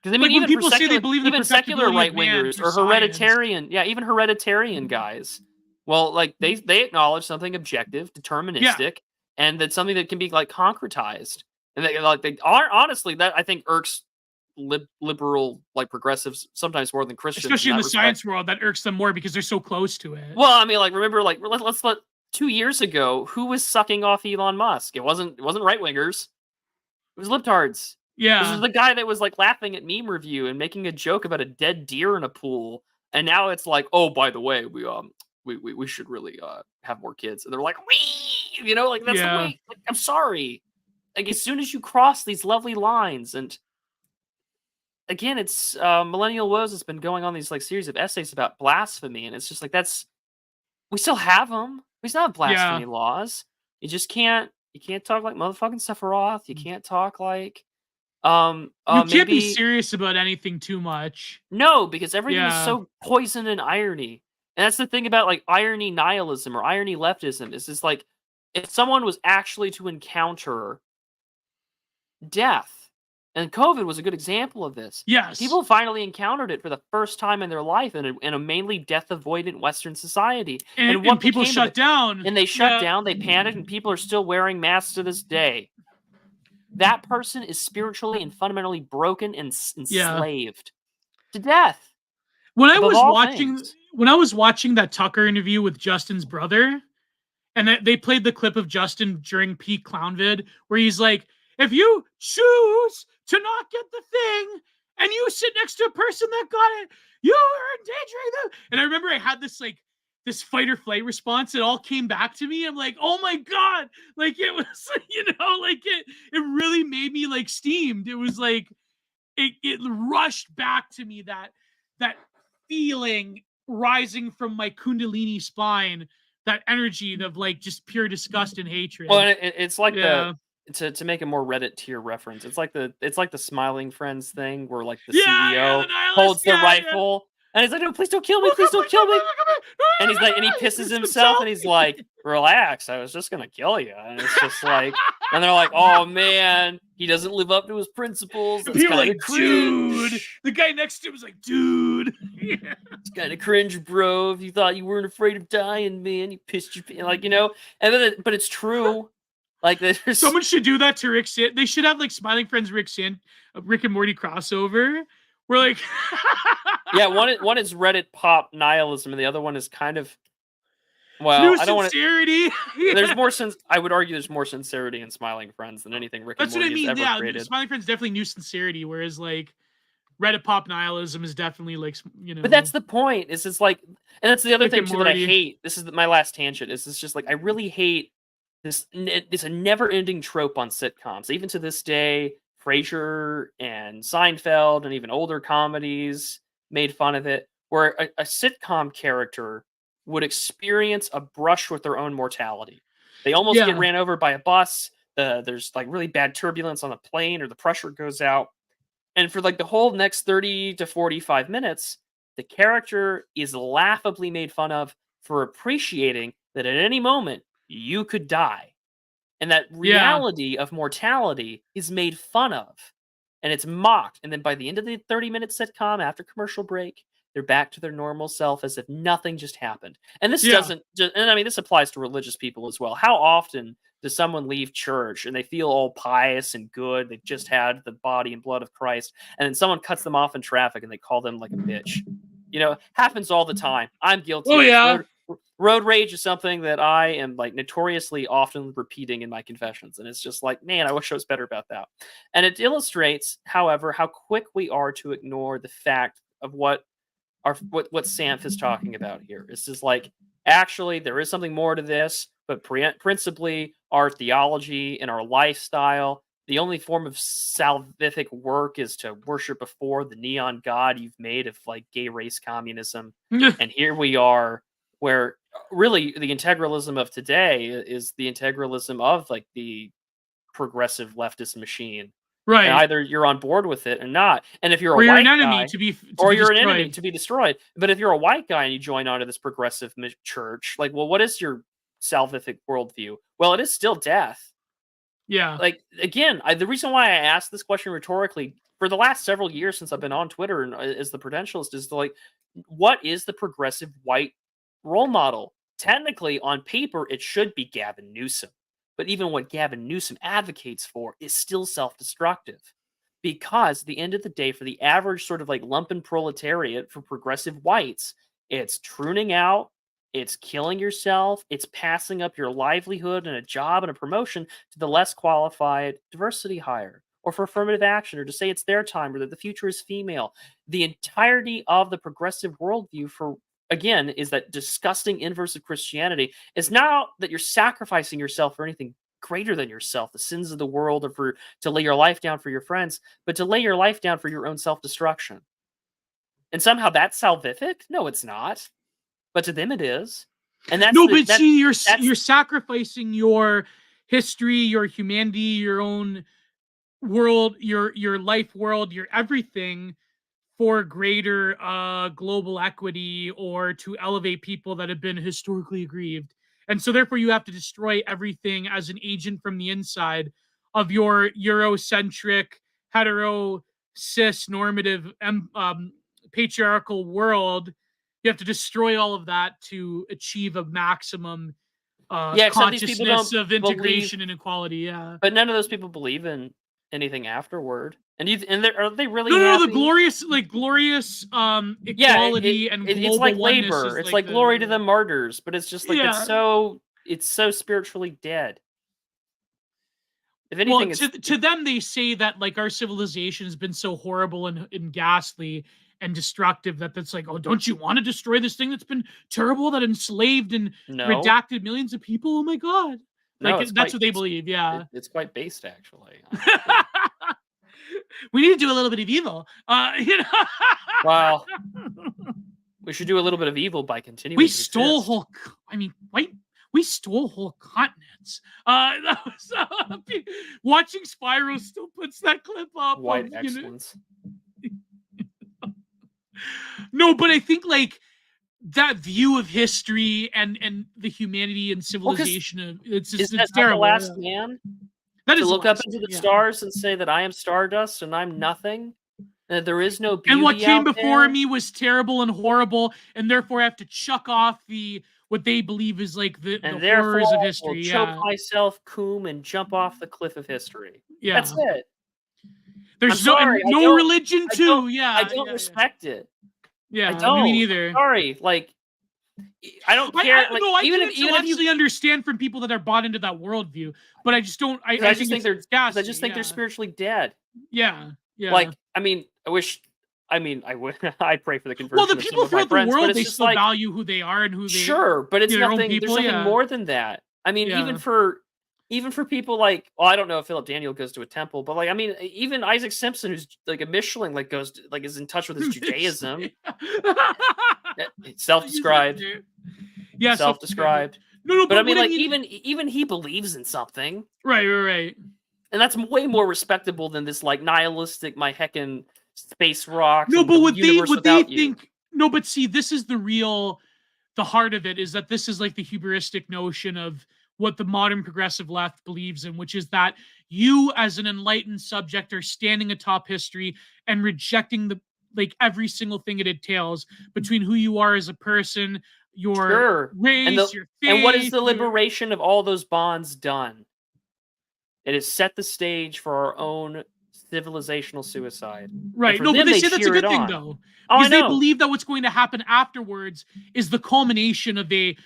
Because even when people say they believe in even secular right wingers or hereditarian, even hereditarian guys. Well, they acknowledge something objective, deterministic, and that's something that can be concretized. And they are honestly, that I think irks liberal, like progressives, sometimes more than Christians. Especially in the respect. science world, that irks them more because they're so close to it. Well, I mean, like, remember, like, let's let 2 years ago, who was sucking off Elon Musk? It wasn't right wingers. It was libtards. This was Yeah. the guy that was like laughing at meme review and making a joke about a dead deer in a pool. And now it's like, oh, by the way, we should really have more kids. And they're like, wee, you know, like that's the Yeah. way. Like, I'm sorry. Like as soon as you cross these lovely lines, and again, it's Millennial Woes has been going on these like series of essays about blasphemy, and it's just like we still have them. We still have blasphemy laws. You just can't. You can't talk like motherfucking Sephiroth. You can't talk like You can't be maybe serious about anything too much. no, because everything is Yeah. so poisoned in irony. And that's the thing about like irony nihilism or irony leftism is just like if someone was actually to encounter death, and COVID was a good example of this. Yes. People finally encountered it for the first time in their life in a mainly death avoidant Western society. And what people became of shut it? down. And they shut down, they panicked, and people are still wearing masks to this day. That person is spiritually and fundamentally broken and enslaved to death. When I above was all watching things. when I was watching that Tucker interview with Justin's brother, and they played the clip of Justin during peak Clownvid, where he's like, if you choose to not get the thing and you sit next to a person that got it, you are endangering them. And I remember I had this like this fight or flight response. It all came back to me. I'm like, oh my God. Like it was, you know, like it really made me like steamed. It was like it rushed back to me that feeling rising from my Kundalini spine, that energy of like just pure disgust and hatred. Well, and it's like to make a more Reddit tier reference. It's like the Smiling Friends thing where like the CEO the nihilist, holds the rifle and he's like, "No, please don't kill me! Please don't kill me!" And he's like, and he pisses himself and he's like, "Relax, I was just gonna kill you." And it's just like, and they're like, "Oh man, he doesn't live up to his principles." That's people kind like, of cringe. dude. The guy next to him was like, dude. It's kind of cringe, bro. If you thought you weren't afraid of dying, man, you pissed your like, you know. And then, but it's true. Like, there's someone should do that to Rick. They should have like Smiling Friends Rick and Morty crossover. We're like, yeah, one is Reddit pop nihilism, and the other one is kind of well, I don't want sincerity. There's more I would argue there's more sincerity in Smiling Friends than anything Rick and Morty has ever created. Smiling Friends definitely new sincerity, whereas like Reddit pop nihilism is definitely like, you know. But that's the point. Is it's like, and that's the other thing too that I hate. This is my last tangent. Is it's just like I really hate this. It's a never-ending trope on sitcoms, even to this day. Frasier and Seinfeld and even older comedies made fun of it, where a sitcom character would experience a brush with their own mortality. They almost get ran over by a bus. There's like really bad turbulence on the plane, or the pressure goes out. And for like the whole next 30 to 45 minutes, the character is laughably made fun of for appreciating that at any moment you could die. And that reality of mortality is made fun of. And it's mocked. And then by the end of the 30-minute sitcom, after commercial break, they're back to their normal self as if nothing just happened. And this doesn't just, and I mean, this applies to religious people as well. How often does someone leave church and they feel all pious and good? They've just had the body and blood of Christ. And then someone cuts them off in traffic and they call them like a bitch. You know, happens all the time. I'm guilty. Oh, yeah. Road rage is something that I am like notoriously often repeating in my confessions. And it's just like, man, I wish I was better about that. And it illustrates, however, how quick we are to ignore the fact of what Sanf is talking about here. It's just like, actually, there is something more to this, but principally our theology and our lifestyle. The only form of salvific work is to worship before the neon god you've made of like gay race communism. And here we are, where really the integralism of today is the integralism of like the progressive leftist machine. Right. And either you're on board with it or not. And if you're an enemy to be destroyed. But if you're a white guy and you join onto this progressive church, like, well, what is your salvific worldview? Well, it is still death. Yeah. Like, again, the reason why I asked this question rhetorically for the last several years since I've been on Twitter and as the Prudentialist is like, what is the progressive white role model? Technically, on paper, it should be Gavin Newsom. But even what Gavin Newsom advocates for is still self-destructive. Because at the end of the day, for the average sort of like lumpen proletariat, for progressive whites, it's pruning out, it's killing yourself, it's passing up your livelihood and a job and a promotion to the less qualified diversity hire, or for affirmative action, or to say it's their time, or that the future is female. The entirety of the progressive worldview, for again, is that disgusting inverse of Christianity. It's not that you're sacrificing yourself for anything greater than yourself, the sins of the world, or for to lay your life down for your friends, but to lay your life down for your own self-destruction. And somehow that's salvific? No, it's not. But to them it is. And that's see, you're sacrificing your history, your humanity, your own world, your life world, your everything for greater global equity, or to elevate people that have been historically aggrieved. And so therefore you have to destroy everything as an agent from the inside of your Eurocentric, hetero, cis, normative, patriarchal world. You have to destroy all of that to achieve a maximum consciousness of integration and equality. Yeah, but none of those people believe in anything afterward. And are they really? No, the glorious equality and global it's like oneness labor. It's like glory to the martyrs, but it's just like it's so spiritually dead. If anything, to them, they say that like our civilization has been so horrible and ghastly and destructive that's like, oh, don't you want to destroy this thing that's been terrible, that enslaved and redacted millions of people? Oh my god! Like that's what they believe. Yeah, it's quite based, actually. We need to do a little bit of evil. Well, we should do a little bit of evil by continuing. We stole whole. I mean, we stole whole continents. That was, watching Spyro still puts that clip up. White excellence. No, but I think like that view of history and the humanity and civilization it's terrible. The last man. That is to look up into the stars and say that I am stardust and I'm nothing, and there is no beauty. And what came before me was terrible and horrible, and therefore I have to chuck off what they believe is like the horrors of history. Choke myself, coom, and jump off the cliff of history. Yeah, that's it. There's no religion too. I don't respect it. Yeah, I don't. Me neither. Sorry, like. I don't care. I actually understand from people that are bought into that worldview, but I just don't. I just think they're spiritually dead. Yeah. Like, I mean, I pray for the conversion. Well, the people throughout the world, they still value who they are and who they. Sure, but it's nothing. There's nothing more than that. I mean, even for people like, well, I don't know if Philip Daniel goes to a temple, but like, I mean, even Isaac Simpson, who's like a Michelin, like is in touch with his Judaism. Self-described. Yeah, self-described. No, but I mean, like, even he believes in something. Right. And that's way more respectable than this like nihilistic, my heckin' space rocks. No, but what they think. No, but see, this is the heart of it, is that this is like the hubristic notion of what the modern progressive left believes in, which is that you as an enlightened subject are standing atop history and rejecting every single thing it entails between who you are as a person, your race, your faith. And what is the liberation of all those bonds done? It has set the stage for our own civilizational suicide. Right. No, but they say that's a good thing, though. Because they believe that what's going to happen afterwards is the culmination of a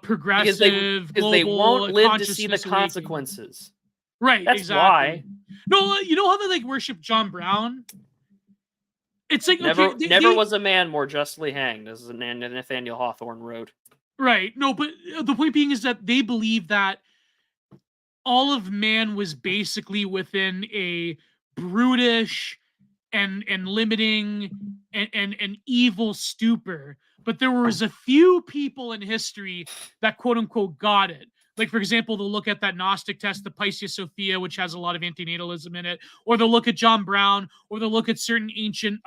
progressive, because they won't live to see the consequences. Right. That's exactly. why. No, you know how they worship John Brown? It's like never was a man more justly hanged, as Nathaniel Hawthorne wrote. Right. No, but the point being is that they believe that all of man was basically within a brutish and limiting and evil stupor. But there was a few people in history that quote unquote got it. Like, for example, they'll look at that Gnostic test, the Pythia Sophia, which has a lot of antinatalism in it, or they'll look at John Brown, or they'll look at certain ancient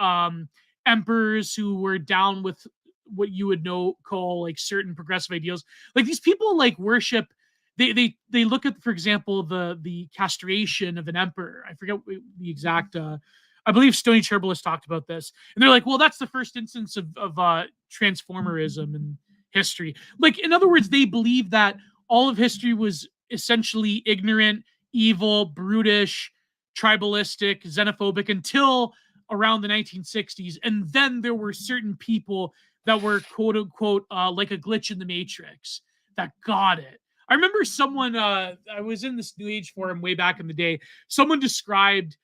emperors who were down with what you would call like certain progressive ideals. Like, these people like worship. They look at, for example, the castration of an emperor. I forget the exact. I believe Stony Cherbulis talked about this, and they're like, well, that's the first instance of transformerism in history. Like, in other words, they believe that all of history was essentially ignorant, evil, brutish, tribalistic, xenophobic until around the 1960s. And then there were certain people that were quote unquote like a glitch in the matrix that got it. I remember someone, I was in this New Age forum way back in the day. Someone described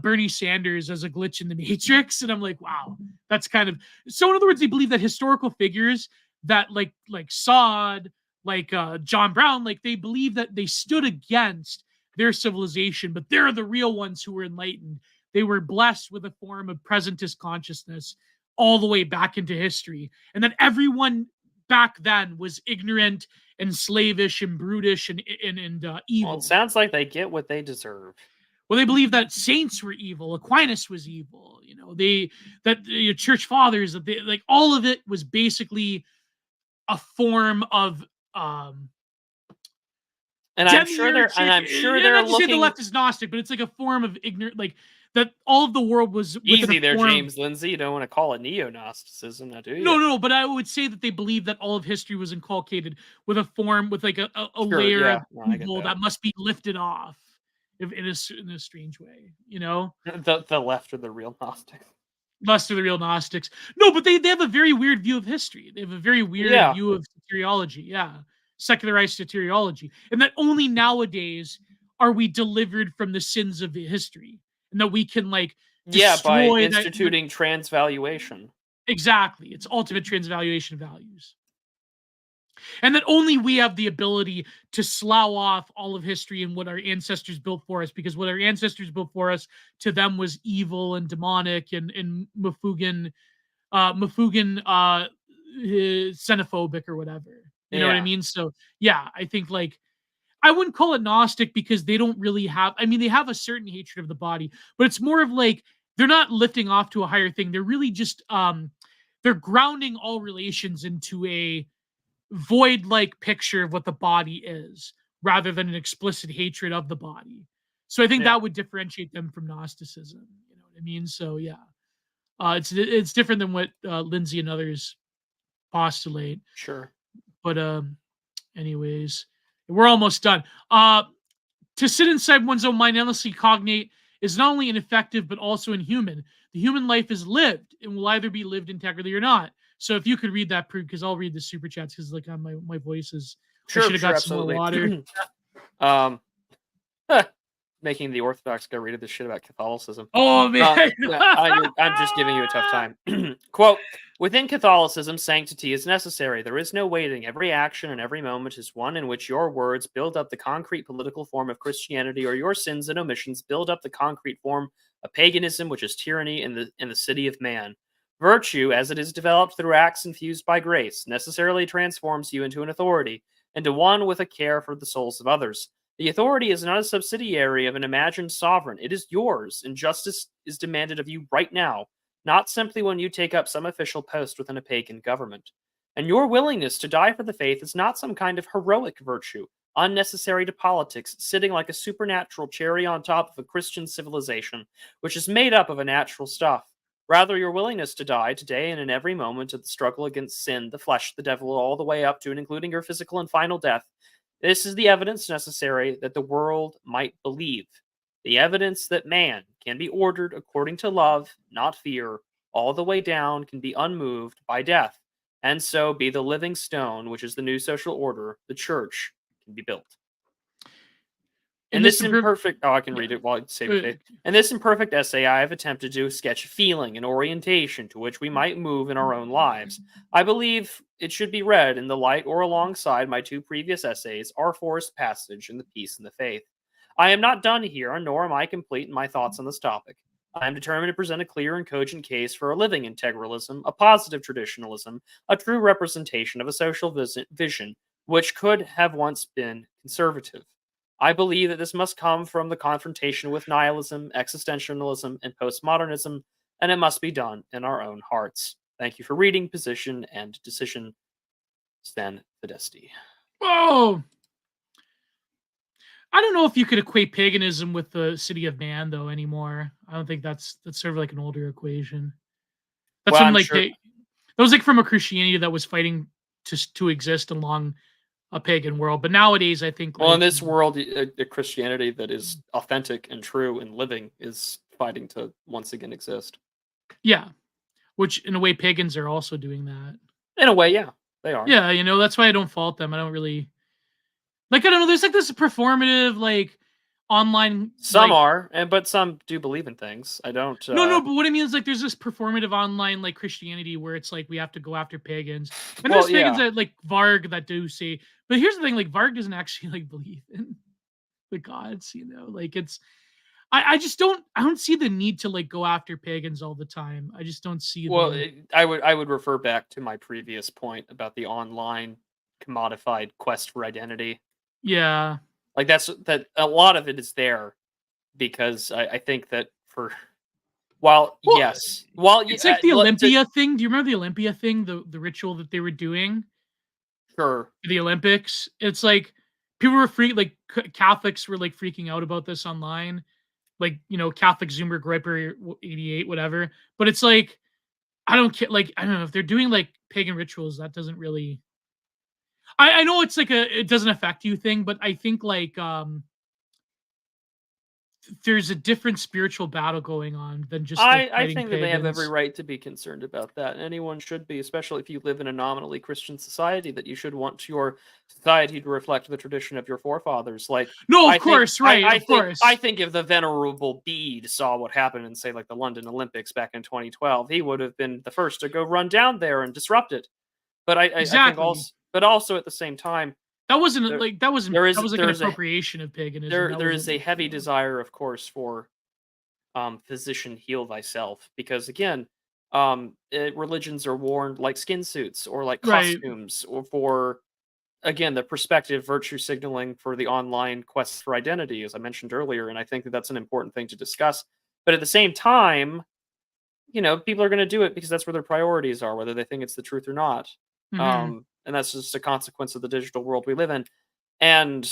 Bernie Sanders as a glitch in the matrix. And I'm like, wow, that's kind of, so in other words, they believe that historical figures that like Sod, like John Brown, like they believe that they stood against their civilization, but they're the real ones who were enlightened. They were blessed with a form of presentist consciousness all the way back into history. And that everyone back then was ignorant and slavish and brutish and evil. Well, it sounds like they get what they deserve. Well, they believe that saints were evil, Aquinas was evil, church fathers, that they, like all of it was basically a form of and I'm sure they're not to looking. Say the left is Gnostic, but it's like a form of ignorant, like that all of the world was easy there, James Lindsay. You don't want to call it neo-Gnosticism, now do you? No, but I would say that they believe that all of history was inculcated with a form, with like a layer of evil that must be lifted off in a strange way, The left are the real Gnostics. Left are the real Gnostics. No, but they have a very weird view of history. They have a very weird view of soteriology. Yeah. Secularized soteriology. And that only nowadays are we delivered from the sins of history. And that we can destroy by instituting transvaluation. Exactly. It's ultimate transvaluation of values. And that only we have the ability to slough off all of history and what our ancestors built for us, because what our ancestors built for us, to them, was evil and demonic and Mafugan xenophobic or whatever. You know what I mean? So yeah, I think I wouldn't call it Gnostic because they don't really have, they have a certain hatred of the body, but it's more of they're not lifting off to a higher thing. They're really just, they're grounding all relations into a void-like picture of what the body is, rather than an explicit hatred of the body. So I think that would differentiate them from Gnosticism. You know what I mean? So yeah, it's different than what Lindsay and others postulate. Sure. But anyways, we're almost done. To sit inside one's own mind, endlessly cognate, is not only ineffective but also inhuman. The human life is lived and will either be lived integrally or not. So if you could read that, Prude, because I'll read the super chats because my voice is. Sure, I should have got some more water. Making the Orthodox go read this shit about Catholicism. Oh man, I'm just giving you a tough time. Quote: within Catholicism, sanctity is necessary. There is no waiting. Every action and every moment is one in which your words build up the concrete political form of Christianity, or your sins and omissions build up the concrete form of paganism, which is tyranny in the city of man. Virtue, as it is developed through acts infused by grace, necessarily transforms you into an authority, into one with a care for the souls of others. The authority is not a subsidiary of an imagined sovereign. It is yours, and justice is demanded of you right now, not simply when you take up some official post within a pagan government. And your willingness to die for the faith is not some kind of heroic virtue, unnecessary to politics, sitting like a supernatural cherry on top of a Christian civilization, which is made up of a natural stuff. Rather, your willingness to die today and in every moment of the struggle against sin, the flesh, the devil, all the way up to and including your physical and final death. This is the evidence necessary that the world might believe. The evidence that man can be ordered according to love, not fear, all the way down, can be unmoved by death, and so be the living stone, which is the new social order, the church, can be built. In this imperfect... I can read it while I save it. In this imperfect essay, I have attempted to sketch a feeling and orientation to which we might move in our own lives. I believe it should be read in the light or alongside my two previous essays, Our Forest Passage and The Peace and the Faith. I am not done here, nor am I complete in my thoughts on this topic. I am determined to present a clear and cogent case for a living integralism, a positive traditionalism, a true representation of a social vision, which could have once been conservative. I believe that this must come from the confrontation with nihilism, existentialism, and postmodernism, and it must be done in our own hearts. Thank you for reading, position, and decision, Sanfedisti. Whoa! I don't know if you could equate paganism with the city of man, though, anymore. I don't think that's sort of like an older equation. That's that was like from a Christianity that was fighting to exist along a pagan world. But nowadays, I think Well, in this world, a Christianity that is authentic and true and living is fighting to once again exist. Yeah, which in a way, pagans are also doing that. In a way, yeah, they are. Yeah, that's why I don't fault them. I don't really I don't know. There's like this performative online. Some are, but some do believe in things. I don't. No. But what I mean is there's this performative online Christianity where it's we have to go after pagans, and there's pagans that Varg that do say. But here's the thing: Varg doesn't actually believe in the gods. It's. I just don't. I don't see the need to go after pagans all the time. I just don't see. Well, I would refer back to my previous point about the online commodified quest for identity. Yeah, that a lot of it is there because I think that yes, it's like the Olympia thing. Do you remember the Olympia thing? The ritual that they were doing. Sure. The Olympics. It's people were Catholics were freaking out about this online. Catholic Zoomer Griper 88, whatever. But it's I don't care. I don't know if they're doing pagan rituals. That doesn't really. I know it's it doesn't affect you thing, but I think there's a different spiritual battle going on than just. I think that they have every right to be concerned about that. Anyone should be, especially if you live in a nominally Christian society, that you should want your society to reflect the tradition of your forefathers. No, of course, right? Of course. I think if the Venerable Bede saw what happened in, say, the London Olympics back in 2012, he would have been the first to go run down there and disrupt it. But I think also at the same time. That wasn't that was an appropriation of paganism. There is a heavy desire, of course, for physician heal thyself, because again, religions are worn like skin suits or like costumes, or for again the perspective virtue signaling for the online quest for identity, as I mentioned earlier, and I think that's an important thing to discuss. But at the same time, people are going to do it because that's where their priorities are, whether they think it's the truth or not. Mm-hmm. And that's just a consequence of the digital world we live in. And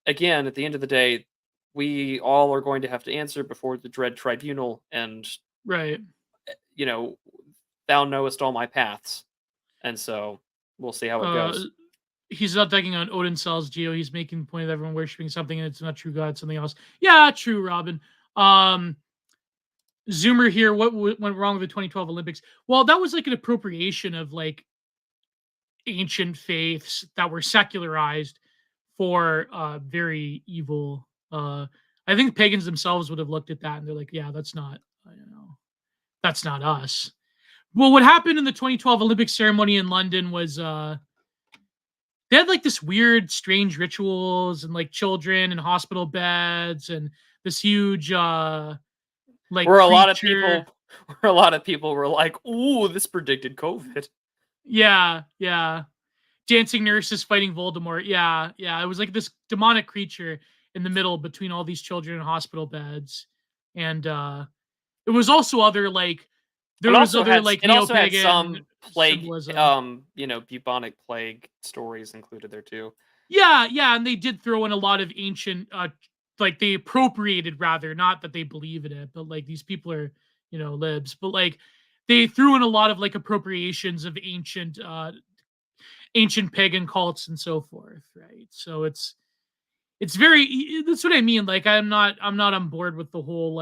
again, at the end of the day, we all are going to have to answer before the dread tribunal. And thou knowest all my paths. And so we'll see how it goes. He's not taking on Odin Cells, Gio. He's making the point of everyone worshiping something and it's not true God, something else. Yeah, true, Robin. Zoomer here, what went wrong with the 2012 Olympics? Well, that was an appropriation of ancient faiths that were secularized for very evil. I think pagans themselves would have looked at that and they're yeah, that's not us. Well, what happened in the 2012 Olympic ceremony in London was they had this weird, strange rituals and children in hospital beds and this huge where a lot of people were like, "Ooh, this predicted COVID." Yeah. Dancing nurses fighting Voldemort. Yeah. It was this demonic creature in the middle between all these children in hospital beds. And it was also other there was other it also had some plague symbolism. bubonic plague stories included there too. Yeah, and they did throw in a lot of ancient they appropriated, rather, not that they believe in it, but these people are libs, but they threw in a lot of appropriations of ancient pagan cults and so forth, right? So it's very, that's what I mean. I'm not on board with the whole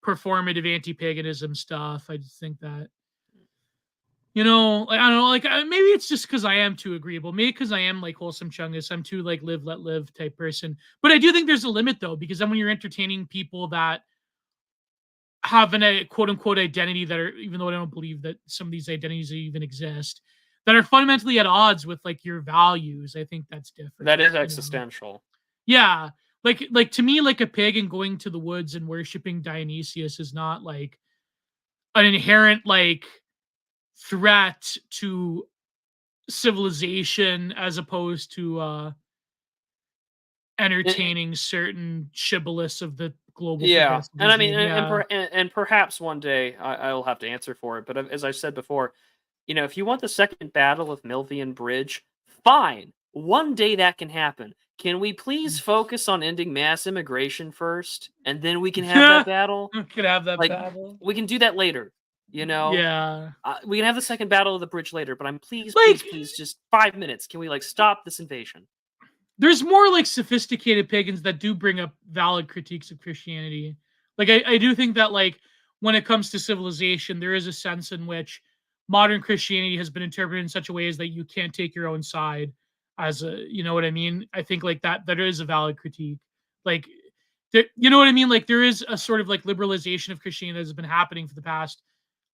performative anti-paganism stuff. I just think that I don't know, maybe it's just because I am too agreeable. Maybe because I am wholesome chungus. I'm too live, let live type person. But I do think there's a limit though, because then when you're entertaining people that have a quote unquote identity that are, even though I don't believe that some of these identities even exist, that are fundamentally at odds with your values, I think that's different. That is existential. Yeah. To me, a pagan going to the woods and worshiping Dionysius is not an inherent threat to civilization as opposed to entertaining certain shibboleths of the global. Yeah, and I mean, and perhaps one day I'll have to answer for it. But as I said before, if you want the second battle of Milvian Bridge, fine. One day that can happen. Can we please focus on ending mass immigration first, and then we can have that battle? We can have that battle. We can do that later. You know, Yeah. we can have the second battle of the bridge later, but I'm please, Like- just 5 minutes. Can we like stop this invasion? There's more like sophisticated pagans that do bring up valid critiques of Christianity. Like I do think that like when it comes to civilization, there is a sense in which modern Christianity has been interpreted in such a way as that you can't take your own side as a, you know what I mean? I think like that is a valid critique. Like you know what I mean? Like there is a sort of like liberalization of Christianity that has been happening for the past,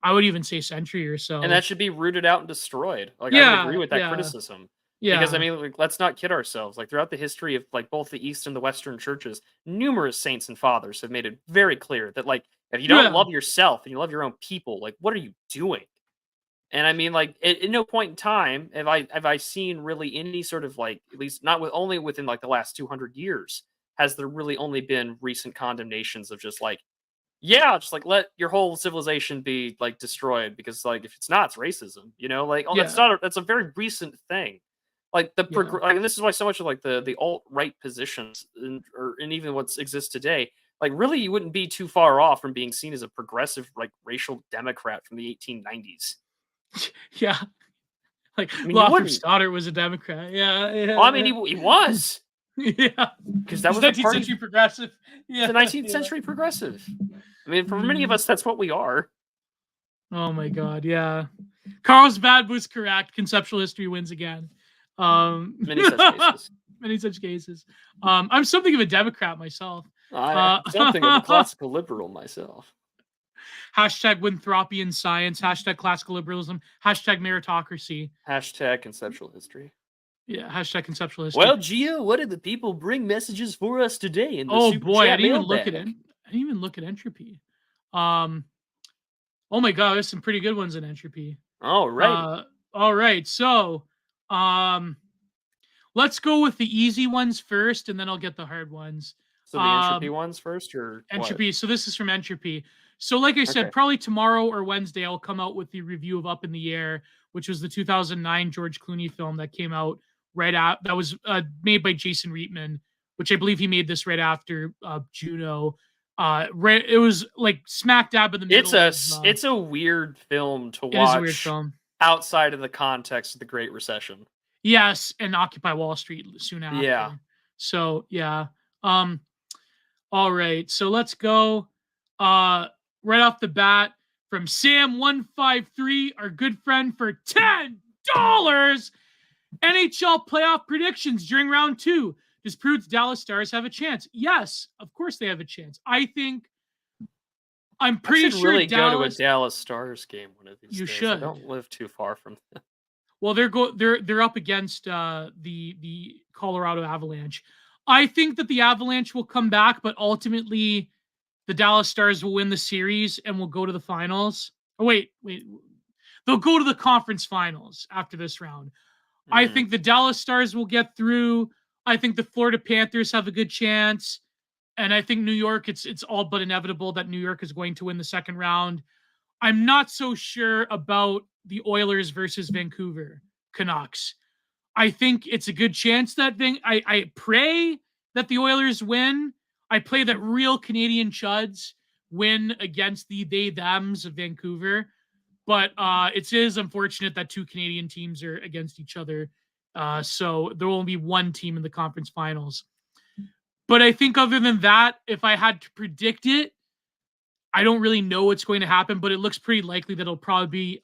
I would even say, century or so. And that should be rooted out and destroyed. Like, I would agree with that criticism. Because I mean, like, let's not kid ourselves. Like throughout the history of like both the East and the Western churches, numerous saints and fathers have made it very clear that like if you don't love yourself and you love your own people, like what are you doing? And I mean, like at no point in time have I seen really any sort of like, at least not with only within like the last 200 years, has there really only been recent condemnations of just like, yeah, just like let your whole civilization be like destroyed because like if it's not, it's racism. You know, like that's a very recent thing. Like and this is why so much of like the alt right positions and even what exists today, like really you wouldn't be too far off from being seen as a progressive like racial Democrat from the 1890s. Yeah. Like I mean, Lothrop Stoddard was a Democrat. Yeah. Well, I mean, he was. Yeah. Because that was 19th century progressive. Yeah. The 19th century progressive. I mean, for many of us, that's what we are. Oh my God, yeah. Carlsbad was correct. Conceptual history wins again. Many such cases. Many such cases. I'm something of a Democrat myself. I'm something of a classical liberal myself. Hashtag Winthropian science. Hashtag classical liberalism. Hashtag meritocracy. Hashtag conceptual history. Yeah, hashtag conceptual history. Well, Gio, what did the people bring messages for us today in the Super boy, Chat I didn't mailbag? even look at entropy. Oh my God, there's some pretty good ones in entropy. All right. All right. So, let's go with the easy ones first, and then I'll get the hard ones. So the entropy ones first, or entropy? What? So this is from entropy. So, like I said, probably tomorrow or Wednesday, I'll come out with the review of Up in the Air, which was the 2009 George Clooney film that came out right out. That was made by Jason Reitman, which I believe he made this right after Juno. It was like smack dab in the middle. It's a weird film to watch. It is a weird film outside of the context of the Great Recession. Yes, and Occupy Wall Street soon after. Yeah. So yeah. All right. So let's go. Right off the bat from Sam153, our good friend, for $10. NHL playoff predictions during round 2. Does Prude's Dallas Stars have a chance? Yes, of course they have a chance. I'm pretty sure really go to a Dallas Stars game one of these days. You should. I don't live too far from them. Well, they're up against the Colorado Avalanche. I think that the Avalanche will come back, but ultimately the Dallas Stars will win the series and will go to the finals. Oh, wait. They'll go to the conference finals after this round. I think the Dallas Stars will get through. I think the Florida Panthers have a good chance. And I think New York, it's all but inevitable that New York is going to win the second round. I'm not so sure about the Oilers versus Vancouver Canucks. I think it's a good chance that I pray that the Oilers win. I pray that real Canadian chuds win against the they-thems of Vancouver. But it is unfortunate that two Canadian teams are against each other. So there will only be one team in the conference finals. But I think other than that, if I had to predict it, I don't really know what's going to happen, but it looks pretty likely that it'll probably be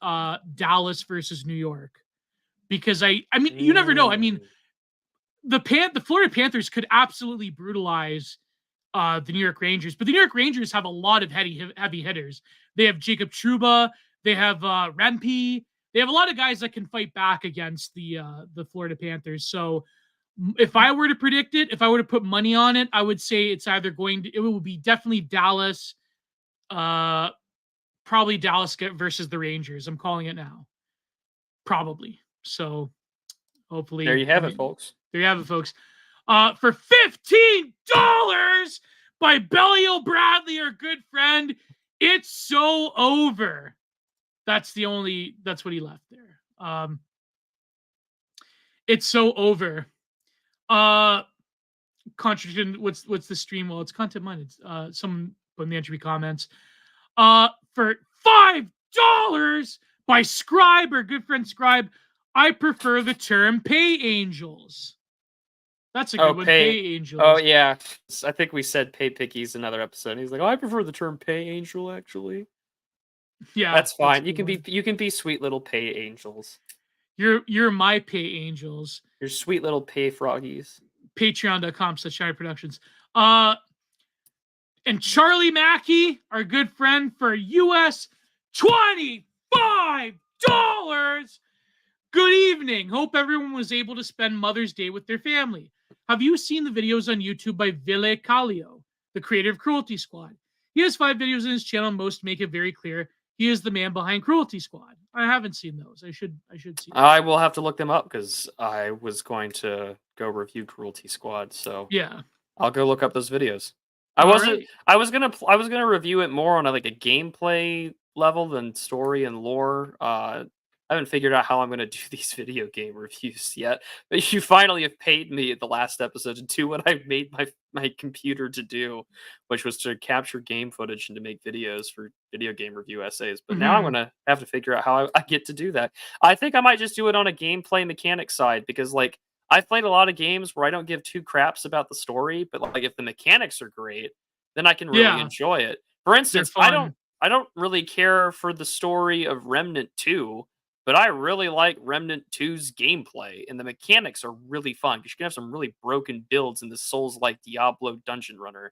Dallas versus New York. Because I mean, you never know. I mean, the Florida Panthers could absolutely brutalize the New York Rangers, but the New York Rangers have a lot of heavy hitters. They have Jacob Trouba, they have Rempe, they have a lot of guys that can fight back against the Florida Panthers. So if I were to predict it, if I were to put money on it, I would say it will be definitely Dallas, probably Dallas versus the Rangers. I'm calling it now. Probably. So hopefully there you have it, folks. There you have it, folks. For $15 by Belial Bradley, our good friend, it's so over. That's what he left there. It's so over. Contradiction. What's the stream? Well, it's content minded. Someone put in the entry comments. For $5 by Scribe, our good friend Scribe. I prefer the term pay angels. That's a good one. Pay angels. Oh yeah, I think we said pay pickies another episode. He's like, oh, I prefer the term pay angel actually. Yeah, that's fine. You one. can be sweet little pay angels. You're my pay angels. You're sweet little pay froggies. Patreon.com/ShinyProductions. And Charlie Mackey, our good friend, for US $25. Good evening. Hope everyone was able to spend Mother's Day with their family. Have you seen the videos on YouTube by Ville Kallio, the creator of Cruelty Squad? He has 5 videos in his channel. Most make it very clear he is the man behind Cruelty Squad. I haven't seen those. I should see them. I will have to look them up because I was going to go review Cruelty Squad. So yeah, I'll go look up those videos. I was gonna review it more on a gameplay level than story and lore. I haven't figured out how I'm gonna do these video game reviews yet. But you finally have paid me at the last episode to do what I made my computer to do, which was to capture game footage and to make videos for video game review essays. But now I'm gonna have to figure out how I get to do that. I think I might just do it on a gameplay mechanic side because I've played a lot of games where I don't give 2 craps about the story, but if the mechanics are great, then I can really enjoy it. For instance, I don't really care for the story of Remnant 2, but I really like Remnant 2's gameplay, and the mechanics are really fun because you can have some really broken builds in the Souls-like Diablo dungeon runner.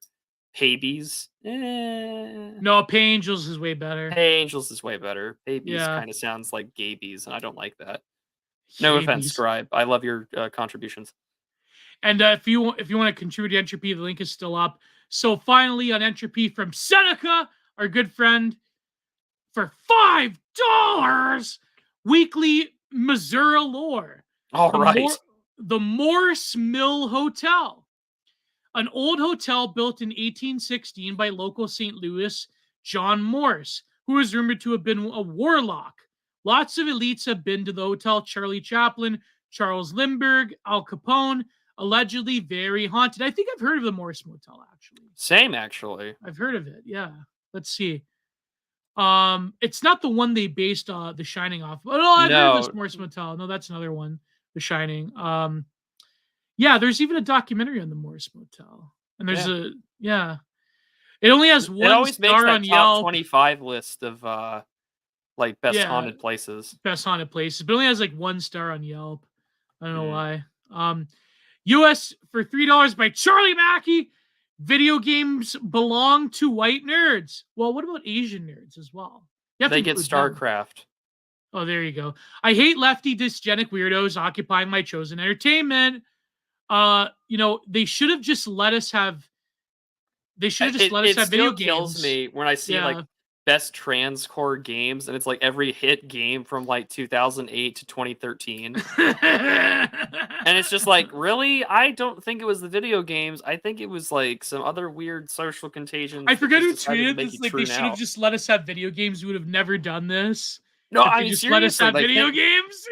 Paybees? No, Pay Angels is way better. Pay Angels is way better. Paybees kind of sounds like gaybees, and I don't like that. No offense, Scribe. I love your contributions. And if you want to contribute to Entropy, the link is still up. So finally, on Entropy from Seneca, our good friend, for $5, weekly Missouri lore. All right. The Morse Mill Hotel, an old hotel built in 1816 by local St. Louis John Morse, who is rumored to have been a warlock. Lots of elites have been to the hotel. Charlie Chaplin, Charles Lindbergh, Al Capone, allegedly very haunted. I think I've heard of the Morse Motel, actually. Same, actually. I've heard of it, yeah. Let's see. It's not the one they based The Shining off. Oh, no, I've heard of this Morse Motel. No, that's another one, The Shining. Yeah, there's even a documentary on the Morse Motel. And there's It only has one star on Yelp. It always makes that top 25 list of best haunted places. Best haunted places, but it only has 1 star on Yelp. I don't know why. US for $3 by Charlie Mackey. Video games belong to white nerds. Well, what about Asian nerds as well? They get StarCraft. Oh, there you go. I hate lefty dysgenic weirdos occupying my chosen entertainment. They should have just let us have. They should have just let us have video games. It still kills me when I see best transcore games, and it's every hit game from 2008 to 2013. And it's just really? I don't think it was the video games. I think it was some other weird social contagion. I forget who tweeted this. They should have just let us have video games. We would have never done this. No, I mean, just seriously, let us have video games.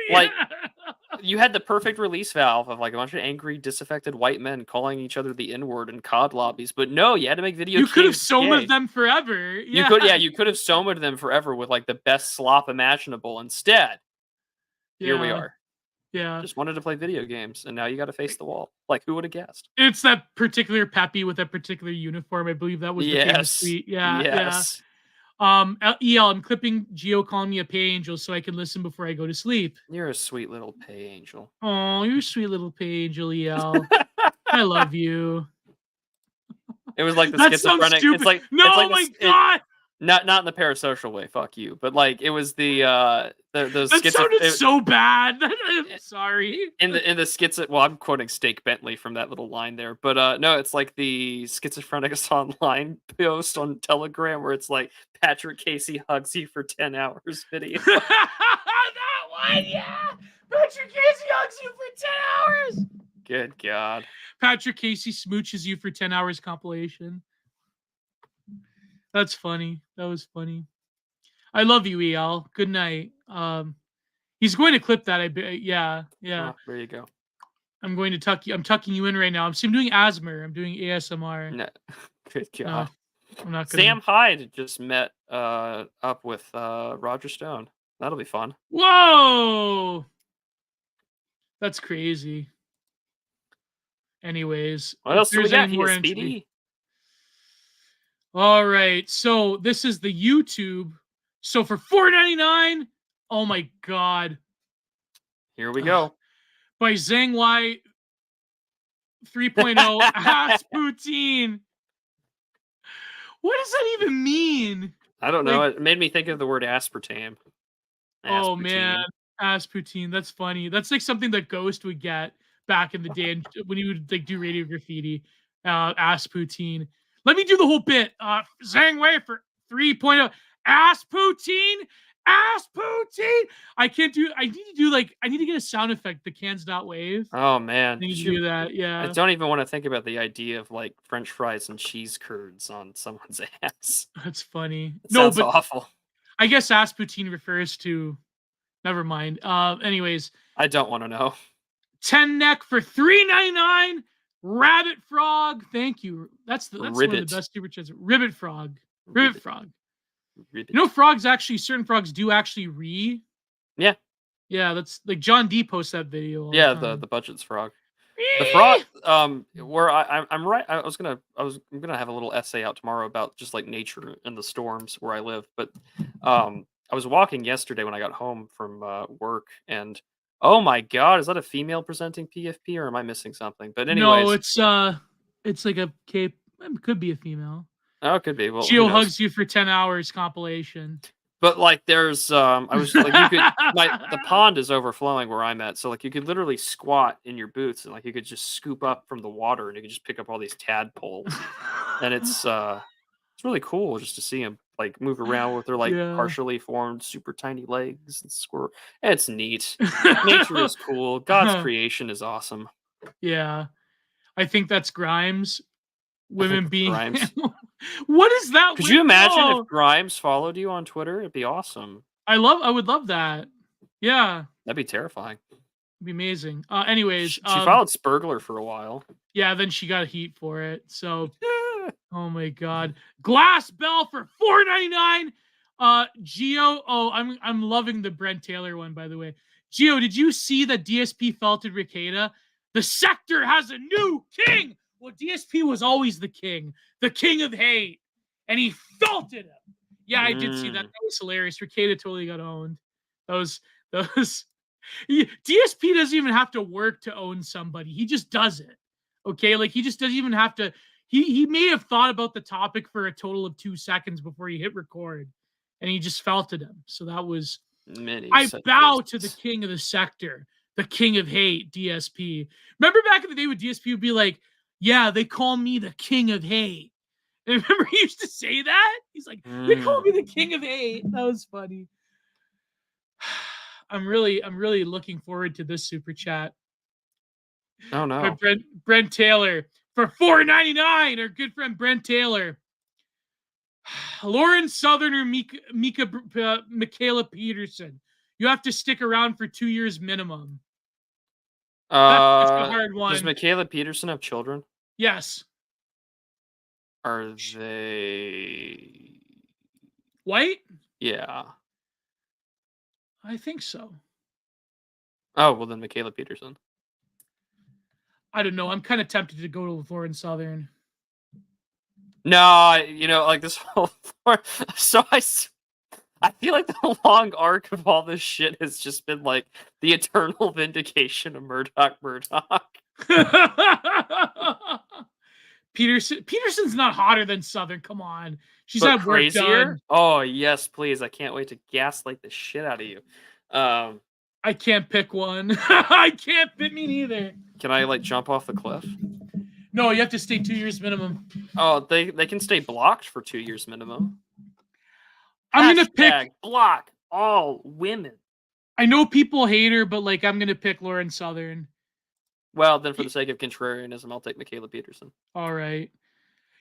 You had the perfect release valve of a bunch of angry, disaffected white men calling each other the N-word in COD lobbies, but no, you had to make video games. You could have somaed them forever. You could have somaed them forever with the best slop imaginable. Instead, here we are. Yeah. Just wanted to play video games, and now you got to face the wall. Who would have guessed? It's that particular Peppy with that particular uniform. I believe that was the famous tweet. Yeah. Yes. EL, I'm clipping Gio calling me a pay angel so I can listen before I go to sleep. You're a sweet little pay angel. Oh, you're a sweet little pay angel, EL. I love you. It was the schizophrenic. It's my God. Not in the parasocial way. Fuck you. But it was the that sounded so bad. I'm sorry. In the schizo. Well, I'm quoting Steak Bentley from that little line there. But no, it's the Schizophrenics Online post on Telegram where it's Patrick Casey hugs you for 10 hours video. That one, yeah. Patrick Casey hugs you for 10 hours. Good God. Patrick Casey smooches you for 10 hours compilation. That's funny. That was funny. I love you, EL. Good night. He's going to clip that. Yeah. Oh, there you go. I'm going to tuck you. I'm tucking you in right now. I'm doing ASMR. I'm doing ASMR. No. Good God. I'm not gonna. Sam Hyde just met up with Roger Stone. That'll be fun. Whoa, that's crazy. Anyways, What if else do we there's got any here, more entry. Speedy? All right, so this is the YouTube. So for $4.99, oh my god, Here we go. by Zhang Wei 3.0 Ask Poutine. What does that even mean? I don't know. It made me think of the word aspartame. Oh man, Ask Poutine. That's funny. That's like something that Ghost would get back in the day and when he would like do radio graffiti. Ask Poutine. Let me do the whole bit. Zhang Wei for 3.0. Ask Poutine. Ask Poutine. I need to get a sound effect. The cans not wave. Oh man, I need to do that. Yeah. I don't even want to think about the idea of like French fries and cheese curds on someone's ass. That's funny. It sounds awful. I guess Ask Poutine refers to. Never mind. Anyways, I don't want to know. 10 neck for $3.99. Rabbit Frog. Thank you. That's one of the best super chats. Ribbit Frog. Ribbit Frog. Ribbit. You know, certain frogs do actually re. Yeah. Yeah, that's like John D posts that video. Yeah, the budget's frog. The frog. Where I'm right. I'm gonna have a little essay out tomorrow about just like nature and the storms where I live. But I was walking yesterday when I got home from work, and oh my god, is that a female presenting PFP or am I missing something? But anyways, no, it's like a cape. It could be a female. Oh, it could be. Well, Gio hugs you for 10 hours compilation. But like, there's I was like, the pond is overflowing where I'm at, so like you could literally squat in your boots and like you could just scoop up from the water and you could just pick up all these tadpoles, and it's really cool just to see them like move around with their like partially formed super tiny legs and squirt. It's neat. Nature is cool. God's creation is awesome. Yeah, I think that's Grimes. Women being Grimes. What is that? Could you imagine if Grimes followed you on Twitter? It'd be awesome. I would love that. Yeah. That'd be terrifying. It'd be amazing. Anyways. She followed Spurgler for a while. Yeah, then she got heat for it. So oh my god. Glass Bell for $4.99. Gio. Oh, I'm loving the Brent Taylor one, by the way. Gio, did you see that DSP faulted Ricada? The sector has a new king. Well, DSP was always the king of hate, and he faulted him. Yeah, I did see that. That was hilarious. Ricada totally got owned. Those. DSP doesn't even have to work to own somebody. He just does it. Okay, like he just doesn't even have to. He may have thought about the topic for a total of 2 seconds before he hit record, and he just faulted him. So that was. I bow to the king of the sector, the king of hate, DSP. Remember back in the day when DSP would be like, yeah, they call me the king of hate. And remember he used to say that? He's like, they call me the king of hate. That was funny. I'm really looking forward to this super chat. Oh no. Brent Taylor for $4.99. Our good friend Brent Taylor. Lauren Southern or Michaela Peterson. You have to stick around for 2 years minimum. That's a hard one. Does Michaela Peterson have children? Yes. Are they white? Yeah. I think so. Oh, well then Michaela Peterson. I don't know. I'm kind of tempted to go to Lauren Southern. No, like this whole so I feel like the long arc of all this shit has just been like the eternal vindication of Murdoch. Peterson's not hotter than Southern. Come on, she's had work done. Oh yes, please! I can't wait to gaslight the shit out of you. I can't pick one. I can't pick me neither. Can I like jump off the cliff? No, you have to stay 2 years minimum. Oh, they can stay blocked for 2 years minimum. I'm gonna pick block all women. I know people hate her, but like I'm gonna pick Lauren Southern. Well, then for the sake of contrarianism, I'll take Michaela Peterson. All right.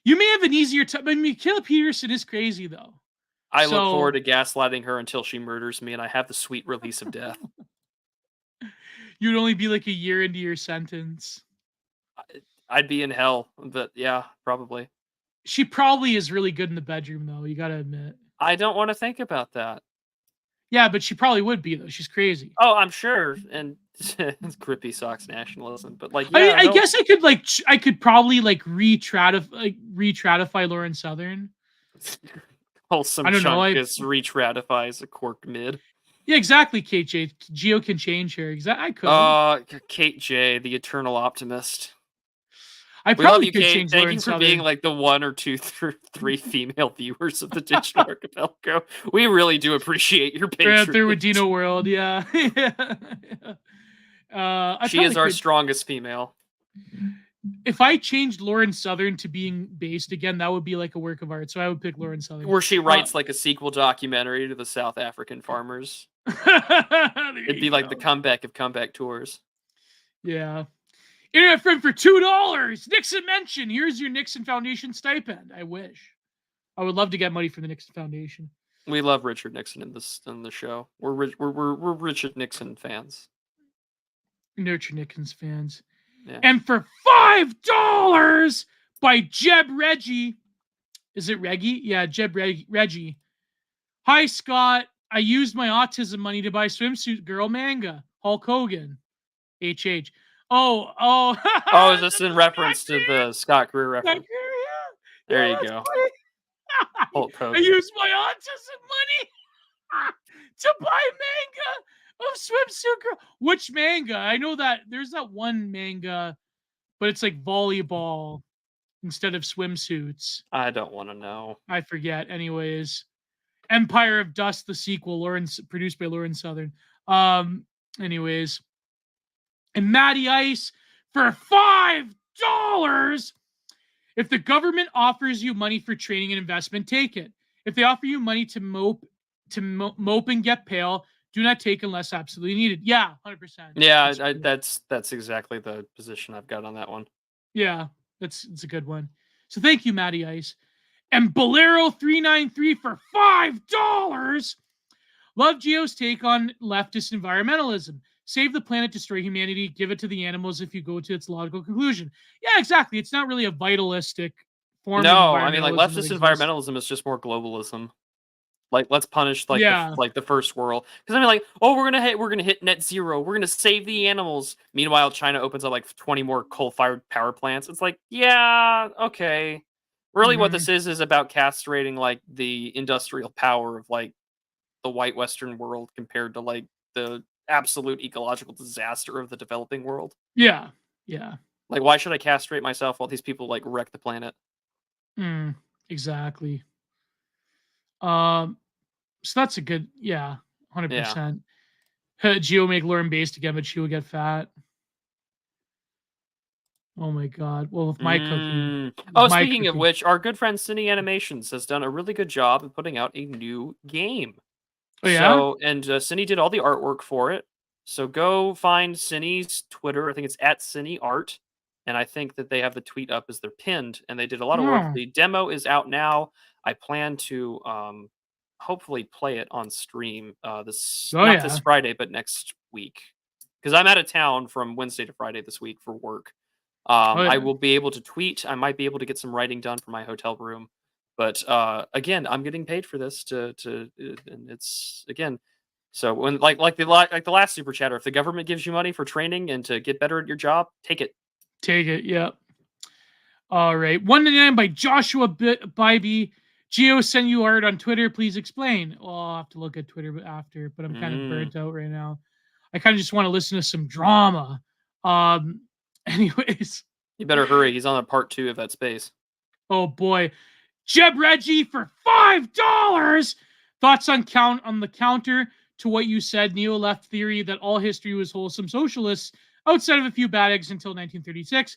You may have an easier time. I mean, Michaela Peterson is crazy though. I look forward to gaslighting her until she murders me and I have the sweet release of death. You'd only be like a year into your sentence. I'd be in hell, but yeah, probably. She probably is really good in the bedroom, though. You gotta admit. I don't want to think about that. Yeah, but she probably would be though. She's crazy. Oh, I'm sure, and it's grippy socks nationalism, but like, I mean, yeah, I no. guess I could probably retratify Lauren Southern. Wholesome I don't know. Chunkus reach ratifies a cork mid. Yeah, exactly. KJ Gio can change here. I could. Kate J, the eternal optimist. I We love probably you, could Kate. change Thank Lauren you for Southern. being like the 1 or 2 through 3 female viewers of the Digital Archipelago. We really do appreciate your patronage. Through Dino World, yeah. She is our strongest female. If I changed Lauren Southern to being based again, that would be like a work of art. So I would pick Lauren Southern. Where she writes like a sequel documentary to the South African farmers. It'd be like the comeback of comeback tours. Yeah. Internet friend for $2. Nixon mention. Here's your Nixon Foundation stipend. I wish. I would love to get money from the Nixon Foundation. We love Richard Nixon in the show. We're Richard Nixon fans. Nurture Nixon's fans. Yeah. And for $5 by Jeb Reggie. Is it Reggie? Yeah, Jeb Reggie. Hi, Scott. I used my autism money to buy Swimsuit Girl manga. Hulk Hogan. HH. Oh, is this in reference to the Scott Greer reference? There you go. Hulk Hogan. I used my autism money to buy manga of Swimsuit Girl. Which manga? I know that there's that one manga, but it's like volleyball instead of swimsuits. I don't want to know. I forget. Anyways, Empire of Dust, the sequel, produced by Lauren Southern. Anyways. And Matty Ice for $5. If the government offers you money for training and investment, take it. If they offer you money to mope and get pale, do not take unless absolutely needed. Yeah, 100%. Yeah, that's exactly the position I've got on that one. Yeah, it's a good one. So thank you, Matty Ice. And Bolero393 for $5. Love Gio's take on leftist environmentalism. Save the planet, destroy humanity, give it to the animals if you go to its logical conclusion. Yeah, exactly. It's not really a vitalistic form of environmentalism. I mean, like, leftist environmentalism is just more globalism. Like, let's punish the first world. Because I mean, like, we're gonna hit net zero. We're gonna save the animals. Meanwhile, China opens up like 20 more coal-fired power plants. It's like, yeah, okay. Really, what this is about castrating like the industrial power of like the white Western world compared to like the absolute ecological disaster of the developing world. Yeah. Like, why should I castrate myself while these people like wreck the planet? Exactly. So that's a good, 100%. Gio make Lauren based again, but she will get fat. Oh my god. Well, with my cooking. Speaking of which, our good friend Cine Animations has done a really good job of putting out a new game. Oh, yeah? So, and Cine did all the artwork for it. So go find Cine's Twitter. I think it's at CineArt. And I think that they have the tweet up as they're pinned. And they did a lot of work. The demo is out now. I plan to hopefully play it on stream this Friday, but next week. Because I'm out of town from Wednesday to Friday this week for work. I will be able to tweet. I might be able to get some writing done for my hotel room. But again, I'm getting paid for this and it's again. So when like the last super chatter, if the government gives you money for training and to get better at your job, take it. Take it, yeah. All right, 199 by Joshua Bybee. Gio, send you art on Twitter. Please explain. Well, I'll have to look at Twitter after, but I'm kind of burnt out right now. I kind of just want to listen to some drama. Anyways, you better hurry. He's on a part 2 of that space. Oh boy. Jeb Reggie for $5. Thoughts on the counter to what you said, neo-left theory that all history was wholesome socialists outside of a few bad eggs until 1936.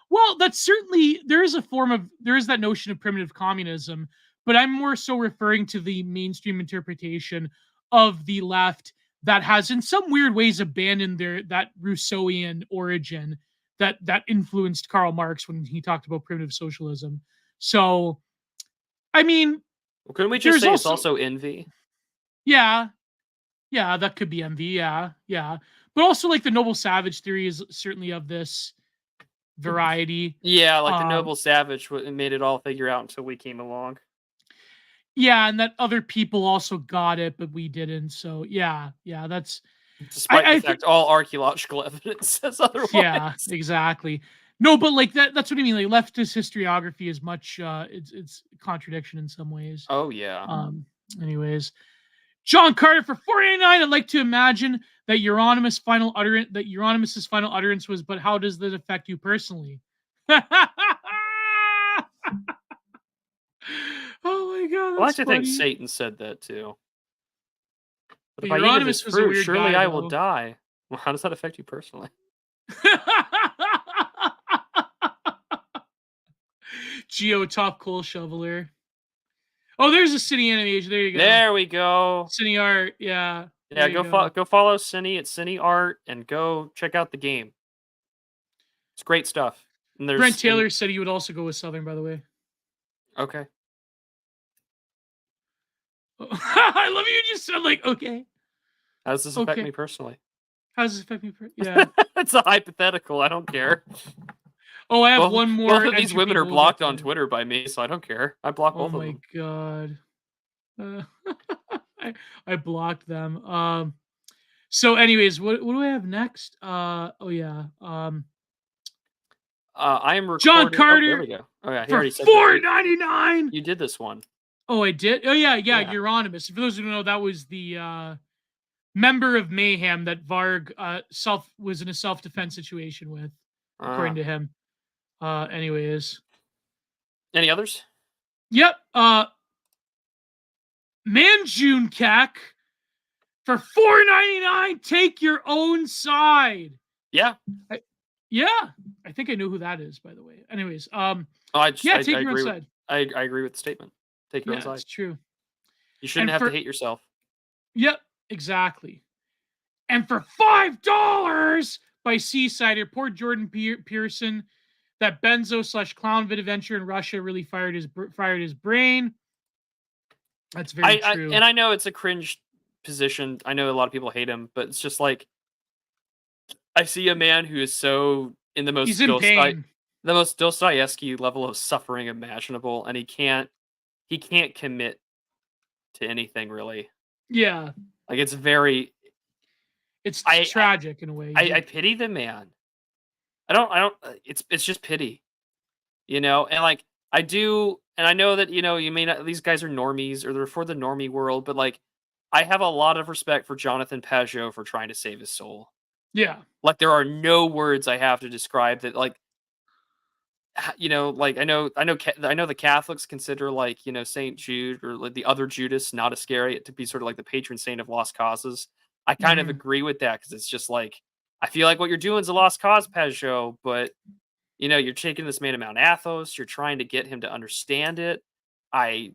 Well, that's certainly, there is that notion of primitive communism, but I'm more so referring to the mainstream interpretation of the left that has in some weird ways abandoned that Rousseauian origin that influenced Karl Marx when he talked about primitive socialism. So, I mean, well, couldn't we just say it's also envy? Yeah, that could be envy. Yeah. But also, like, the noble savage theory is certainly of this variety. Yeah, like the noble savage made it all figure out until we came along. Yeah, and that other people also got it, but we didn't. So yeah, that's. Despite the fact all archaeological evidence says otherwise. Yeah, exactly. No, but like that's what I mean. Like leftist historiography is much it's contradiction in some ways. Oh yeah. Anyways, John Carter for 489. I'd like to imagine that Euronymous' final utterance was, "But how does that affect you personally?" Oh my god, that's well, I actually funny. think Satan said that too. But if Euronymous I eat of his was a fruit, weird surely guy, I will though. die. Well, how does that affect you personally? Gio, top coal shoveler. Oh, there's a Cine animation. There you go. There we go. Cine art, yeah. Yeah, go follow Cine at Cine Art and go check out the game. It's great stuff. And Brent Taylor said he would also go with Southern, by the way. Okay. I love you just said like, okay. How does this affect me personally? How does this affect me? Yeah. It's a hypothetical. I don't care. Oh, I have one more. Both of these women are blocked on Twitter by me, so I don't care. I block both of them. Oh my god. I blocked them. So anyways, what do I have next? Oh yeah. I am recording. John Carter. Oh, there we go. Oh yeah, he for already said $4.99. You did this one. Oh, I did. Oh yeah. Euronymous. For those who don't know, that was the member of Mayhem that Varg was in a self-defense situation with, according to him. Anyways. Any others? Yep. Manjun Kak for $4.99. Take your own side. Yeah. I think I know who that is, by the way. Anyways, take your own side. I agree with the statement. Take your own side. It's true. You shouldn't have to hate yourself. Yep, exactly. And for $5 by Seasider, poor Jordan Pearson, that benzo/clown adventure in Russia really fired his brain. That's very true. And I know it's a cringe position. I know a lot of people hate him, but it's just like I see a man who is so in the most Dostoevsky level of suffering imaginable, and he can't commit to anything really. Yeah, like it's tragic in a way. I pity the man. I don't. It's just pity, and like I do, and I know that you may not. These guys are normies, or they're for the normie world, but like I have a lot of respect for Jonathan Pajot for trying to save his soul. Yeah. Like there are no words I have to describe that. Like, like I know the Catholics consider like Saint Jude or like the other Judas, not Iscariot, to be sort of like the patron saint of lost causes. I kind of agree with that because it's just like I feel like what you're doing is a lost cause, Pajot, but you're taking this man to Mount Athos. You're trying to get him to understand it. I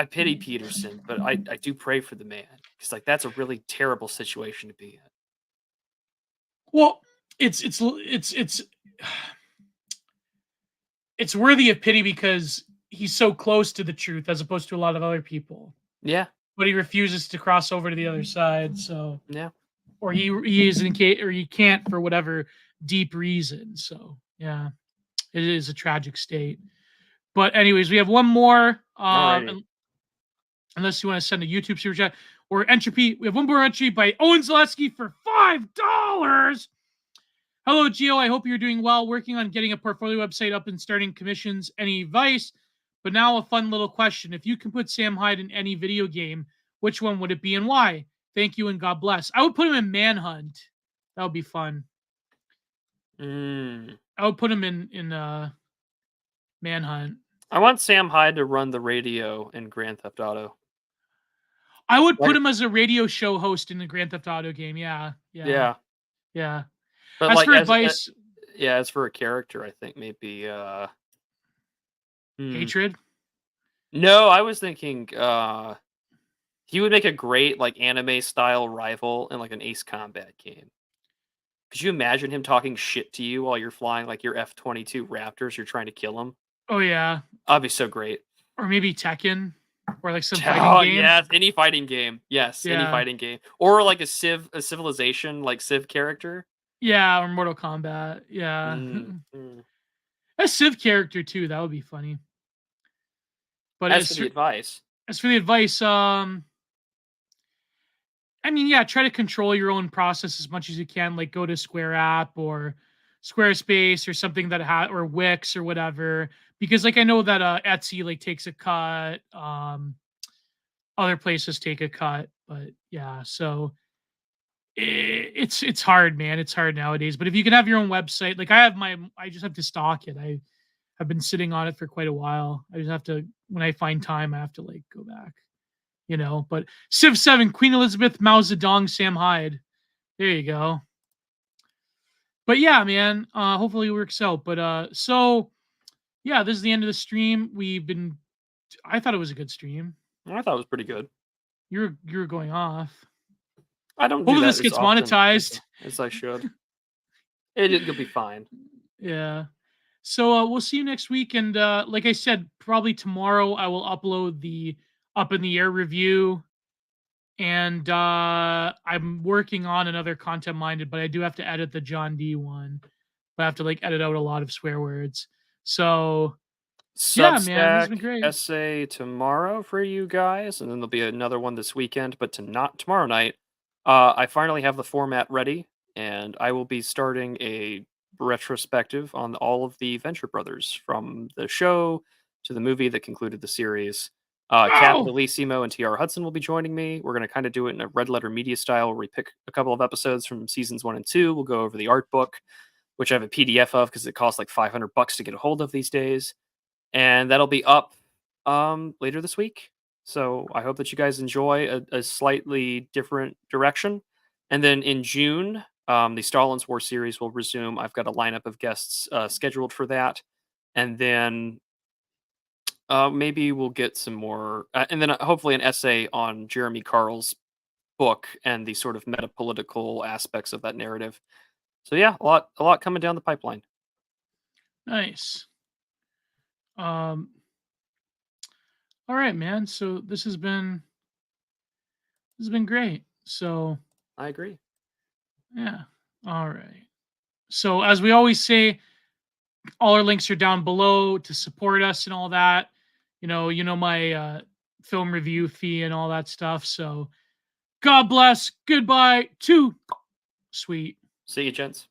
pity Peterson, but I do pray for the man because like that's a really terrible situation to be in. Well, it's worthy of pity because he's so close to the truth as opposed to a lot of other people. Yeah, but he refuses to cross over to the other side. So yeah, or he isn't, or he can't for whatever deep reason. So yeah, it is a tragic state. But anyways, we have one more. Unless you want to send a YouTube super chat or entropy, we have one more entry by Owen Zaleski for $5. Hello, Gio. I hope you're doing well. Working on getting a portfolio website up and starting commissions. Any advice? But now a fun little question. If you can put Sam Hyde in any video game, which one would it be and why? Thank you and God bless. I would put him in Manhunt. That would be fun. I would put him in Manhunt. I want Sam Hyde to run the radio in Grand Theft Auto. I would put him as a radio show host in the Grand Theft Auto game. Yeah. But as for advice, as for a character, I think maybe Hatred. No, I was thinking he would make a great like anime style rival in like an Ace Combat game. Could you imagine him talking shit to you while you're flying like your F-22 Raptors? You're trying to kill him. Oh yeah, that'd be so great. Or maybe Tekken, or like some fighting game. Yes, any fighting game. Yes, any fighting game, or like a Civilization like Civ character. Yeah, or Mortal Kombat. Yeah. A Civ character too. That would be funny. But As for the advice, as for the advice, I mean, yeah, try to control your own process as much as you can. Like go to Square App or Squarespace or something that or Wix or whatever. Because like I know that Etsy like takes a cut. Other places take a cut, but yeah, so it's hard, man. It's hard nowadays. But if you can have your own website, like I just have to stock it. I've been sitting on it for quite a while. I just have to, when I find time, I have to like go back, But Civ 7, Queen Elizabeth, Mao Zedong, Sam Hyde. There you go. But yeah, man, hopefully it works out. But so yeah, this is the end of the stream. I thought it was a good stream. I thought it was pretty good. You're going off. I don't do Hopefully that this as gets often monetized. as I should. It'll be fine. Yeah. So we'll see you next week. And like I said, probably tomorrow I will upload the Up in the Air review. And I'm working on another Content Minded, but I do have to edit the John D one. I have to like edit out a lot of swear words. So yeah, man, this has been great. Essay tomorrow for you guys, and then there'll be another one this weekend, but not tomorrow night. I finally have the format ready, and I will be starting a retrospective on all of the Venture Brothers, from the show to the movie that concluded the series. Kat Bellissimo and TR Hudson will be joining me. We're going to kind of do it in a Red Letter Media style, where we pick a couple of episodes from seasons 1 and 2. We'll go over the art book, which I have a PDF of because it costs like $500 to get a hold of these days. And that'll be up later this week. So I hope that you guys enjoy a slightly different direction. And then in June, the Stalin's War series will resume. I've got a lineup of guests scheduled for that. And then maybe we'll get some more, and then hopefully an essay on Jeremy Carl's book and the sort of metapolitical aspects of that narrative. So yeah, a lot coming down the pipeline. Nice. All right, man. So this has been great. So I agree. yeah. All right. So as we always say, all our links are down below to support us and all that. You know my film review fee and all that stuff. So God bless. Goodbye. Too sweet. See you, gents.